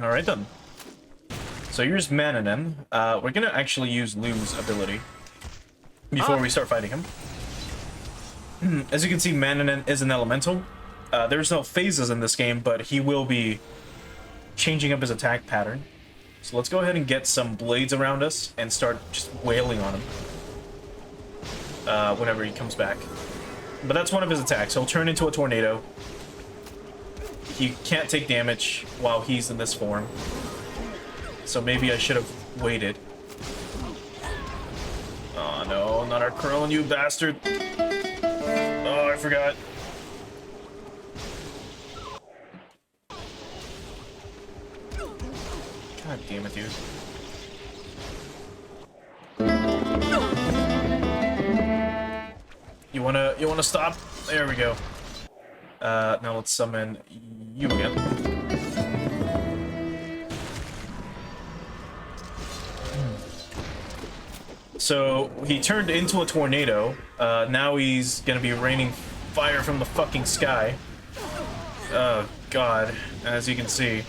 A: Alright then. So here's Mananen. We're gonna actually use Lou's ability before we start fighting him. As you can see, Mananen is an elemental. There's no phases in this game, but he will be changing up his attack pattern. So let's go ahead and get some blades around us and start just wailing on him whenever he comes back. But that's one of his attacks. He'll turn into a tornado. He can't take damage while he's in this form. So maybe I should have waited. Oh no, not our Krone, you bastard. Oh, I forgot. God damn it, dude. You wanna stop? There we go. Now let's summon you again. So he turned into a tornado. Now he's gonna be raining fire from the fucking sky. Oh god, as you can see,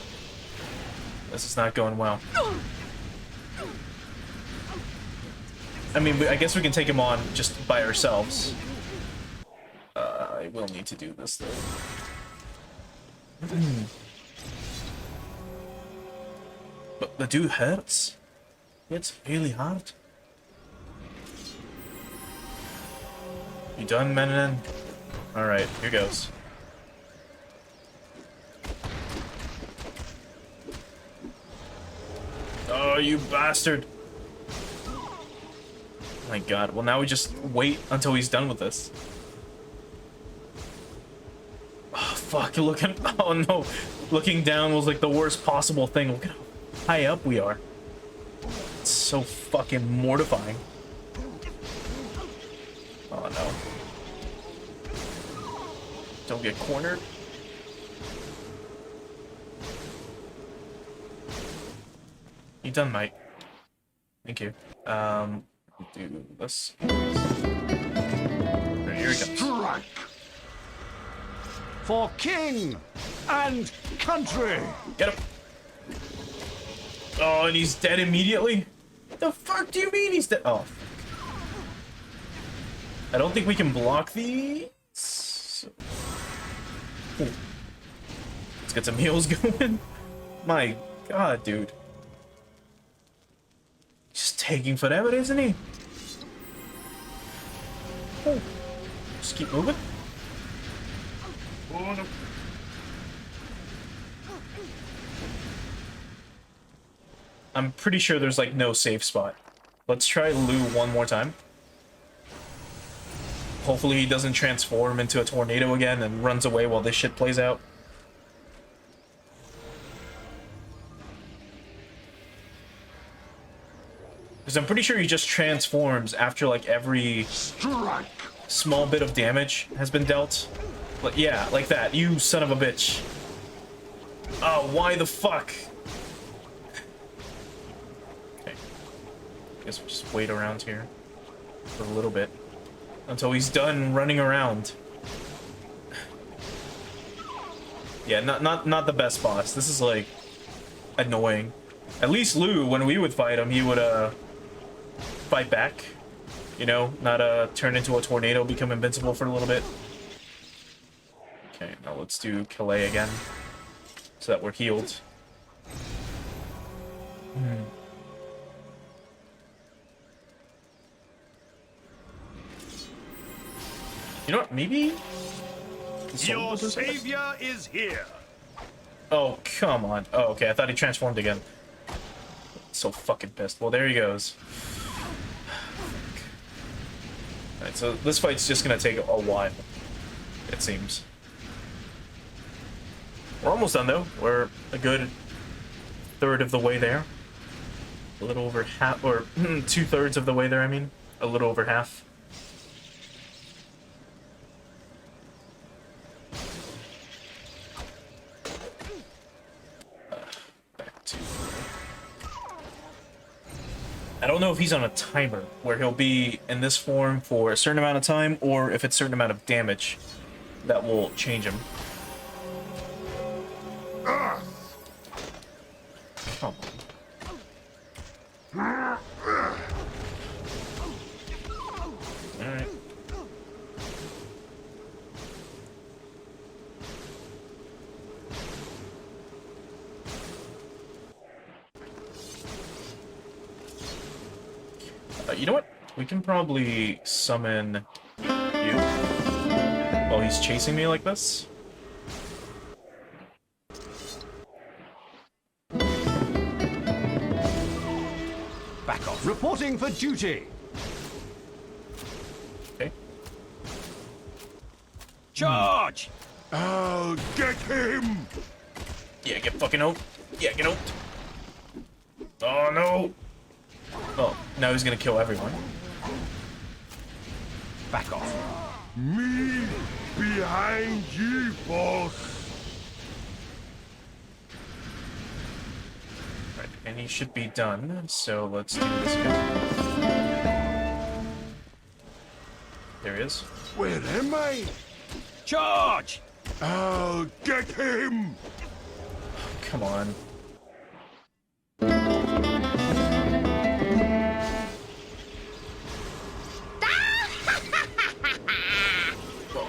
A: this is not going well. I mean, I guess we can take him on just by ourselves. I will need to do this though. But the dude hurts. It's really hard. You done, Mananen? Alright, here goes. Oh, you bastard! My god, well now we just wait until he's done with this. Oh, fuck, looking... Oh no! Looking down was like the worst possible thing. Look at how high up we are. It's so fucking mortifying. Oh no. Don't get cornered. You done, mate. Thank you. Do this. There, here we go.
O: Strike! For king and country!
A: Get him! Oh, and he's dead immediately? The fuck do you mean he's dead? Oh. I don't think we can block these. Ooh. Let's get some heals going. My god, dude. Just taking forever, isn't he? Oh. Just keep moving. Oh no. I'm pretty sure there's like no safe spot. Let's try Lou one more time. Hopefully he doesn't transform into a tornado again and runs away while this shit plays out. Because I'm pretty sure he just transforms after like every small bit of damage has been dealt. But yeah, like that. You son of a bitch. Oh, why the fuck? Okay. Guess we'll just wait around here for a little bit. Until he's done running around. Yeah, not the best boss. This is like annoying. At least Lou, when we would fight him, he would fight back. You know, not turn into a tornado, become invincible for a little bit. Okay, now let's do Calais again, so that we're healed. You know what? Maybe.
J: Your savior is here.
A: Oh, come on. Oh, okay. I thought he transformed again. So fucking pissed. Well, there he goes. Alright, so this fight's just gonna take a while, it seems. We're almost done, though. We're a good third of the way there. A little over half, or 2/3 of the way there, I mean. A little over half. I don't know if he's on a timer where he'll be in this form for a certain amount of time, or if it's a certain amount of damage that will change him. Come on. Alright. You know what? We can probably summon you while he's chasing me like this.
O: Back off. Reporting for duty.
A: Okay.
O: Charge!
N: Oh, get him!
A: Yeah, get fucking out. Yeah, get out. Oh no! Oh, now he's gonna kill everyone.
O: Back off.
N: Me behind you, boss.
A: Right, and he should be done, so let's do this guy. There he is.
N: Where am I?
O: Charge!
N: Oh, get him!
A: Come on.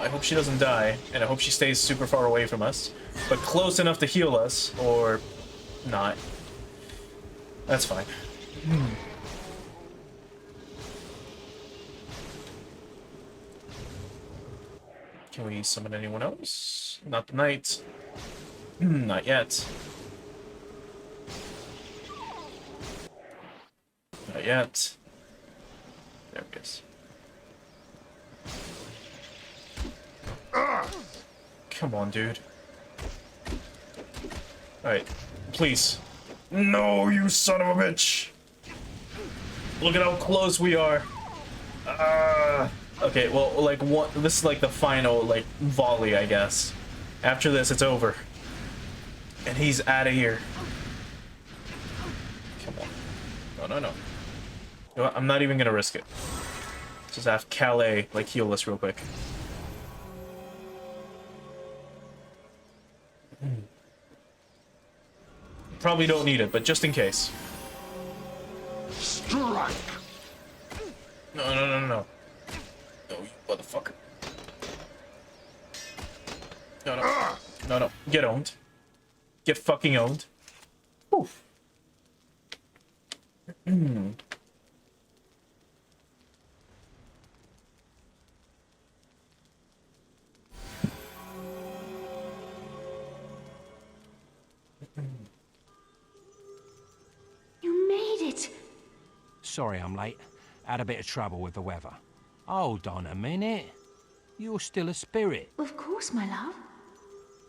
A: I hope she doesn't die, and I hope she stays super far away from us, but close enough to heal us, or not. That's fine. Can we summon anyone else? Not the knight. Not yet. Not yet. There it is. Come on, dude. Alright, please. No, you son of a bitch! Look at how close we are. Okay, well, like, this is like the final, like, volley, I guess. After this, it's over. And he's out of here. Come on. No, no, no. You know what? I'm not even gonna risk it. Just have Calais, like, heal us real quick. Probably don't need it, but just in case.
N: Strike!
A: No, no, no, no, no. No, you motherfucker. No, no. No, no. Get owned. Get fucking owned. Oof.
M: You made it!
F: Sorry I'm late. Had a bit of trouble with the weather. Hold on a minute. You're still a spirit.
M: Of course, my love.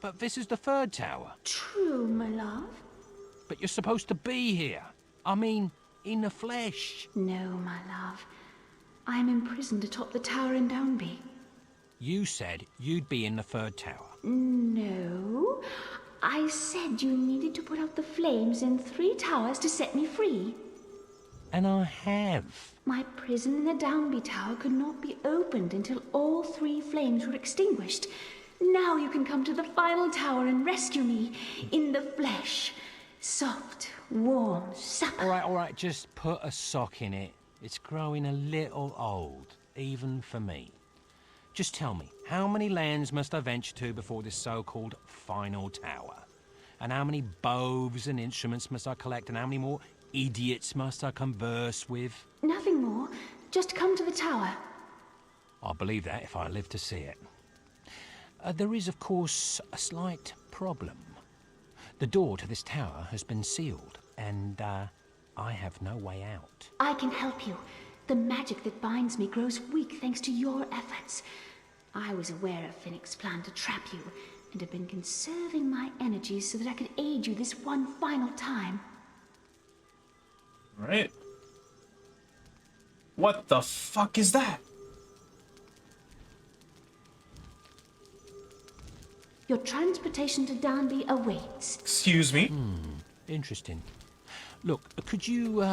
F: But this is the third tower.
M: True, my love.
F: But you're supposed to be here. I mean, in the flesh.
M: No, my love. I'm imprisoned atop the tower in Downby.
F: You said you'd be in the third tower.
M: No. I said you needed to put out the flames in 3 towers to set me free.
F: And I have.
M: My prison in the Downby Tower could not be opened until all 3 flames were extinguished. Now you can come to the final tower and rescue me in the flesh. Soft, warm, supple.
F: All right, just put a sock in it. It's growing a little old, even for me. Just tell me, how many lands must I venture to before this so-called final tower? And how many bows and instruments must I collect? And how many more idiots must I converse with?
M: Nothing more. Just come to the tower.
F: I'll believe that if I live to see it. There is, of course, a slight problem. The door to this tower has been sealed, and I have no way out.
M: I can help you. The magic that binds me grows weak thanks to your efforts. I was aware of Phoenix's plan to trap you, and have been conserving my energy so that I could aid you this one final time.
A: Right. What the fuck is that?
M: Your transportation to Danby awaits.
A: Excuse me?
F: Interesting. Look, could you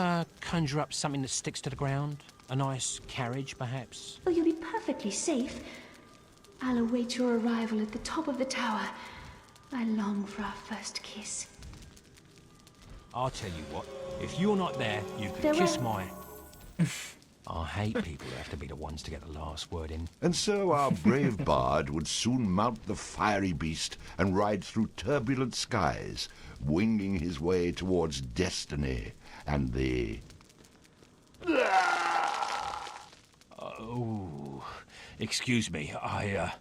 F: conjure up something that sticks to the ground? A nice carriage, perhaps?
M: Oh, you'll be perfectly safe. I'll await your arrival at the top of the tower. I long for our first kiss.
F: I'll tell you what, if you're not there, you can
M: Farewell.
F: kiss my... I hate people who have to be the ones to get the last word in.
C: And so our brave bard would soon mount the fiery beast and ride through turbulent skies, winging his way towards destiny and the...
F: Oh, excuse me, I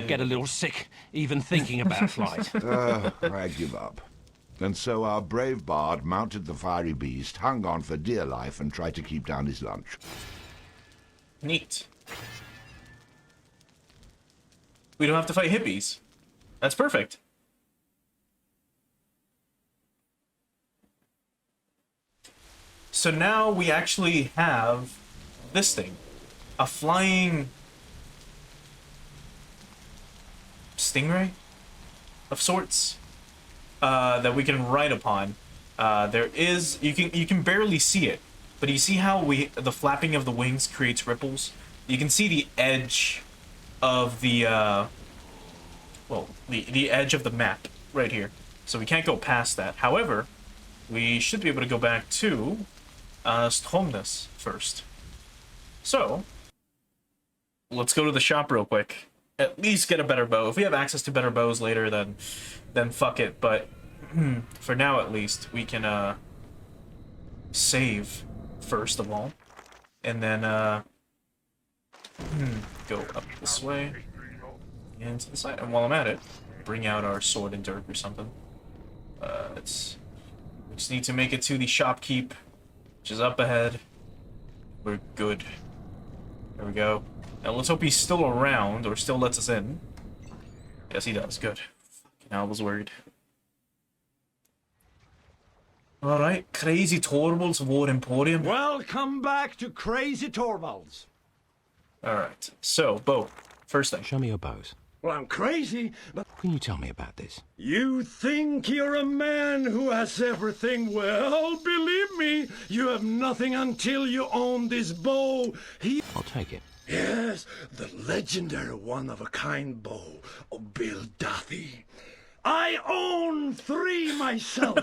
F: get a little sick even thinking about flight.
C: I give up. And so our brave bard mounted the fiery beast, hung on for dear life, and tried to keep down his lunch.
A: Neat. We don't have to fight hippies. That's perfect. So now we actually have this thing. A flying... stingray? Of sorts? That we can ride upon. There is... You can barely see it. But you see how the flapping of the wings creates ripples? You can see the edge of the... well, the edge of the map right here. So we can't go past that. However, we should be able to go back to Stromness first. So, let's go to the shop real quick. At least get a better bow. If we have access to better bows later, then fuck it. But for now, at least, we can save first of all, and then go up this way and to the side. And while I'm at it, bring out our sword and dirk or something. We just need to make it to the shopkeep, which is up ahead. We're good. There we go. Now let's hope he's still around, or still lets us in. Yes, he does. Good. Fucking hell, I was worried. Alright, Crazy Torvald's War Emporium.
E: Welcome back to Crazy Torvald's.
A: Alright, so, bow. First thing.
F: Show me your bows.
E: Well, I'm crazy, but...
F: Can you tell me about this?
E: You think you're a man who has everything? Well, believe me, you have nothing until you own this bow.
F: I'll take it.
E: Yes, the legendary one-of-a-kind bow of Bill Duffy. I own 3 myself.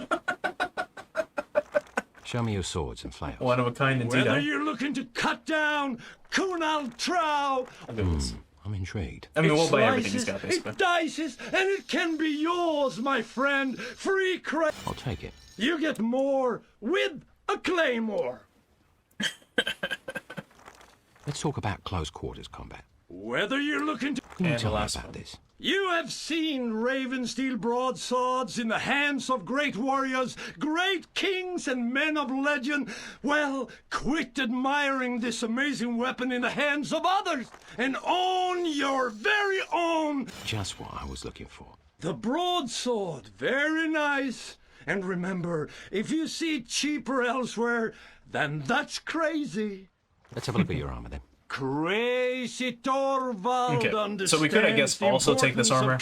F: Show me your swords and flails.
A: One of a kind indeed.
E: Whether you're looking to cut down Kunal Trow...
F: I'm intrigued.
A: I mean, we'll buy everything
E: slices,
A: he's got, basically.
E: It dices, and it can be yours, my friend. Free credit.
F: I'll take it.
E: You get more with a claymore.
F: Let's talk about close quarters combat.
E: Whether you're looking to...
F: Can you tell me about this?
E: You have seen Ravensteel broadswords in the hands of great warriors, great kings and men of legend. Well, quit admiring this amazing weapon in the hands of others and own your very own.
F: Just what I was looking for.
E: The broadsword, very nice. And remember, if you see it cheaper elsewhere, then that's crazy.
F: Let's have a look at your armor then.
E: Crazy Torvald
A: Okay, so we could, I guess, also take this armor.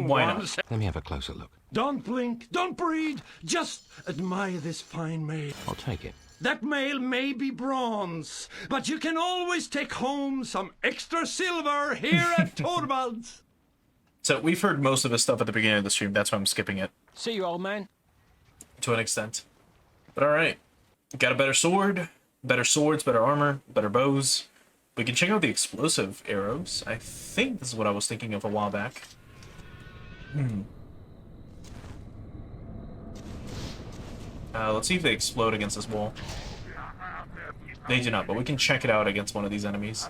A: Why not?
F: Let me have a closer look.
E: Don't blink, don't breathe, just admire this fine mail.
F: I'll take it.
E: That mail may be bronze, but you can always take home some extra silver here at Torvald's.
A: So we've heard most of his stuff at the beginning of the stream, that's why I'm skipping it.
F: See you, old man.
A: to an extent. But alright. Got a better sword, better swords, better armor, better bows. We can check out the explosive arrows. I think this is what I was thinking of a while back. Let's see if they explode against this wall. They do not, but we can check it out against one of these enemies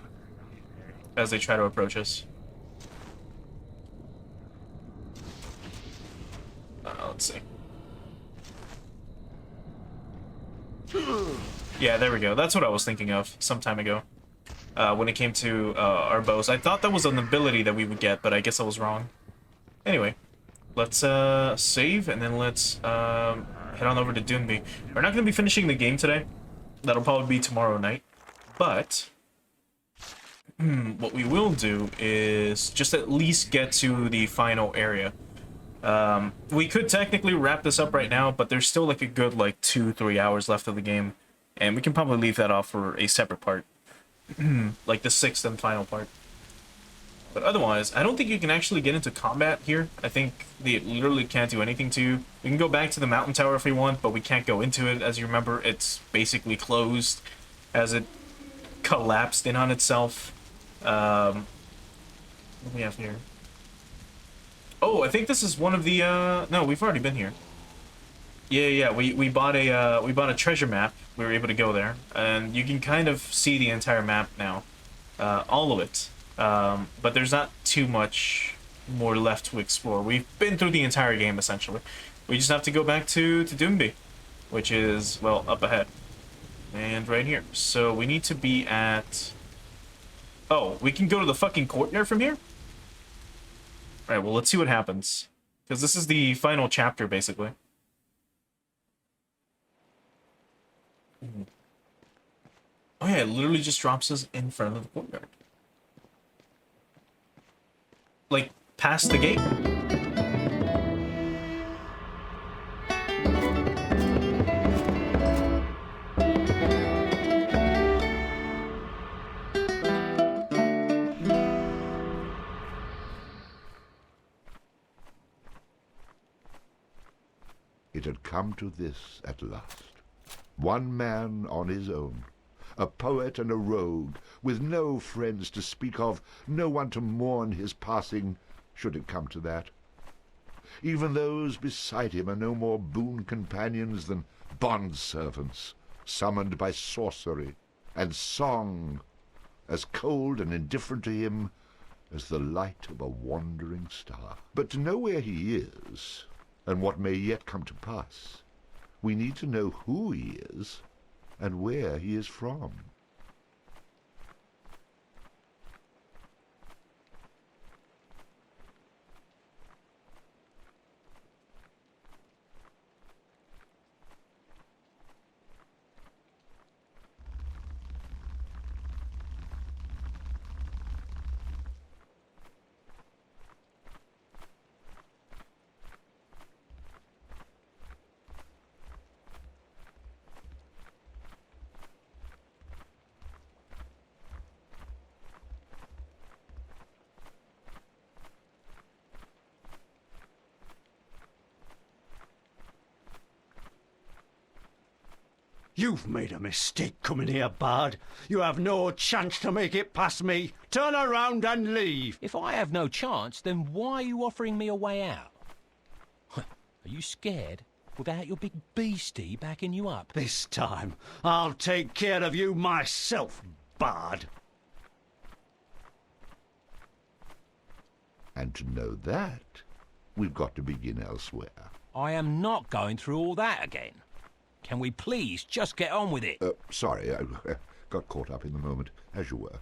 A: as they try to approach us. Let's see. Yeah, there we go. That's what I was thinking of some time ago. When it came to our bows. I thought that was an ability that we would get, but I guess I was wrong. Anyway, let's save, and then let's head on over to Doomby. We're not going to be finishing the game today. That'll probably be tomorrow night. But what we will do is just at least get to the final area. We could technically wrap this up right now, but there's still like a good 2-3 hours left of the game. And we can probably leave that off for a separate part. Like the 6th and final part. But otherwise, I don't think you can actually get into combat here. I think they literally can't do anything to you. We can go back to the mountain tower if we want, but we can't go into it. As you remember, it's basically closed as it collapsed in on itself. What do we have here? Oh, I think this is one of the, no, we've already been here. Yeah, we bought a treasure map. We were able to go there, and you can kind of see the entire map now, all of it. But there's not too much more left to explore. We've been through the entire game essentially. We just have to go back to Doomby, which is, well, up ahead and right here. So we need to be at. Oh, we can go to the fucking courtyard from here. All right. Well, let's see what happens, because this is the final chapter basically. Oh yeah, it literally just drops us in front of the courtyard. Like, past the gate.
C: It had come to this at last. One man on his own. A poet and a rogue, with no friends to speak of, no one to mourn his passing, should it come to that. Even those beside him are no more boon companions than bond-servants, summoned by sorcery and song, as cold and indifferent to him as the light of a wandering star. But to know where he is, and what may yet come to pass, we need to know who he is and where he is from.
O: You've made a mistake coming here, Bard. You have no chance to make it past me. Turn around and leave.
F: If I have no chance, then why are you offering me a way out? Are you scared without your big beastie backing you up?
O: This time, I'll take care of you myself, Bard.
C: And to know that, we've got to begin elsewhere.
F: I am not going through all that again. Can we please just get on with it?
C: Sorry, I got caught up in the moment, as you were.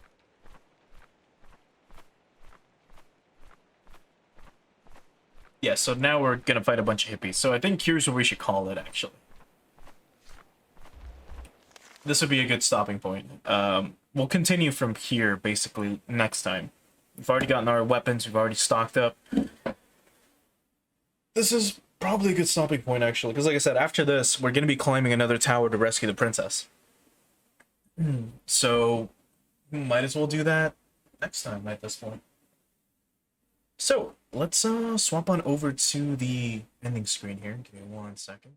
A: Yeah, so now we're gonna fight a bunch of hippies. So I think here's what we should call it, actually. This would be a good stopping point. We'll continue from here, basically, next time. We've already gotten our weapons, we've already stocked up. This is probably a good stopping point, actually, because like I said, after this, we're going to be climbing another tower to rescue the princess. So, might as well do that next time at this point. So, let's swap on over to the ending screen here. Give me 1 second.